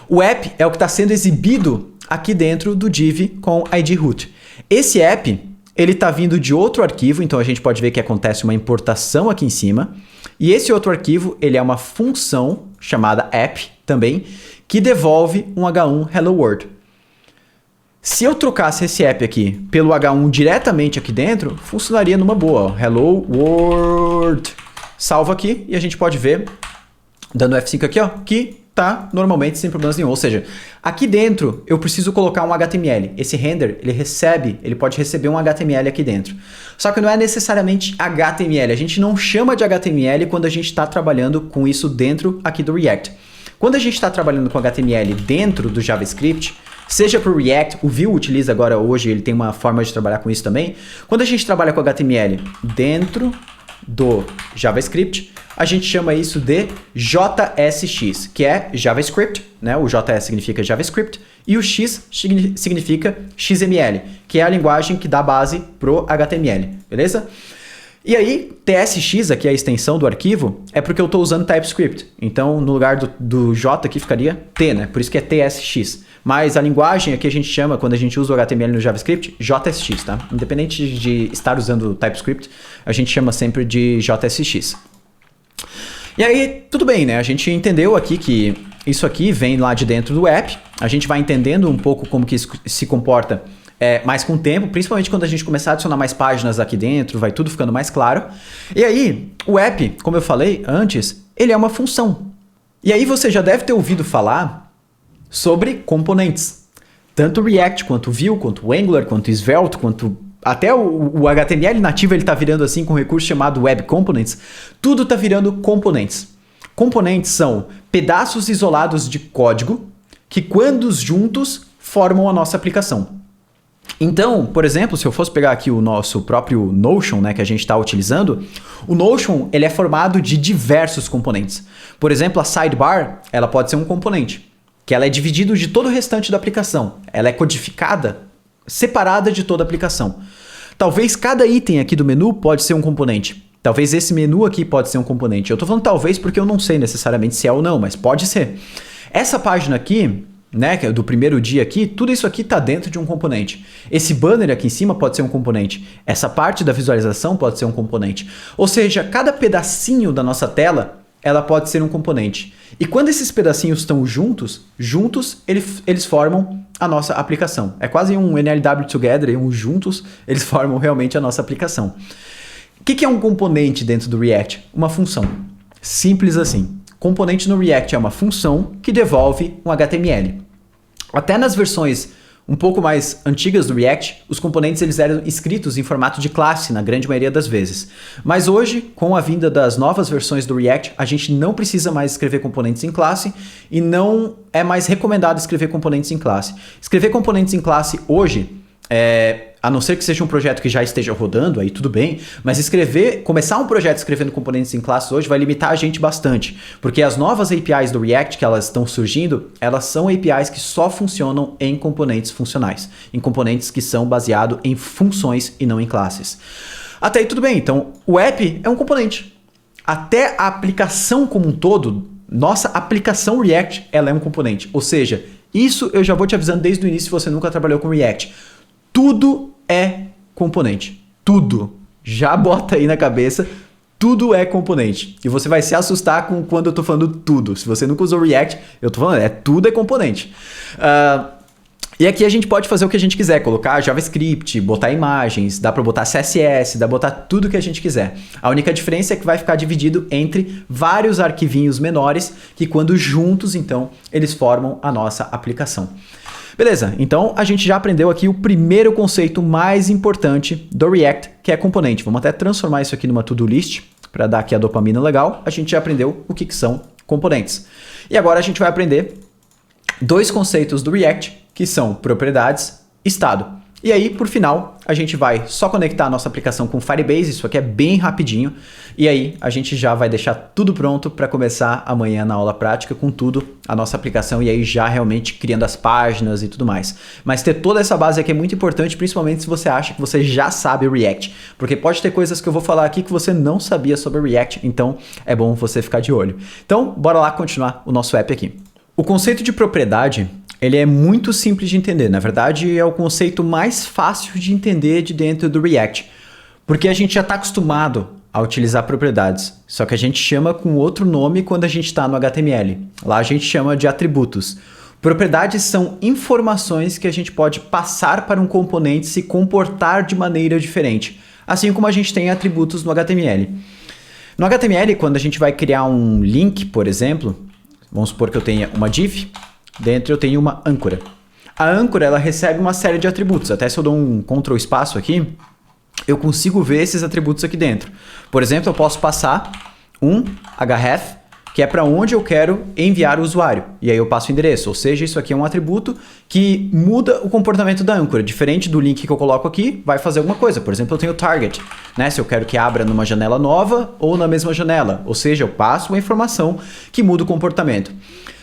O app é o que está sendo exibido aqui dentro do div com ID root. Esse app, ele está vindo de outro arquivo, então a gente pode ver que acontece uma importação aqui em cima. E esse outro arquivo, ele é uma função chamada app também, que devolve um H1 Hello World. Se eu trocasse esse app aqui pelo H1 diretamente aqui dentro, funcionaria numa boa. Ó. Hello World. Salva aqui e a gente pode ver, dando F5 aqui, ó, que tá normalmente sem problemas nenhum. Ou seja, aqui dentro eu preciso colocar um HTML. Esse render, ele pode receber um HTML aqui dentro. Só que não é necessariamente HTML. A gente não chama de HTML quando a gente está trabalhando com isso dentro aqui do React. Quando a gente está trabalhando com HTML dentro do JavaScript, seja para o React, o Vue utiliza agora hoje, ele tem uma forma de trabalhar com isso também. Quando a gente trabalha com HTML dentro do JavaScript, a gente chama isso de JSX, que é JavaScript, né? O JS significa JavaScript e o X significa XML, que é a linguagem que dá base pro HTML, beleza? E aí, TSX, aqui é a extensão do arquivo, é porque eu estou usando TypeScript. Então, no lugar do J aqui ficaria T, né? Por isso que é TSX. Mas a linguagem aqui a gente chama, quando a gente usa o HTML no JavaScript, JSX, tá? Independente de estar usando o TypeScript, a gente chama sempre de JSX. E aí, tudo bem, né? A gente entendeu aqui que isso aqui vem lá de dentro do app. A gente vai entendendo um pouco como que isso se comporta mais com o tempo, principalmente quando a gente começar a adicionar mais páginas aqui dentro, vai tudo ficando mais claro. E aí, o app, como eu falei antes, ele é uma função. E aí você já deve ter ouvido falar sobre componentes. Tanto o React, quanto o Vue, quanto o Angular, quanto o Svelte, quanto até o HTML nativo ele está virando assim com um recurso chamado Web Components. Tudo está virando componentes. Componentes são pedaços isolados de código que, quando juntos, formam a nossa aplicação. Então, por exemplo, se eu fosse pegar aqui o nosso próprio Notion, né, que a gente está utilizando, o Notion ele é formado de diversos componentes. Por exemplo, a sidebar ela pode ser um componente, que ela é dividida de todo o restante da aplicação. Ela é codificada, separada de toda a aplicação. Talvez cada item aqui do menu pode ser um componente. Talvez esse menu aqui pode ser um componente. Eu estou falando talvez porque eu não sei necessariamente se é ou não, mas pode ser. Essa página aqui, né, que é do primeiro dia aqui, tudo isso aqui está dentro de um componente. Esse banner aqui em cima pode ser um componente. Essa parte da visualização pode ser um componente. Ou seja, cada pedacinho da nossa tela, ela pode ser um componente. E quando esses pedacinhos estão juntos eles formam a nossa aplicação. É quase um NLW Together, um juntos, eles formam realmente a nossa aplicação. O que é um componente dentro do React? Uma função. Simples assim. Componente no React é uma função que devolve um HTML. Até nas versões um pouco mais antigas do React, os componentes eles eram escritos em formato de classe, na grande maioria das vezes. Mas hoje, com a vinda das novas versões do React, a gente não precisa mais escrever componentes em classe e não é mais recomendado escrever componentes em classe. Escrever componentes em classe hoje, a não ser que seja um projeto que já esteja rodando, aí tudo bem, mas começar um projeto escrevendo componentes em classes hoje vai limitar a gente bastante, porque as novas APIs do React que elas estão surgindo, elas são APIs que só funcionam em componentes funcionais, em componentes que são baseados em funções e não em classes. Até aí tudo bem, então o app é um componente. Até a aplicação como um todo, nossa aplicação React, ela é um componente, ou seja, isso eu já vou te avisando desde o início se você nunca trabalhou com React. Tudo é componente. Tudo. Já bota aí na cabeça, tudo é componente. E você vai se assustar com quando eu tô falando tudo. Se você nunca usou React, eu tô falando, tudo é componente. E aqui a gente pode fazer o que a gente quiser, colocar JavaScript, botar imagens, dá para botar CSS, dá para botar tudo que a gente quiser. A única diferença é que vai ficar dividido entre vários arquivinhos menores que quando juntos, então, eles formam a nossa aplicação. Beleza, então a gente já aprendeu aqui o primeiro conceito mais importante do React, que é componente. Vamos até transformar isso aqui numa to-do list, para dar aqui a dopamina legal. A gente já aprendeu o que são componentes. E agora a gente vai aprender dois conceitos do React, que são propriedades e estado. E aí, por final, a gente vai só conectar a nossa aplicação com Firebase, isso aqui é bem rapidinho, e aí a gente já vai deixar tudo pronto para começar amanhã na aula prática com tudo, a nossa aplicação, e aí já realmente criando as páginas e tudo mais. Mas ter toda essa base aqui é muito importante, principalmente se você acha que você já sabe React, porque pode ter coisas que eu vou falar aqui que você não sabia sobre React, então é bom você ficar de olho. Então, bora lá continuar o nosso app aqui. O conceito de propriedade, ele é muito simples de entender. Na verdade, é o conceito mais fácil de entender de dentro do React. Porque a gente já está acostumado a utilizar propriedades. Só que a gente chama com outro nome quando a gente está no HTML. Lá a gente chama de atributos. Propriedades são informações que a gente pode passar para um componente se comportar de maneira diferente. Assim como a gente tem atributos no HTML. No HTML, quando a gente vai criar um link, por exemplo, vamos supor que eu tenha uma div. Dentro eu tenho uma âncora. A âncora ela recebe uma série de atributos. Até se eu dou um Ctrl espaço aqui, eu consigo ver esses atributos aqui dentro. Por exemplo, eu posso passar um href, que é para onde eu quero enviar o usuário. E aí eu passo o endereço. Ou seja, isso aqui é um atributo que muda o comportamento da âncora. Diferente do link que eu coloco aqui, vai fazer alguma coisa. Por exemplo, eu tenho target, né? Se eu quero que abra numa janela nova ou na mesma janela. Ou seja, eu passo uma informação que muda o comportamento.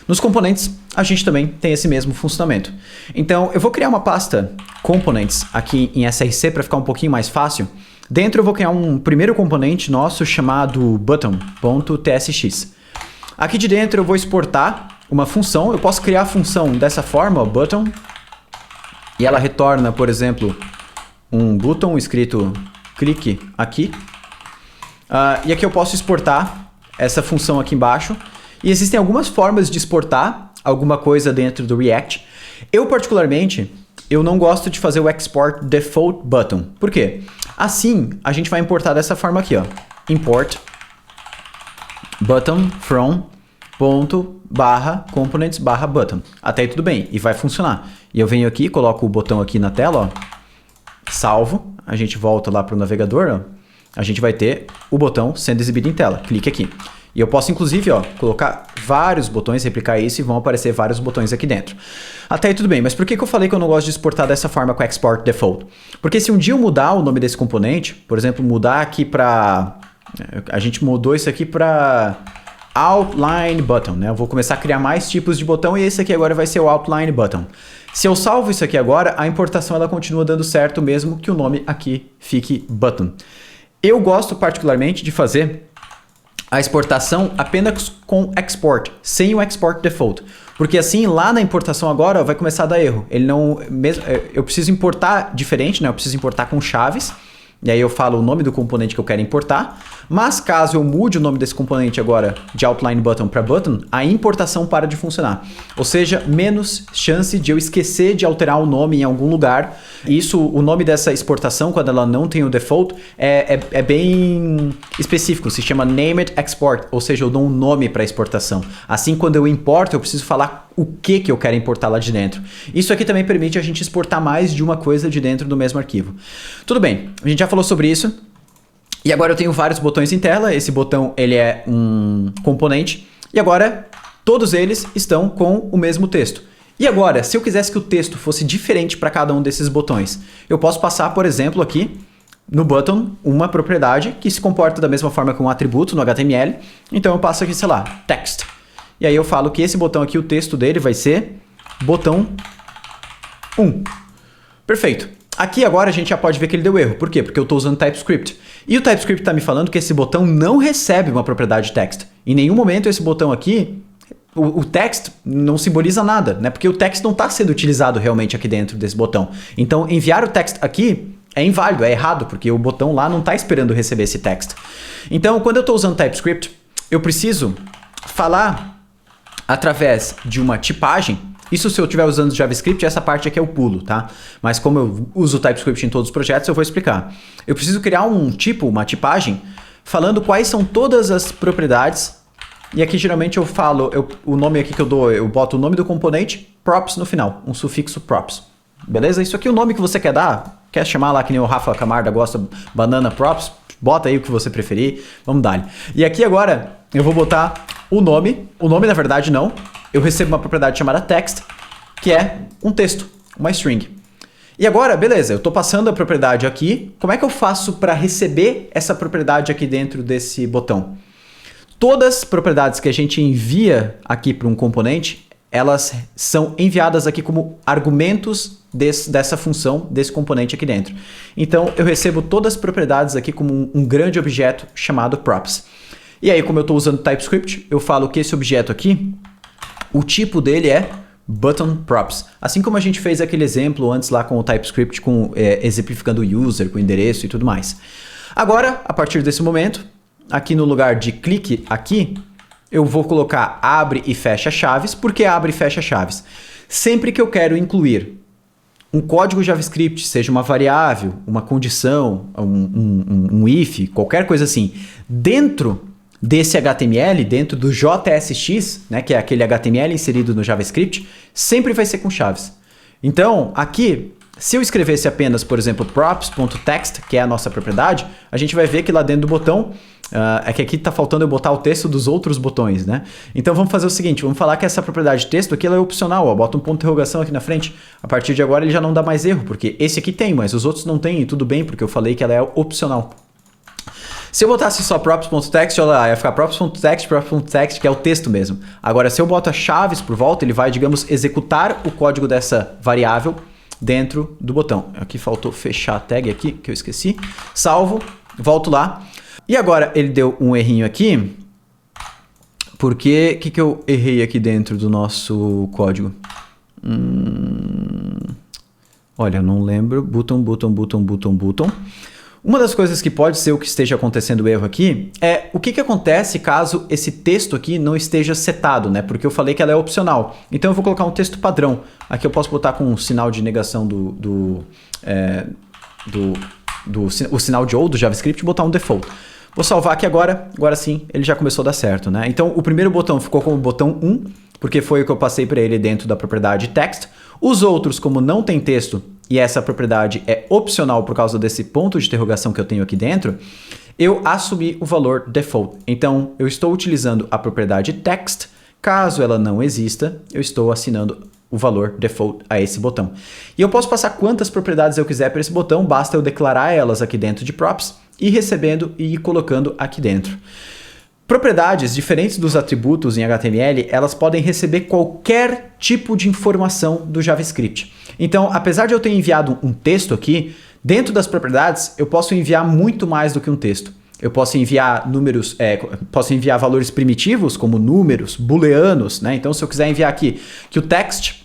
Nos componentes, a gente também tem esse mesmo funcionamento. Então, eu vou criar uma pasta components aqui em SRC para ficar um pouquinho mais fácil. Dentro eu vou criar um primeiro componente nosso chamado button.tsx. Aqui de dentro eu vou exportar uma função. Eu posso criar a função dessa forma, button, e ela retorna, por exemplo, um button escrito clique aqui. E aqui eu posso exportar essa função aqui embaixo. E existem algumas formas de exportar alguma coisa dentro do React. Eu, particularmente, eu não gosto de fazer o export default button. Por quê? Assim, a gente vai importar dessa forma aqui, ó. Import button from ponto barra components barra button. Até aí tudo bem, e vai funcionar. E eu venho aqui, coloco o botão aqui na tela, ó, salvo, a gente volta lá para o navegador, ó, a gente vai ter o botão sendo exibido em tela. Clique aqui. E eu posso, inclusive, ó, colocar vários botões, replicar isso e vão aparecer vários botões aqui dentro. Até aí tudo bem, mas por que eu falei que eu não gosto de exportar dessa forma com Export Default? Porque se um dia eu mudar o nome desse componente, por exemplo, mudar aqui para... A gente mudou isso aqui para Outline Button, né? Eu vou começar a criar mais tipos de botão e esse aqui agora vai ser o Outline Button. Se eu salvo isso aqui agora, a importação ela continua dando certo mesmo que o nome aqui fique Button. Eu gosto particularmente de fazer a exportação apenas com export, sem o export default. Porque assim, lá na importação agora, ó, vai começar a dar erro. Ele não, eu preciso importar diferente, né? Eu preciso importar com chaves. E aí eu falo o nome do componente que eu quero importar. Mas caso eu mude o nome desse componente agora de Outline Button para Button, a importação para de funcionar. Ou seja, menos chance de eu esquecer de alterar o nome em algum lugar. Isso, o nome dessa exportação, quando ela não tem o default, é bem específico. Se chama Named Export, ou seja, eu dou um nome para a exportação. Assim, quando eu importo, eu preciso falar o que eu quero importar lá de dentro. Isso aqui também permite a gente exportar mais de uma coisa de dentro do mesmo arquivo. Tudo bem, a gente já falou sobre isso. E agora eu tenho vários botões em tela. Esse botão ele é um componente. E agora todos eles estão com o mesmo texto. E agora, se eu quisesse que o texto fosse diferente para cada um desses botões, eu posso passar, por exemplo, aqui no button uma propriedade que se comporta da mesma forma que um atributo no HTML. Então eu passo aqui, sei lá, text. E aí eu falo que esse botão aqui, o texto dele vai ser botão 1. Perfeito. Aqui agora a gente já pode ver que ele deu erro. Por quê? Porque eu estou usando TypeScript. E o TypeScript está me falando que esse botão não recebe uma propriedade text. Em nenhum momento esse botão aqui, o text não simboliza nada, né? Porque o text não está sendo utilizado realmente aqui dentro desse botão. Então enviar o text aqui é inválido, é errado, porque o botão lá não está esperando receber esse text. Então quando eu estou usando TypeScript, eu preciso falar através de uma tipagem. Isso se eu estiver usando JavaScript, essa parte aqui eu pulo, tá? Mas como eu uso o TypeScript em todos os projetos, eu vou explicar. Eu preciso criar um tipo, uma tipagem, falando quais são todas as propriedades. E aqui geralmente eu falo, o nome aqui que eu dou, eu boto o nome do componente, props no final, um sufixo props. Beleza? Isso aqui é o nome que você quer dar. Quer chamar lá que nem o Rafa Camarda gosta, banana props? Bota aí o que você preferir. Vamos dar. E aqui agora eu vou botar o nome na verdade não. Eu recebo uma propriedade chamada text, que é um texto, uma string. E agora, beleza, eu estou passando a propriedade aqui. Como é que eu faço para receber essa propriedade aqui dentro desse botão? Todas as propriedades que a gente envia aqui para um componente, elas são enviadas aqui como argumentos dessa função, desse componente aqui dentro. Então, eu recebo todas as propriedades aqui como um grande objeto chamado props. E aí, como eu estou usando TypeScript, eu falo que esse objeto aqui, o tipo dele é button props. Assim como a gente fez aquele exemplo antes lá com o TypeScript, exemplificando o user, com o endereço e tudo mais. Agora, a partir desse momento, aqui no lugar de clique aqui, eu vou colocar abre e fecha chaves. Por que abre e fecha chaves? Sempre que eu quero incluir um código JavaScript, seja uma variável, uma condição, um if, qualquer coisa assim, dentro desse HTML, dentro do JSX, né, que é aquele HTML inserido no JavaScript, sempre vai ser com chaves. Então, aqui, se eu escrevesse apenas, por exemplo, props.text, que é a nossa propriedade, a gente vai ver que lá dentro do botão, é que aqui está faltando eu botar o texto dos outros botões, né? Então vamos fazer o seguinte, vamos falar que essa propriedade de texto aqui ela é opcional, ó, bota um ponto de interrogação aqui na frente. A partir de agora ele já não dá mais erro, porque esse aqui tem, mas os outros não tem, e tudo bem, porque eu falei que ela é opcional. Se eu botasse só props.text, olha lá, ia ficar props.text, que é o texto mesmo. Agora, se eu boto as chaves por volta, ele vai, digamos, executar o código dessa variável dentro do botão. Aqui faltou fechar a tag aqui, que eu esqueci. Salvo, volto lá. E agora ele deu um errinho aqui. Porque, o que eu errei aqui dentro do nosso código? Olha, não lembro. Button. Uma das coisas que pode ser o que esteja acontecendo o erro aqui é o que acontece caso esse texto aqui não esteja setado, né? Porque eu falei que ela é opcional. Então eu vou colocar um texto padrão. Aqui eu posso botar com um sinal de negação o sinal de ou do JavaScript e botar um default. Vou salvar aqui agora sim ele já começou a dar certo, né? Então o primeiro botão ficou como botão 1, porque foi o que eu passei para ele dentro da propriedade text. Os outros, como não tem texto e essa propriedade é opcional por causa desse ponto de interrogação que eu tenho aqui dentro, eu assumi o valor default. Então eu estou utilizando a propriedade text. Caso ela não exista, eu estou assinando o valor default a esse botão. E eu posso passar quantas propriedades eu quiser para esse botão, basta eu declarar elas aqui dentro de props e recebendo e colocando aqui dentro. Propriedades diferentes dos atributos em HTML, elas podem receber qualquer tipo de informação do JavaScript. Então, apesar de eu ter enviado um texto aqui, dentro das propriedades eu posso enviar muito mais do que um texto. Eu posso enviar números, posso enviar valores primitivos, como números, booleanos, né? Então, se eu quiser enviar aqui que o text,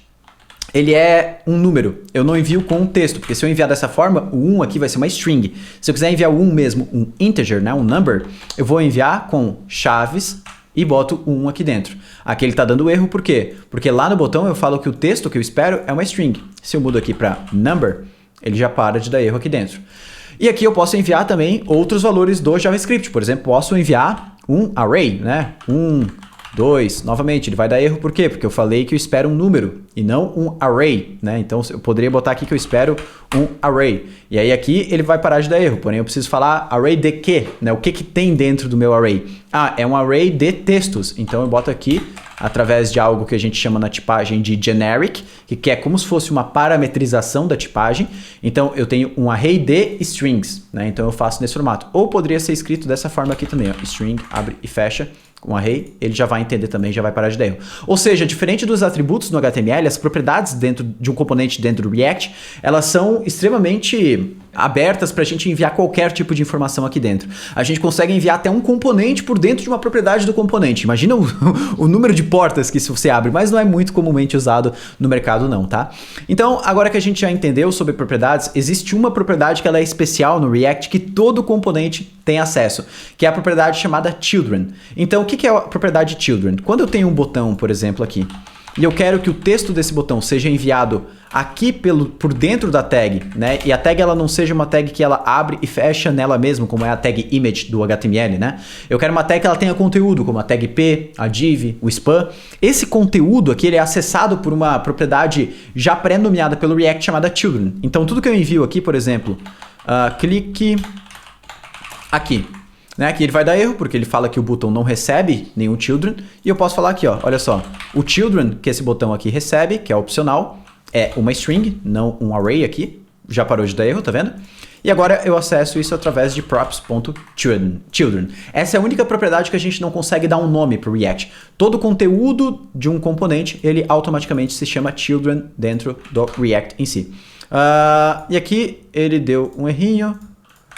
ele é um número, eu não envio com um texto, porque se eu enviar dessa forma, o 1 aqui vai ser uma string. Se eu quiser enviar o 1 mesmo, um integer, né? Um number, eu vou enviar com chaves e boto o 1 aqui dentro. Aqui ele está dando erro, por quê? Porque lá no botão eu falo que o texto que eu espero é uma string. Se eu mudo aqui para number, ele já para de dar erro aqui dentro. E aqui eu posso enviar também outros valores do JavaScript. Por exemplo, posso enviar um array, né? 1, 2, novamente, ele vai dar erro por quê? Porque eu falei que eu espero um número e não um array, né? Então eu poderia botar aqui que eu espero um array. E aí aqui ele vai parar de dar erro, porém eu preciso falar array de quê? Né? O que tem dentro do meu array? Ah, é um array de textos. Então eu boto aqui através de algo que a gente chama na tipagem de generic, que é como se fosse uma parametrização da tipagem. Então eu tenho um array de strings, né? Então eu faço nesse formato. Ou poderia ser escrito dessa forma aqui também, ó. String, abre e fecha. Um array, ele já vai entender também, já vai parar de dar erro. Ou seja, diferente dos atributos no HTML, as propriedades dentro de um componente dentro do React, elas são extremamente abertas para a gente enviar qualquer tipo de informação aqui dentro. A gente consegue enviar até um componente por dentro de uma propriedade do componente. Imagina o número de portas que isso você abre, mas não é muito comumente usado no mercado não, tá? Então, agora que a gente já entendeu sobre propriedades, existe uma propriedade que ela é especial no React que todo componente tem acesso, que é a propriedade chamada children. Então, o que é a propriedade children? Quando eu tenho um botão, por exemplo, aqui, e eu quero que o texto desse botão seja enviado aqui por dentro da tag, né? E a tag ela não seja uma tag que ela abre e fecha nela mesma, como é a tag image do HTML, né? Eu quero uma tag que ela tenha conteúdo, como a tag p, a div, o span. Esse conteúdo aqui ele é acessado por uma propriedade já pré-nomeada pelo React chamada children. Então tudo que eu envio aqui, por exemplo, clique aqui. Né, que ele vai dar erro, porque ele fala que o botão não recebe nenhum children, e eu posso falar aqui, ó, olha só, o children que esse botão aqui recebe, que é opcional, é uma string, não um array aqui, já parou de dar erro, tá vendo? E agora eu acesso isso através de props.children. Essa é a única propriedade que a gente não consegue dar um nome para o React. Todo conteúdo de um componente, ele automaticamente se chama children dentro do React em si. E aqui ele deu um errinho.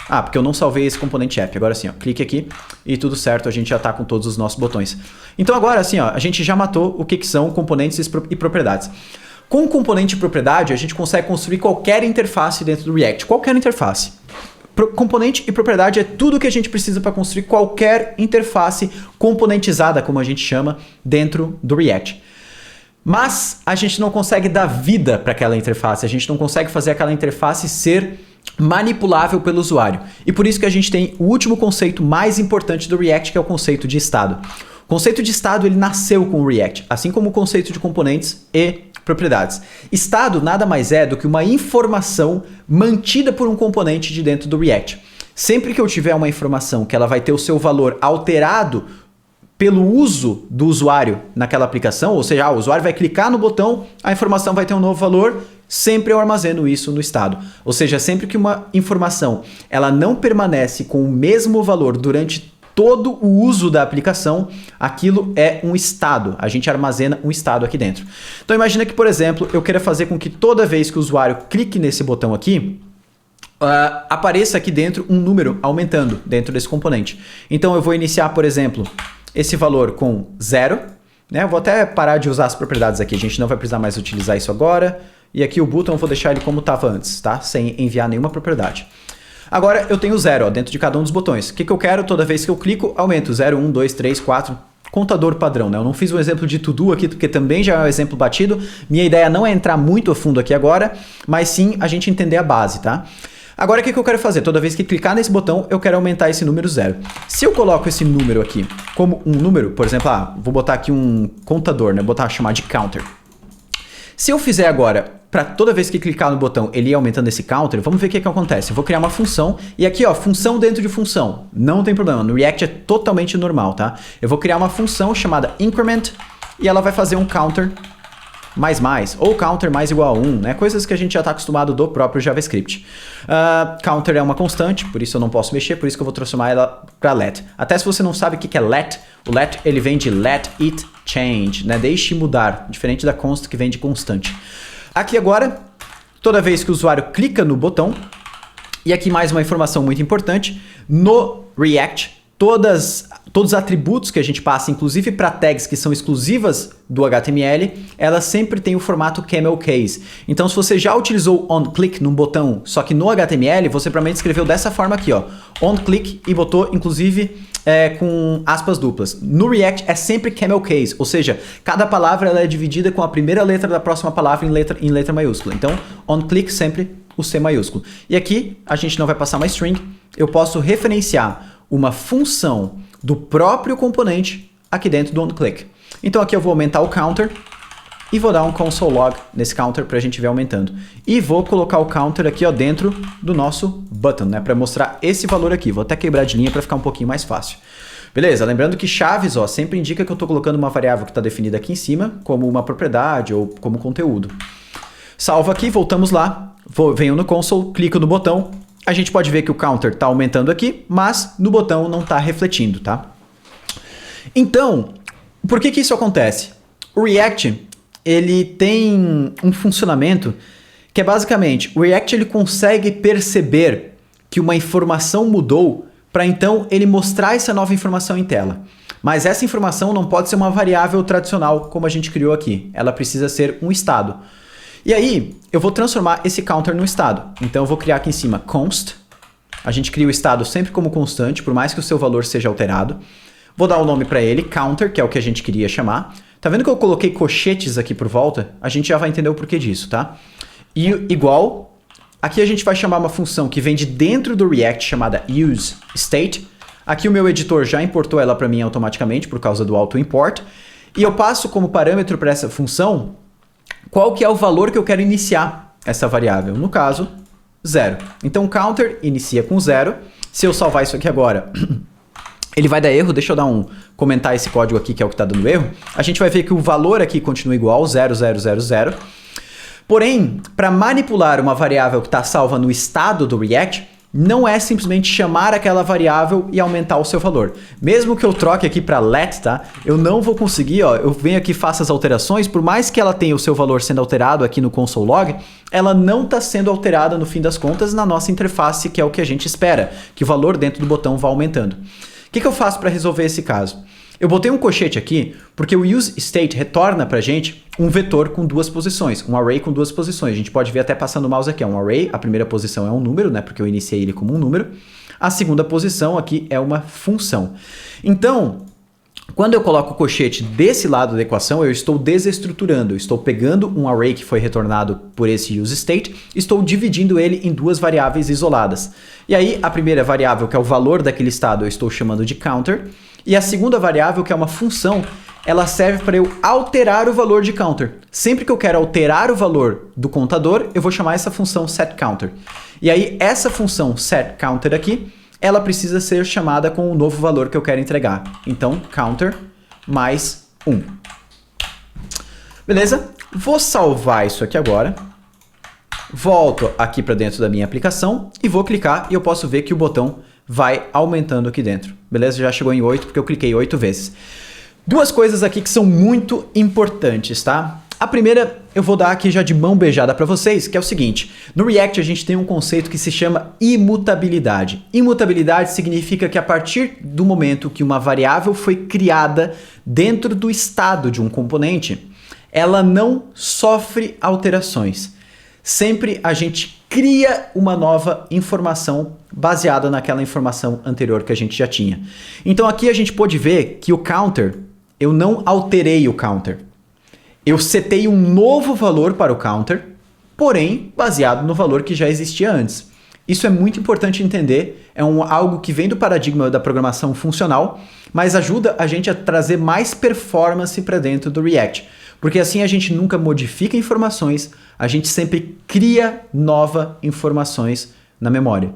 Porque eu não salvei esse componente app. Agora sim, ó, clique aqui e tudo certo, a gente já está com todos os nossos botões. Então agora assim, ó, a gente já matou o que são componentes e propriedades. Com componente e propriedade, a gente consegue construir qualquer interface dentro do React. Qualquer interface. Componente e propriedade é tudo que a gente precisa para construir qualquer interface componentizada, como a gente chama, dentro do React. Mas a gente não consegue dar vida para aquela interface, a gente não consegue fazer aquela interface ser manipulável pelo usuário. E por isso que a gente tem o último conceito mais importante do React, que é o conceito de estado. O conceito de estado ele nasceu com o React, assim como o conceito de componentes e propriedades. Estado nada mais é do que uma informação mantida por um componente de dentro do React. Sempre que eu tiver uma informação que ela vai ter o seu valor alterado pelo uso do usuário naquela aplicação, ou seja, o usuário vai clicar no botão, a informação vai ter um novo valor, sempre eu armazeno isso no estado. Ou seja, sempre que uma informação ela não permanece com o mesmo valor durante todo o uso da aplicação, aquilo é um estado. A gente armazena um estado aqui dentro. Então imagina que, por exemplo, eu queira fazer com que toda vez que o usuário clique nesse botão aqui, apareça aqui dentro um número aumentando dentro desse componente. Então eu vou iniciar, por exemplo, esse valor com 0. Né? Eu vou até parar de usar as propriedades aqui. A gente não vai precisar mais utilizar isso agora. E aqui o button eu vou deixar ele como estava antes, tá? Sem enviar nenhuma propriedade. Agora eu tenho 0 dentro de cada um dos botões. O que eu quero? Toda vez que eu clico, aumento 0, 1, 2, 3, 4. Contador padrão, né? Eu não fiz um exemplo de to-do aqui, porque também já é um exemplo batido. Minha ideia não é entrar muito a fundo aqui agora, mas sim a gente entender a base, tá? Agora o que eu quero fazer? Toda vez que clicar nesse botão, eu quero aumentar esse número 0. Se eu coloco esse número aqui como um número, por exemplo, vou botar aqui um contador, né? Vou chamar de counter. Se eu fizer agora, para toda vez que clicar no botão, ele ir aumentando esse counter, vamos ver o que acontece. Eu vou criar uma função, e aqui, ó, função dentro de função. Não tem problema, no React é totalmente normal, tá? Eu vou criar uma função chamada increment, e ela vai fazer um counter mais, ou counter mais igual a 1, né? Coisas que a gente já está acostumado do próprio JavaScript. Counter é uma constante, por isso eu não posso mexer, por isso que eu vou transformar ela para let. Até se você não sabe o que é let, o let ele vem de let it change, né? Deixe mudar, diferente da const que vem de constante. Aqui agora, toda vez que o usuário clica no botão, e aqui mais uma informação muito importante, no React, todos os atributos que a gente passa, inclusive para tags que são exclusivas do HTML, elas sempre têm o formato camel case. Então, se você já utilizou onClick num botão, só que no HTML, você provavelmente escreveu dessa forma aqui, ó, onClick, e botou, inclusive, com aspas duplas. No React é sempre camel case, ou seja, cada palavra ela é dividida com a primeira letra da próxima palavra em letra maiúscula. Então, onClick sempre o C maiúsculo. E aqui, a gente não vai passar uma string, eu posso referenciar uma função do próprio componente aqui dentro do onClick. Então aqui eu vou aumentar o counter e vou dar um console log nesse counter para a gente ver aumentando. E vou colocar o counter aqui ó, dentro do nosso button, né, para mostrar esse valor aqui. Vou até quebrar de linha para ficar um pouquinho mais fácil. Beleza, lembrando que chaves ó, sempre indica que eu estou colocando uma variável que está definida aqui em cima como uma propriedade ou como conteúdo. Salvo aqui, voltamos lá, venho no console, clico no botão. A gente pode ver que o counter está aumentando aqui, mas no botão não está refletindo, tá? Então, por que isso acontece? O React, ele tem um funcionamento que é basicamente, o React ele consegue perceber que uma informação mudou para então ele mostrar essa nova informação em tela. Mas essa informação não pode ser uma variável tradicional como a gente criou aqui. Ela precisa ser um estado. E aí, eu vou transformar esse counter no estado. Então, eu vou criar aqui em cima const. A gente cria o estado sempre como constante, por mais que o seu valor seja alterado. Vou dar o nome para ele, counter, que é o que a gente queria chamar. Tá vendo que eu coloquei colchetes aqui por volta? A gente já vai entender o porquê disso, tá? E igual, aqui a gente vai chamar uma função que vem de dentro do React, chamada useState. Aqui o meu editor já importou ela para mim automaticamente, por causa do auto-import. E eu passo como parâmetro para essa função qual que é o valor que eu quero iniciar essa variável. No caso, 0. Então, o counter inicia com 0. Se eu salvar isso aqui agora, ele vai dar erro. Deixa eu comentar esse código aqui, que é o que está dando erro. A gente vai ver que o valor aqui continua igual, 0, 0, 0, 0. Porém, para manipular uma variável que está salva no estado do React, não é simplesmente chamar aquela variável e aumentar o seu valor. Mesmo que eu troque aqui para let, tá? Eu não vou conseguir, ó, eu venho aqui e faço as alterações, por mais que ela tenha o seu valor sendo alterado aqui no console log, ela não está sendo alterada no fim das contas na nossa interface, que é o que a gente espera, que o valor dentro do botão vá aumentando. O que eu faço para resolver esse caso? Eu botei um colchete aqui porque o useState retorna para a gente um vetor com duas posições, um array com duas posições. A gente pode ver até passando o mouse aqui, é um array, a primeira posição é um número, né, porque eu iniciei ele como um número. A segunda posição aqui é uma função. Então, quando eu coloco o colchete desse lado da equação, eu estou desestruturando, eu estou pegando um array que foi retornado por esse useState, estou dividindo ele em duas variáveis isoladas. E aí, a primeira variável, que é o valor daquele estado, eu estou chamando de counter, e a segunda variável, que é uma função, ela serve para eu alterar o valor de counter. Sempre que eu quero alterar o valor do contador, eu vou chamar essa função setCounter. E aí, essa função setCounter aqui, ela precisa ser chamada com o novo valor que eu quero entregar. Então, counter mais 1. Beleza? Vou salvar isso aqui agora. Volto aqui para dentro da minha aplicação e vou clicar e eu posso ver que o botão vai aumentando aqui dentro. Beleza? Já chegou em 8 porque eu cliquei 8 vezes. Duas coisas aqui que são muito importantes, tá? A primeira eu vou dar aqui já de mão beijada para vocês, que é o seguinte. No React a gente tem um conceito que se chama imutabilidade. Imutabilidade significa que a partir do momento que uma variável foi criada dentro do estado de um componente, ela não sofre alterações. Sempre a gente cria uma nova informação baseada naquela informação anterior que a gente já tinha. Então aqui a gente pode ver que o counter, eu não alterei o counter. Eu setei um novo valor para o counter, porém baseado no valor que já existia antes. Isso é muito importante entender, algo que vem do paradigma da programação funcional, mas ajuda a gente a trazer mais performance para dentro do React. Porque assim a gente nunca modifica informações, a gente sempre cria novas informações na memória.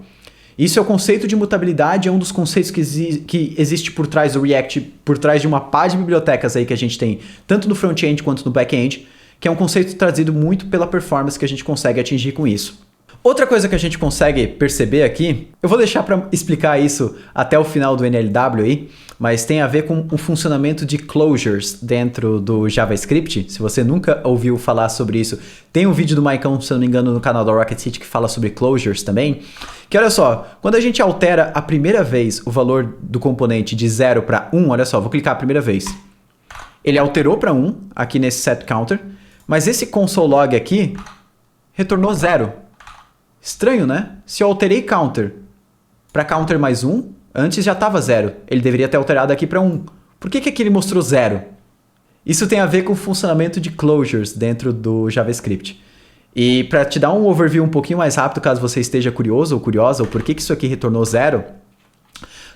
Isso é o conceito de mutabilidade, é um dos conceitos que existe por trás do React, por trás de uma pá de bibliotecas aí que a gente tem, tanto no front-end quanto no back-end, que é um conceito trazido muito pela performance que a gente consegue atingir com isso. Outra coisa que a gente consegue perceber aqui, eu vou deixar para explicar isso até o final do NLW aí, mas tem a ver com o funcionamento de closures dentro do JavaScript. Se você nunca ouviu falar sobre isso, tem um vídeo do Maicon, se eu não me engano, no canal da Rocket City que fala sobre closures também. Que olha só, quando a gente altera a primeira vez o valor do componente de 0 para 1, olha só, vou clicar a primeira vez. Ele alterou para 1 aqui nesse setCounter, mas esse console log aqui retornou 0. Estranho, né? Se eu alterei counter para counter mais 1, antes já estava 0. Ele deveria ter alterado aqui para 1. Por que aqui ele mostrou 0? Isso tem a ver com o funcionamento de closures dentro do JavaScript. E para te dar um overview um pouquinho mais rápido, caso você esteja curioso ou curiosa, ou por que isso aqui retornou 0,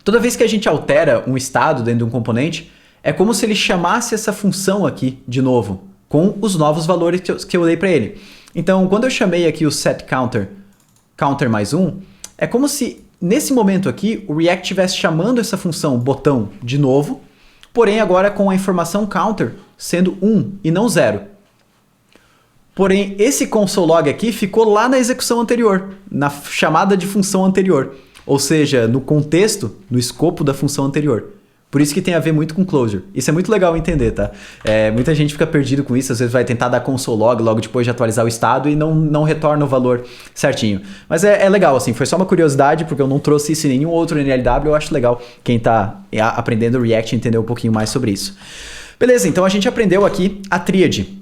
toda vez que a gente altera um estado dentro de um componente, é como se ele chamasse essa função aqui de novo, com os novos valores que eu dei para ele. Então, quando eu chamei aqui o setCounter counter mais 1, é como se nesse momento aqui o React estivesse chamando essa função botão de novo, porém agora com a informação counter sendo 1 e não 0. Porém, esse console log aqui ficou lá na execução anterior, na chamada de função anterior, ou seja, no contexto, no escopo da função anterior. Por isso que tem a ver muito com closure. Isso é muito legal entender, tá? Muita gente fica perdido com isso, às vezes vai tentar dar console log logo depois de atualizar o estado e não retorna o valor certinho. Mas é legal, assim, foi só uma curiosidade, porque eu não trouxe isso em nenhum outro NLW, eu acho legal quem tá aprendendo React entender um pouquinho mais sobre isso. Beleza, então a gente aprendeu aqui a tríade.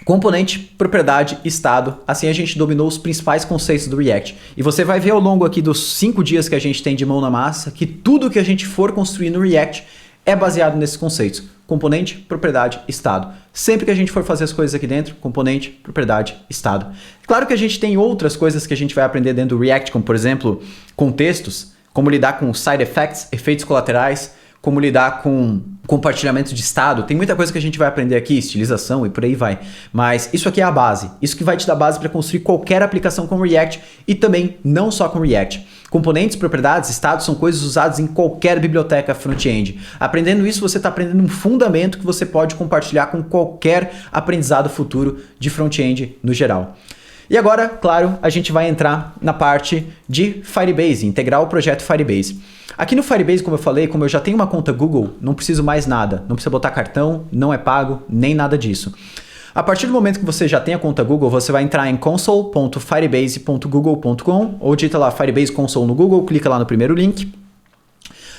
Componente, propriedade, estado. Assim a gente dominou os principais conceitos do React. E você vai ver ao longo aqui dos 5 dias que a gente tem de mão na massa que tudo que a gente for construir no React é baseado nesses conceitos. Componente, propriedade, estado. Sempre que a gente for fazer as coisas aqui dentro, componente, propriedade, estado. Claro que a gente tem outras coisas que a gente vai aprender dentro do React, como por exemplo, contextos, como lidar com side effects, efeitos colaterais, como lidar com compartilhamento de estado. Tem muita coisa que a gente vai aprender aqui, estilização e por aí vai. Mas isso aqui é a base. Isso que vai te dar base para construir qualquer aplicação com React e também não só com React. Componentes, propriedades, estados são coisas usadas em qualquer biblioteca front-end. Aprendendo isso, você está aprendendo um fundamento que você pode compartilhar com qualquer aprendizado futuro de front-end no geral. E agora, claro, a gente vai entrar na parte de Firebase, integrar o projeto Firebase. Aqui no Firebase, como eu falei, como eu já tenho uma conta Google, não preciso mais nada. Não precisa botar cartão, não é pago, nem nada disso. A partir do momento que você já tem a conta Google, você vai entrar em console.firebase.google.com ou digita lá Firebase Console no Google, clica lá no primeiro link.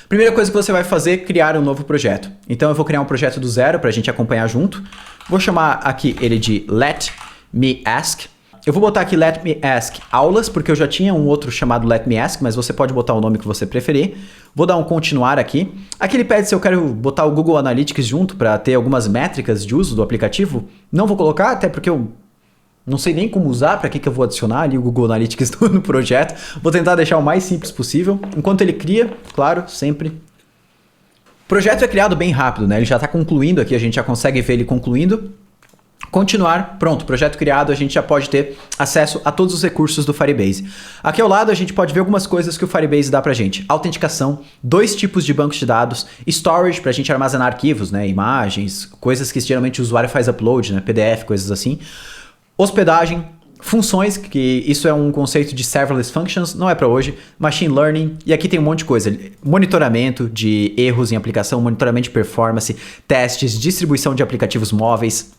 Primeira coisa que você vai fazer é criar um novo projeto. Então eu vou criar um projeto do zero para a gente acompanhar junto. Vou chamar aqui ele de Let Me Ask. Eu vou botar aqui Let Me Ask Aulas, porque eu já tinha um outro chamado Let Me Ask, mas você pode botar o nome que você preferir. Vou dar um continuar aqui. Aqui ele pede se eu quero botar o Google Analytics junto para ter algumas métricas de uso do aplicativo. Não vou colocar, até porque eu não sei nem como usar, para que eu vou adicionar ali o Google Analytics no projeto. Vou tentar deixar o mais simples possível. Enquanto ele cria, claro, sempre. O projeto é criado bem rápido, né? Ele já está concluindo aqui, a gente já consegue ver ele concluindo. Continuar, pronto, projeto criado, a gente já pode ter acesso a todos os recursos do Firebase. Aqui ao lado a gente pode ver algumas coisas que o Firebase dá pra gente. Autenticação, 2 tipos de bancos de dados, storage pra gente armazenar arquivos, né, imagens, coisas que geralmente o usuário faz upload, né, PDF, coisas assim. Hospedagem, funções, que isso é um conceito de serverless functions, não é para hoje, machine learning, e aqui tem um monte de coisa, monitoramento de erros em aplicação, monitoramento de performance, testes, distribuição de aplicativos móveis,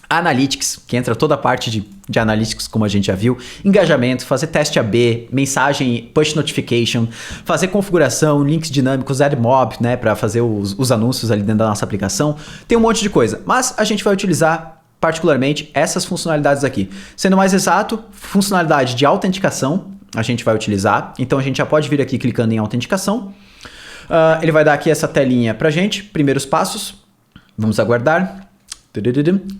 Analytics, que entra toda a parte de Analytics, como a gente já viu, engajamento, fazer teste AB, mensagem push notification, fazer configuração, links dinâmicos, AdMob, né, para fazer os anúncios ali dentro da nossa aplicação. Tem um monte de coisa, mas a gente vai utilizar particularmente essas funcionalidades aqui. Sendo mais exato, funcionalidade de autenticação a gente vai utilizar, então a gente já pode vir aqui clicando em autenticação. Ele vai dar aqui essa telinha pra gente, primeiros passos, vamos aguardar.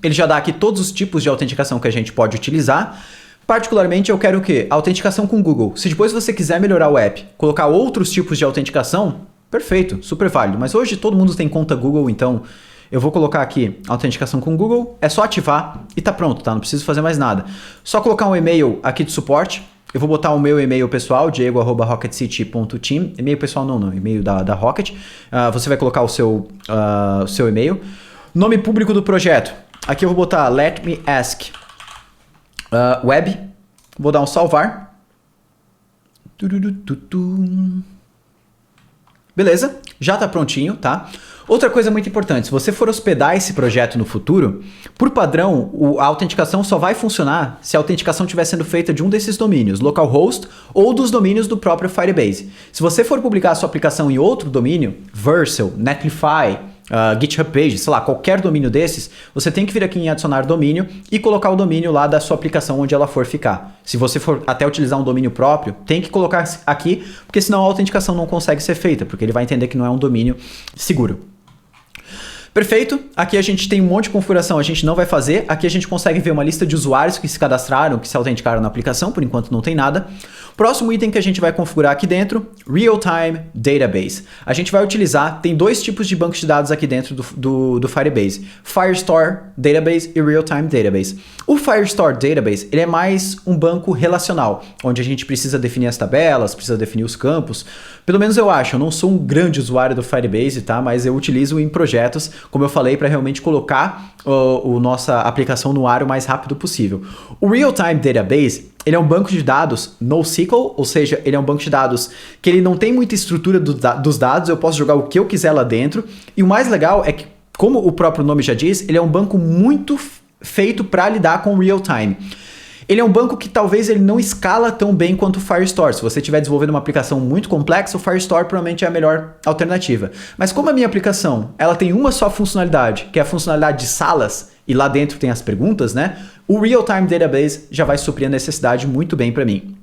Ele já dá aqui todos os tipos de autenticação que a gente pode utilizar. Particularmente eu quero o quê? Autenticação com o Google. Se depois você quiser melhorar o app, colocar outros tipos de autenticação, perfeito, super válido. Mas hoje todo mundo tem conta Google, então eu vou colocar aqui autenticação com o Google, é só ativar e tá pronto, tá? Não preciso fazer mais nada. Só colocar um e-mail aqui de suporte. Eu vou botar o meu e-mail pessoal, diego@rocketcity.team. E-mail pessoal não, e-mail da Rocket. Você vai colocar o seu e-mail. Nome público do projeto. Aqui eu vou botar Let Me Ask Web. Vou dar um salvar. Beleza, já tá prontinho, tá? Outra coisa muito importante, se você for hospedar esse projeto no futuro, por padrão, a autenticação só vai funcionar se a autenticação estiver sendo feita de um desses domínios, localhost ou dos domínios do próprio Firebase. Se você for publicar a sua aplicação em outro domínio, Vercel, Netlify, GitHub Page, sei lá, qualquer domínio desses, você tem que vir aqui em adicionar domínio e colocar o domínio lá da sua aplicação onde ela for ficar. Se você for até utilizar um domínio próprio, tem que colocar aqui, porque senão a autenticação não consegue ser feita, porque ele vai entender que não é um domínio seguro. Perfeito, aqui a gente tem um monte de configuração, a gente não vai fazer, aqui a gente consegue ver uma lista de usuários que se cadastraram, que se autenticaram na aplicação, por enquanto não tem nada. Próximo item que a gente vai configurar aqui dentro, Real-Time Database. A gente vai utilizar, tem dois tipos de bancos de dados aqui dentro do Firebase, Firestore Database e Real-Time Database. O Firestore Database, ele é mais um banco relacional, onde a gente precisa definir as tabelas, precisa definir os campos. Pelo menos eu acho, eu não sou um grande usuário do Firebase, tá? Mas eu utilizo em projetos, como eu falei, para realmente colocar nossa aplicação no ar o mais rápido possível. O Real-Time Database, ele é um banco de dados NoSQL, ou seja, ele é um banco de dados que ele não tem muita estrutura dos dados, eu posso jogar o que eu quiser lá dentro. E o mais legal é que, como o próprio nome já diz, ele é um banco muito feito para lidar com real-time. Ele é um banco que talvez ele não escala tão bem quanto o Firestore. Se você estiver desenvolvendo uma aplicação muito complexa, o Firestore provavelmente é a melhor alternativa. Mas como a minha aplicação ela tem uma só funcionalidade, que é a funcionalidade de salas, e lá dentro tem as perguntas, né? O Real-Time Database já vai suprir a necessidade muito bem para mim.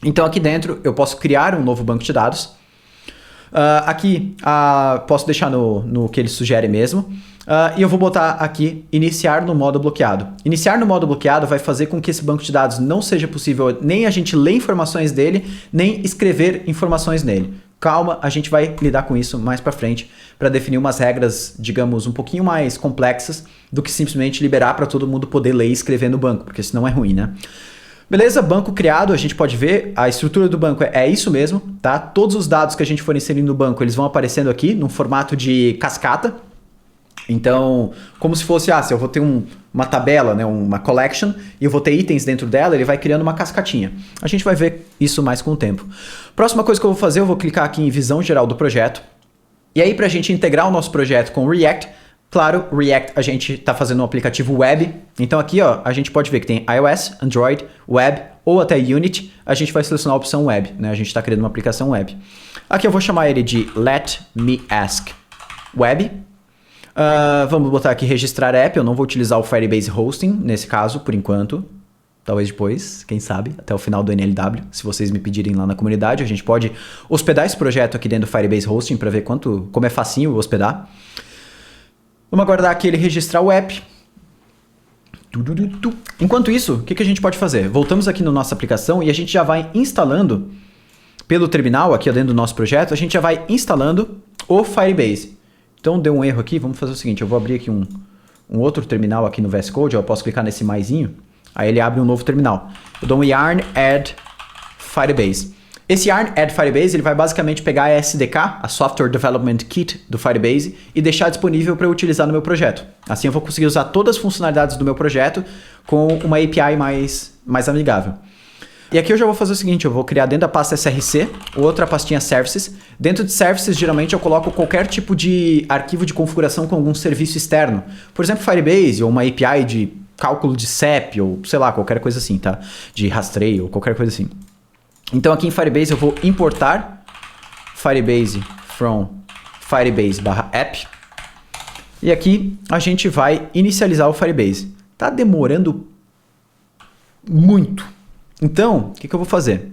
Então aqui dentro eu posso criar um novo banco de dados. Aqui posso deixar no que ele sugere mesmo. E eu vou botar aqui iniciar no modo bloqueado. Iniciar no modo bloqueado vai fazer com que esse banco de dados não seja possível nem a gente ler informações dele, nem escrever informações nele. Calma, a gente vai lidar com isso mais para frente para definir umas regras, digamos, um pouquinho mais complexas do que simplesmente liberar para todo mundo poder ler e escrever no banco, porque senão é ruim, né? Beleza, banco criado, a gente pode ver, a estrutura do banco é isso mesmo, tá? Todos os dados que a gente for inserindo no banco, eles vão aparecendo aqui num formato de cascata. Então, como se fosse, se eu vou ter uma tabela, né, uma collection, e eu vou ter itens dentro dela, ele vai criando uma cascatinha. A gente vai ver isso mais com o tempo. Próxima coisa que eu vou fazer, eu vou clicar aqui em visão geral do projeto. E aí, para a gente integrar o nosso projeto com o React, claro, React a gente está fazendo um aplicativo web. Então aqui a gente pode ver que tem iOS, Android, Web ou até Unity. A gente vai selecionar a opção Web, né? A gente está criando uma aplicação web. Aqui eu vou chamar ele de Let Me Ask Web. Vamos botar aqui registrar app. Eu não vou utilizar o Firebase Hosting nesse caso, por enquanto. Talvez depois, quem sabe, até o final do NLW, se vocês me pedirem lá na comunidade. A gente pode hospedar esse projeto aqui dentro do Firebase Hosting para ver como é facinho hospedar. Vamos aguardar aqui ele registrar o app. Enquanto isso, o que a gente pode fazer? Voltamos aqui na nossa aplicação e a gente já vai instalando pelo terminal, aqui dentro do nosso projeto, a gente já vai instalando o Firebase. Então deu um erro aqui, vamos fazer o seguinte, eu vou abrir aqui um outro terminal aqui no VS Code, eu posso clicar nesse maisinho, aí ele abre um novo terminal. Eu dou um yarn add Firebase. Esse yarn add Firebase ele vai basicamente pegar a SDK, a Software Development Kit do Firebase, e deixar disponível para eu utilizar no meu projeto. Assim eu vou conseguir usar todas as funcionalidades do meu projeto com uma API mais amigável. E aqui eu já vou fazer o seguinte, eu vou criar dentro da pasta SRC, outra pastinha Services. Dentro de Services, geralmente eu coloco qualquer tipo de arquivo de configuração com algum serviço externo. Por exemplo, Firebase ou uma API de cálculo de CEP ou sei lá, qualquer coisa assim, tá? De rastreio ou qualquer coisa assim. Então aqui em Firebase eu vou importar Firebase from Firebase/app. E aqui a gente vai inicializar o Firebase. Tá demorando muito. Então, o que eu vou fazer?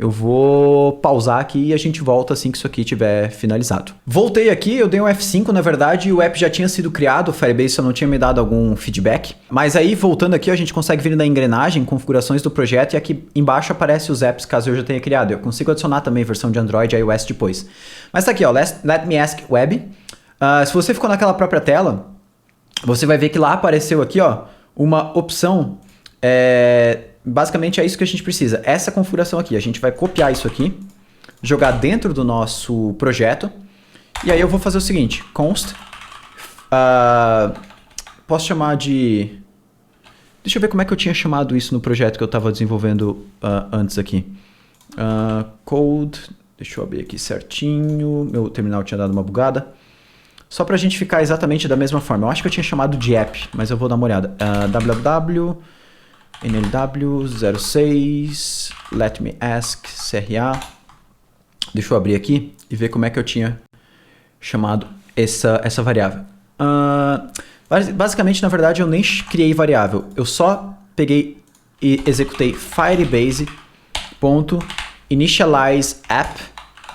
Eu vou pausar aqui e a gente volta assim que isso aqui estiver finalizado. Voltei aqui, eu dei um F5, na verdade, e o app já tinha sido criado, o Firebase só não tinha me dado algum feedback. Mas aí, voltando aqui, a gente consegue vir na engrenagem, configurações do projeto, e aqui embaixo aparece os apps caso eu já tenha criado. Eu consigo adicionar também versão de Android e iOS depois. Mas tá aqui, ó, Let Me Ask Web. Se você ficou naquela própria tela, você vai ver que lá apareceu aqui, ó, uma opção... Basicamente é isso que a gente precisa. Essa configuração aqui. A gente vai copiar isso aqui, jogar dentro do nosso projeto. E aí eu vou fazer o seguinte. Const. Posso chamar de... Deixa eu ver como é que eu tinha chamado isso no projeto que eu estava desenvolvendo antes aqui. Code. Deixa eu abrir aqui certinho. Meu terminal tinha dado uma bugada. Só para a gente ficar exatamente da mesma forma. Eu acho que eu tinha chamado de app, mas eu vou dar uma olhada. www... NLW06, let me ask, CRA. Deixa eu abrir aqui e ver como é que eu tinha chamado essa variável. Basicamente, na verdade, eu nem criei variável. Eu só peguei e executei firebase.initializeApp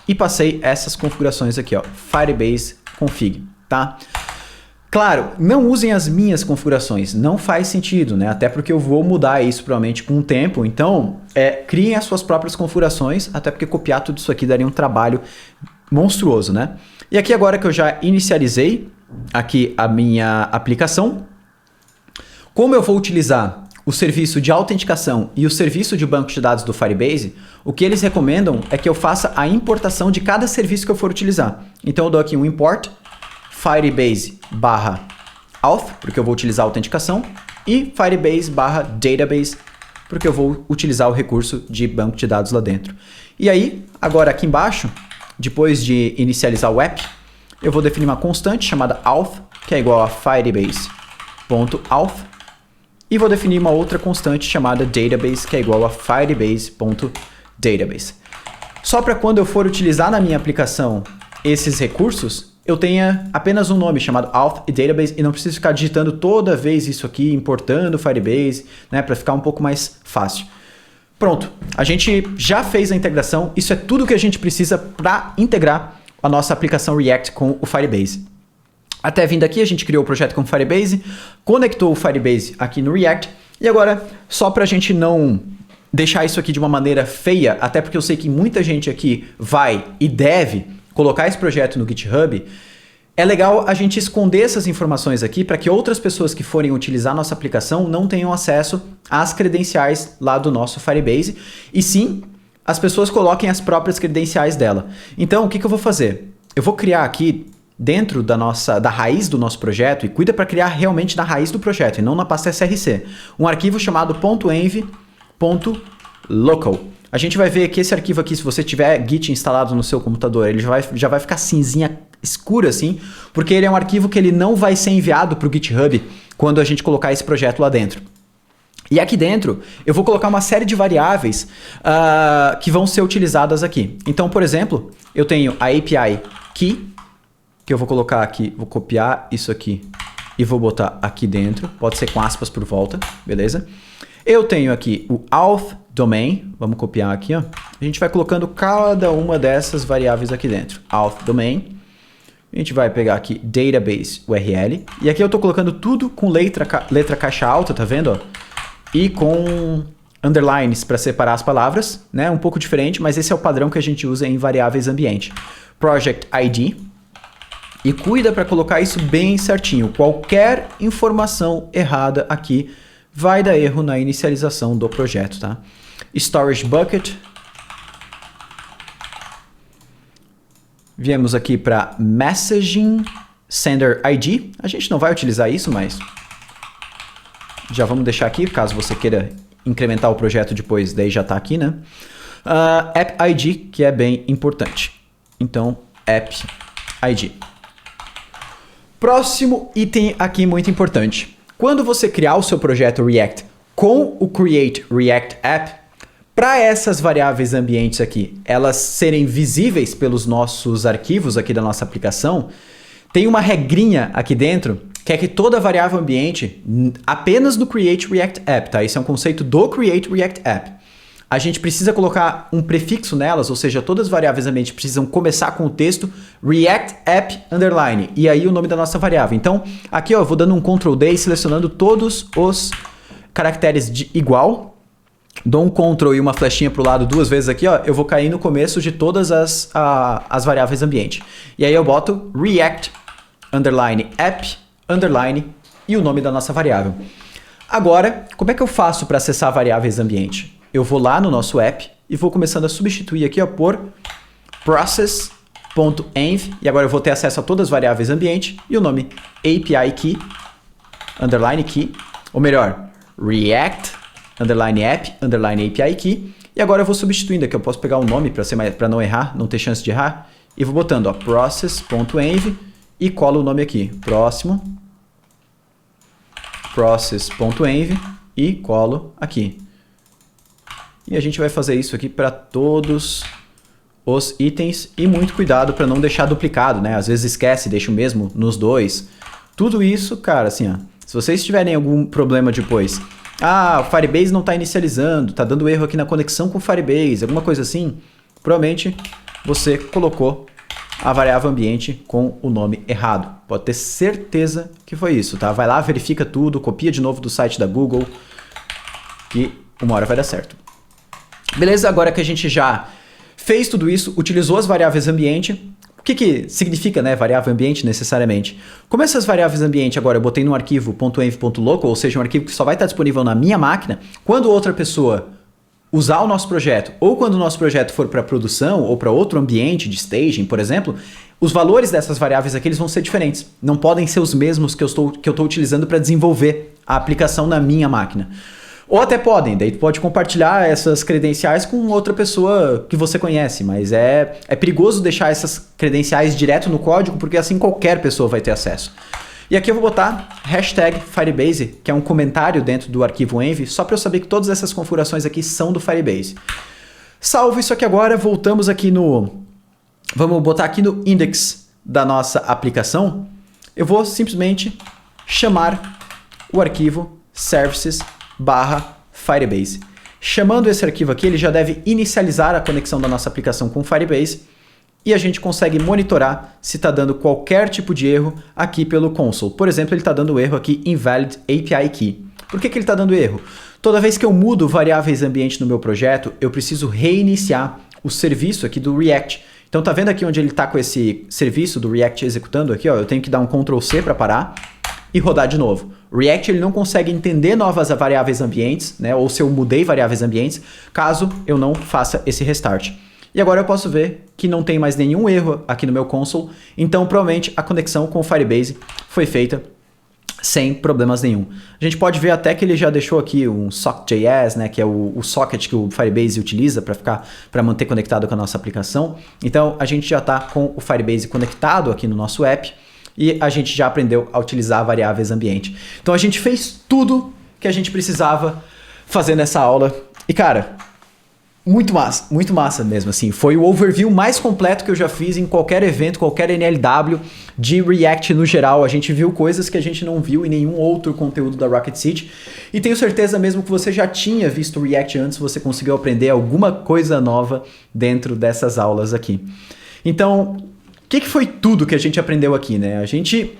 e passei essas configurações aqui, ó, Firebase config, tá? Claro, não usem as minhas configurações, não faz sentido, né? Até porque eu vou mudar isso provavelmente com o tempo. Então, criem as suas próprias configurações, até porque copiar tudo isso aqui daria um trabalho monstruoso, né? E aqui agora que eu já inicializei aqui a minha aplicação, como eu vou utilizar o serviço de autenticação e o serviço de banco de dados do Firebase, o que eles recomendam é que eu faça a importação de cada serviço que eu for utilizar. Então eu dou aqui um import Firebase/auth, porque eu vou utilizar a autenticação, e Firebase/database, porque eu vou utilizar o recurso de banco de dados lá dentro. E aí, agora aqui embaixo, depois de inicializar o app, eu vou definir uma constante chamada auth, que é igual a firebase.auth, e vou definir uma outra constante chamada database, que é igual a firebase.database. Só para quando eu for utilizar na minha aplicação esses recursos, eu tenha apenas um nome chamado auth e database e não preciso ficar digitando toda vez isso aqui, importando Firebase, né, para ficar um pouco mais fácil. Pronto, a gente já fez a integração, isso é tudo que a gente precisa para integrar a nossa aplicação React com o Firebase. Até vindo aqui, a gente criou o projeto com o Firebase, conectou o Firebase aqui no React, e agora, só para a gente não deixar isso aqui de uma maneira feia, até porque eu sei que muita gente aqui vai e deve colocar esse projeto no GitHub, é legal a gente esconder essas informações aqui para que outras pessoas que forem utilizar nossa aplicação não tenham acesso às credenciais lá do nosso Firebase, e sim, as pessoas coloquem as próprias credenciais dela. Então, o que eu vou fazer? Eu vou criar aqui, dentro da raiz do nosso projeto, e cuida para criar realmente na raiz do projeto, e não na pasta src, um arquivo chamado .env.local. A gente vai ver que esse arquivo aqui, se você tiver Git instalado no seu computador, ele já vai ficar cinzinha escura assim, porque ele é um arquivo que ele não vai ser enviado para o GitHub quando a gente colocar esse projeto lá dentro. E aqui dentro, eu vou colocar uma série de variáveis que vão ser utilizadas aqui. Então, por exemplo, eu tenho a API Key, que eu vou colocar aqui, vou copiar isso aqui e vou botar aqui dentro, pode ser com aspas por volta, beleza? Eu tenho aqui o auth domain, vamos copiar aqui, ó. A gente vai colocando cada uma dessas variáveis aqui dentro. Auth domain, a gente vai pegar aqui database URL, e aqui eu estou colocando tudo com letra caixa alta, tá vendo, ó? E com underlines para separar as palavras, né? Um pouco diferente, mas esse é o padrão que a gente usa em variáveis ambiente. Project ID, e cuida para colocar isso bem certinho. Qualquer informação errada aqui vai dar erro na inicialização do projeto, tá? Storage Bucket. Viemos aqui para Messaging Sender ID. A gente não vai utilizar isso, mas já vamos deixar aqui, caso você queira incrementar o projeto depois, daí já está aqui, né? App ID, que é bem importante. Então, App ID. Próximo item aqui muito importante. Quando você criar o seu projeto React com o Create React App, para essas variáveis ambientes aqui, elas serem visíveis pelos nossos arquivos aqui da nossa aplicação, tem uma regrinha aqui dentro, que é que toda variável ambiente, apenas no Create React App, tá? Esse é um conceito do Create React App. A gente precisa colocar um prefixo nelas, ou seja, todas as variáveis ambiente precisam começar com o texto React App underline, e aí o nome da nossa variável. Então, aqui ó, eu vou dando um Ctrl D e selecionando todos os caracteres de igual, dou um Ctrl e uma flechinha para o lado 2 vezes aqui, ó, eu vou cair no começo de todas as variáveis ambiente. E aí eu boto React underline App underline e o nome da nossa variável. Agora, como é que eu faço para acessar variáveis ambiente? Eu vou lá no nosso app e vou começando a substituir aqui ó, por process.env, e agora eu vou ter acesso a todas as variáveis ambiente e o nome API key, underline key, ou melhor, React, underline app, underline API key, e agora eu vou substituindo aqui, eu posso pegar o nome para não errar, não ter chance de errar, e vou botando ó, process.env e colo o nome aqui, próximo, process.env e colo aqui. E a gente vai fazer isso aqui para todos os itens e muito cuidado para não deixar duplicado, né? Às vezes esquece, deixa o mesmo nos dois. Tudo isso, cara, assim, ó, se vocês tiverem algum problema depois, o Firebase não está inicializando, está dando erro aqui na conexão com o Firebase, alguma coisa assim, provavelmente você colocou a variável ambiente com o nome errado. Pode ter certeza que foi isso, tá? Vai lá, verifica tudo, copia de novo do site da Google, que uma hora vai dar certo. Beleza, agora que a gente já fez tudo isso, utilizou as variáveis ambiente, o que significa, né, variável ambiente necessariamente? Como essas variáveis ambiente agora eu botei num arquivo .env.local, ou seja, um arquivo que só vai estar disponível na minha máquina, quando outra pessoa usar o nosso projeto, ou quando o nosso projeto for para produção, ou para outro ambiente de staging, por exemplo, os valores dessas variáveis aqui eles vão ser diferentes. Não podem ser os mesmos que eu estou utilizando para desenvolver a aplicação na minha máquina. Ou até podem, daí tu pode compartilhar essas credenciais com outra pessoa que você conhece, mas é perigoso deixar essas credenciais direto no código, porque assim qualquer pessoa vai ter acesso. E aqui eu vou botar hashtag Firebase, que é um comentário dentro do arquivo env, só para eu saber que todas essas configurações aqui são do Firebase. Salvo isso aqui agora, voltamos aqui no... Vamos botar aqui no index da nossa aplicação. Eu vou simplesmente chamar o arquivo services/Firebase. Chamando esse arquivo aqui, ele já deve inicializar a conexão da nossa aplicação com o Firebase e a gente consegue monitorar se está dando qualquer tipo de erro aqui pelo console. Por exemplo, ele está dando erro aqui invalid API key. Por que ele está dando erro? Toda vez que eu mudo variáveis ambiente no meu projeto, eu preciso reiniciar o serviço aqui do React. Então tá vendo aqui onde ele está com esse serviço do React executando aqui, ó, eu tenho que dar um Ctrl C para parar e rodar de novo. O React ele não consegue entender novas variáveis ambientes, né, ou se eu mudei variáveis ambientes, caso eu não faça esse restart. E agora eu posso ver que não tem mais nenhum erro aqui no meu console, então provavelmente a conexão com o Firebase foi feita sem problemas nenhum. A gente pode ver até que ele já deixou aqui um socket.js, né, que é o socket que o Firebase utiliza para manter conectado com a nossa aplicação. Então a gente já está com o Firebase conectado aqui no nosso app e a gente já aprendeu a utilizar variáveis ambiente. Então a gente fez tudo que a gente precisava fazer nessa aula e cara, muito massa mesmo, assim. Foi o overview mais completo que eu já fiz em qualquer evento, qualquer NLW de React no geral. A gente viu coisas que a gente não viu em nenhum outro conteúdo da Rocket City. E tenho certeza mesmo que você já tinha visto React antes, você conseguiu aprender alguma coisa nova dentro dessas aulas aqui. Então, o que foi tudo que a gente aprendeu aqui, né? A gente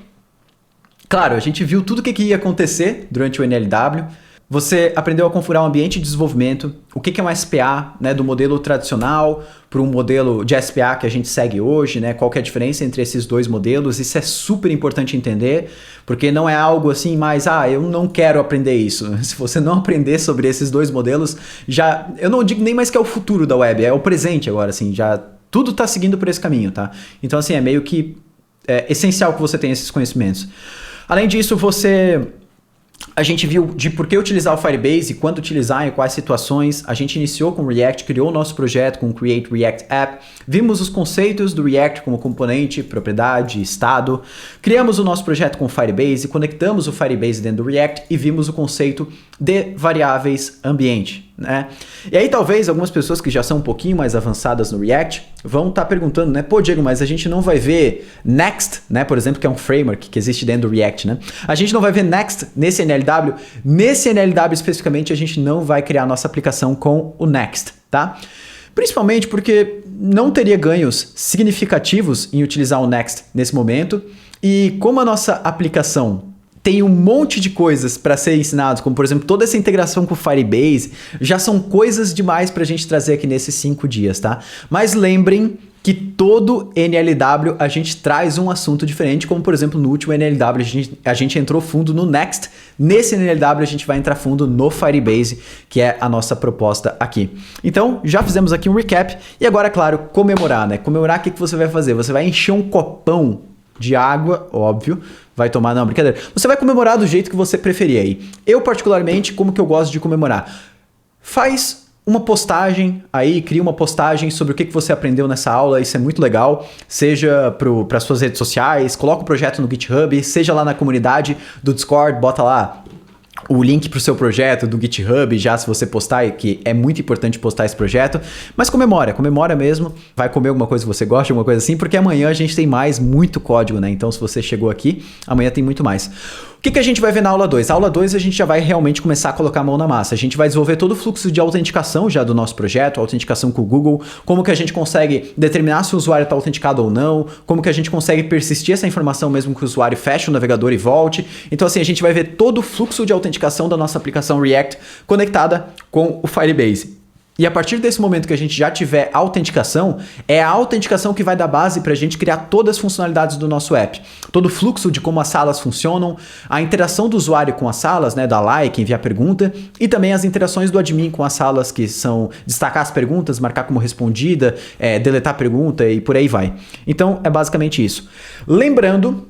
viu tudo o que ia acontecer durante o NLW. Você aprendeu a configurar um ambiente de desenvolvimento, o que é um SPA, né, do modelo tradicional para um modelo de SPA que a gente segue hoje, né, qual que é a diferença entre esses dois modelos. Isso é super importante entender, porque não é algo assim mais, eu não quero aprender isso. Se você não aprender sobre esses dois modelos, eu não digo nem mais que é o futuro da web, é o presente agora, assim, já tudo está seguindo por esse caminho, tá? Então, assim, é meio que essencial que você tenha esses conhecimentos. Além disso, a gente viu de por que utilizar o Firebase, quando utilizar, em quais situações. A gente iniciou com o React, criou o nosso projeto com o Create React App. Vimos os conceitos do React como componente, propriedade, estado. Criamos o nosso projeto com o Firebase, conectamos o Firebase dentro do React e vimos o conceito de variáveis ambiente. né? E aí talvez algumas pessoas que já são um pouquinho mais avançadas no React vão estar perguntando, né? Pô, Diego, mas a gente não vai ver Next, né? Por exemplo, que é um framework que existe dentro do React, né? A gente não vai ver Next nesse NLW. Nesse NLW especificamente, a gente não vai criar nossa aplicação com o Next, tá? Principalmente porque não teria ganhos significativos em utilizar o Next nesse momento. E como a nossa aplicação tem um monte de coisas para ser ensinados, como por exemplo toda essa integração com o Firebase, já são coisas demais para a gente trazer aqui nesses 5 dias, tá? Mas lembrem que todo NLW a gente traz um assunto diferente, como por exemplo no último NLW a gente entrou fundo no Next, nesse NLW a gente vai entrar fundo no Firebase, que é a nossa proposta aqui. Então já fizemos aqui um recap e agora, claro, comemorar, né? Comemorar, o que você vai fazer? Você vai encher um copão de água, óbvio, vai tomar, não, brincadeira. Você vai comemorar do jeito que você preferir aí. Eu, particularmente, como que eu gosto de comemorar? Faz uma postagem aí, cria uma postagem sobre o que você aprendeu nessa aula, isso é muito legal, seja para suas redes sociais, coloca o projeto no GitHub, seja lá na comunidade do Discord, bota lá o link para o seu projeto do GitHub, já se você postar, que é muito importante postar esse projeto, mas comemora mesmo, vai comer alguma coisa que você gosta, alguma coisa assim, porque amanhã a gente tem muito código, né? Então se você chegou aqui, amanhã tem muito mais. O que a gente vai ver na aula 2? A aula 2 a gente já vai realmente começar a colocar a mão na massa. A gente vai desenvolver todo o fluxo de autenticação já do nosso projeto, autenticação com o Google, como que a gente consegue determinar se o usuário está autenticado ou não, como que a gente consegue persistir essa informação mesmo que o usuário feche o navegador e volte. Então assim, a gente vai ver todo o fluxo de autenticação da nossa aplicação React conectada com o Firebase. E a partir desse momento que a gente já tiver autenticação, é a autenticação que vai dar base para a gente criar todas as funcionalidades do nosso app. Todo o fluxo de como as salas funcionam, a interação do usuário com as salas, né, dar like, enviar pergunta, e também as interações do admin com as salas, que são destacar as perguntas, marcar como respondida, deletar a pergunta e por aí vai. Então é basicamente isso. Lembrando,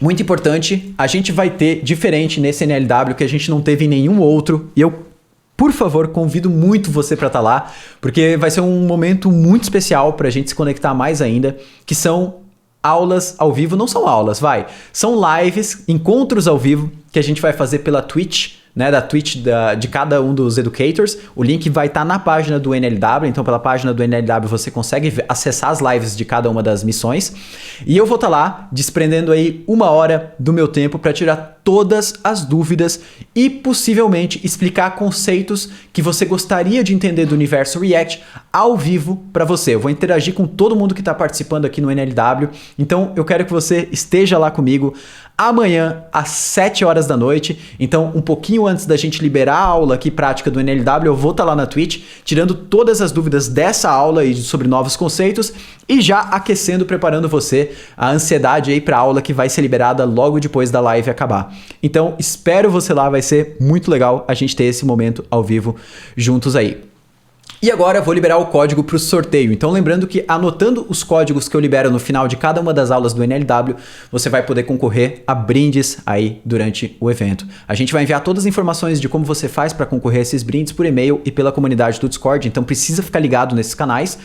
muito importante, a gente vai ter diferente nesse NLW que a gente não teve em nenhum outro, e eu, por favor, convido muito você para estar lá, porque vai ser um momento muito especial para a gente se conectar mais ainda, que são aulas ao vivo, não são aulas, são lives, encontros ao vivo que a gente vai fazer pela Twitch, né, da Twitch de cada um dos educators. O link vai estar na página do NLW, então pela página do NLW você consegue acessar as lives de cada uma das missões. E eu vou estar lá desprendendo aí 1 hora do meu tempo para tirar todas as dúvidas e possivelmente explicar conceitos que você gostaria de entender do universo React ao vivo para você. Eu vou interagir com todo mundo que está participando aqui no NLW, então eu quero que você esteja lá comigo amanhã às 7 horas da noite. Então um pouquinho antes da gente liberar a aula aqui prática do NLW, eu vou estar lá na Twitch tirando todas as dúvidas dessa aula e sobre novos conceitos e já aquecendo, preparando você a ansiedade aí para a aula que vai ser liberada logo depois da live acabar. Então espero você lá, vai ser muito legal a gente ter esse momento ao vivo juntos aí. E agora eu vou liberar o código para o sorteio. Então lembrando que anotando os códigos que eu libero no final de cada uma das aulas do NLW, você vai poder concorrer a brindes aí durante o evento. A gente vai enviar todas as informações de como você faz para concorrer a esses brindes por e-mail e pela comunidade do Discord, então precisa ficar ligado nesses canais.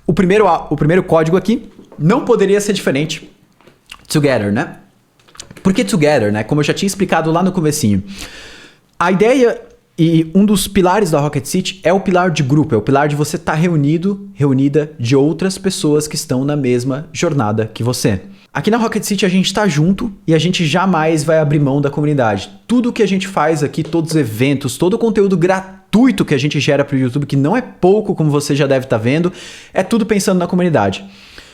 O primeiro código aqui não poderia ser diferente. Together, né? Por que Together, né? Como eu já tinha explicado lá no comecinho. A ideia e um dos pilares da Rocket City é o pilar de grupo, é o pilar de você estar reunida de outras pessoas que estão na mesma jornada que você. Aqui na Rocket City a gente está junto e a gente jamais vai abrir mão da comunidade. Tudo que a gente faz aqui, todos os eventos, todo o conteúdo gratuito que a gente gera para o YouTube, que não é pouco, como você já deve estar vendo, é tudo pensando na comunidade.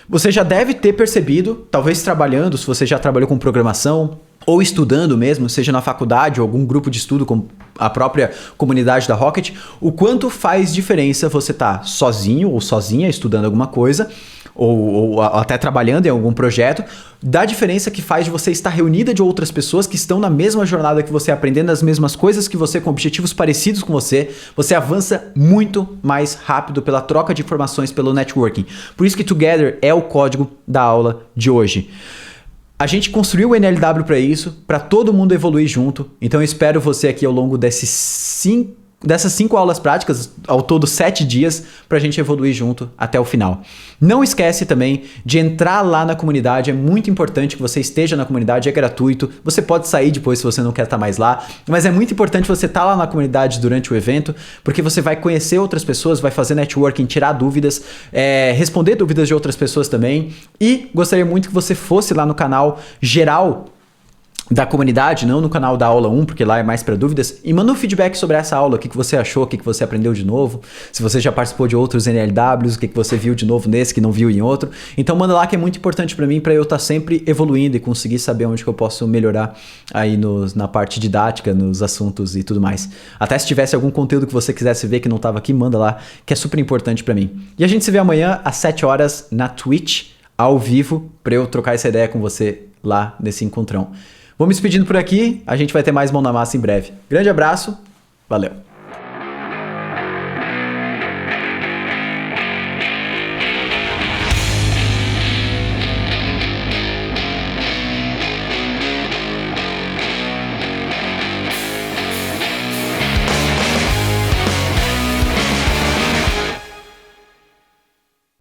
Você já deve ter percebido, talvez trabalhando, se você já trabalhou com programação, ou estudando mesmo, seja na faculdade ou algum grupo de estudo com a própria comunidade da Rocket, o quanto faz diferença você estar sozinho ou sozinha estudando alguma coisa, ou até trabalhando em algum projeto, da diferença que faz de você estar reunida de outras pessoas que estão na mesma jornada que você, aprendendo as mesmas coisas que você, com objetivos parecidos com você avança muito mais rápido pela troca de informações, pelo networking. Por isso que Together é o código da aula de hoje. A gente construiu o NLW para isso, para todo mundo evoluir junto. Então eu espero você aqui ao longo desses dessas 5 aulas práticas, ao todo 7 dias, pra gente evoluir junto até o final. Não esquece também de entrar lá na comunidade, é muito importante que você esteja na comunidade, é gratuito, você pode sair depois se você não quer estar mais lá, mas é muito importante você estar lá na comunidade durante o evento, porque você vai conhecer outras pessoas, vai fazer networking, tirar dúvidas, responder dúvidas de outras pessoas também, e gostaria muito que você fosse lá no canal geral da comunidade, não no canal da aula 1, porque lá é mais para dúvidas, e manda um feedback sobre essa aula, o que você achou, o que você aprendeu de novo, se você já participou de outros NLWs, o que você viu de novo nesse que não viu em outro. Então manda lá, que é muito importante para mim, para eu estar sempre evoluindo e conseguir saber onde que eu posso melhorar aí na parte didática, nos assuntos e tudo mais. Até se tivesse algum conteúdo que você quisesse ver que não estava aqui, manda lá, que é super importante para mim. E a gente se vê amanhã às 7 horas na Twitch, ao vivo, para eu trocar essa ideia com você lá nesse encontrão. Vou me despedindo por aqui, a gente vai ter mais Mão na Massa em breve. Grande abraço, valeu!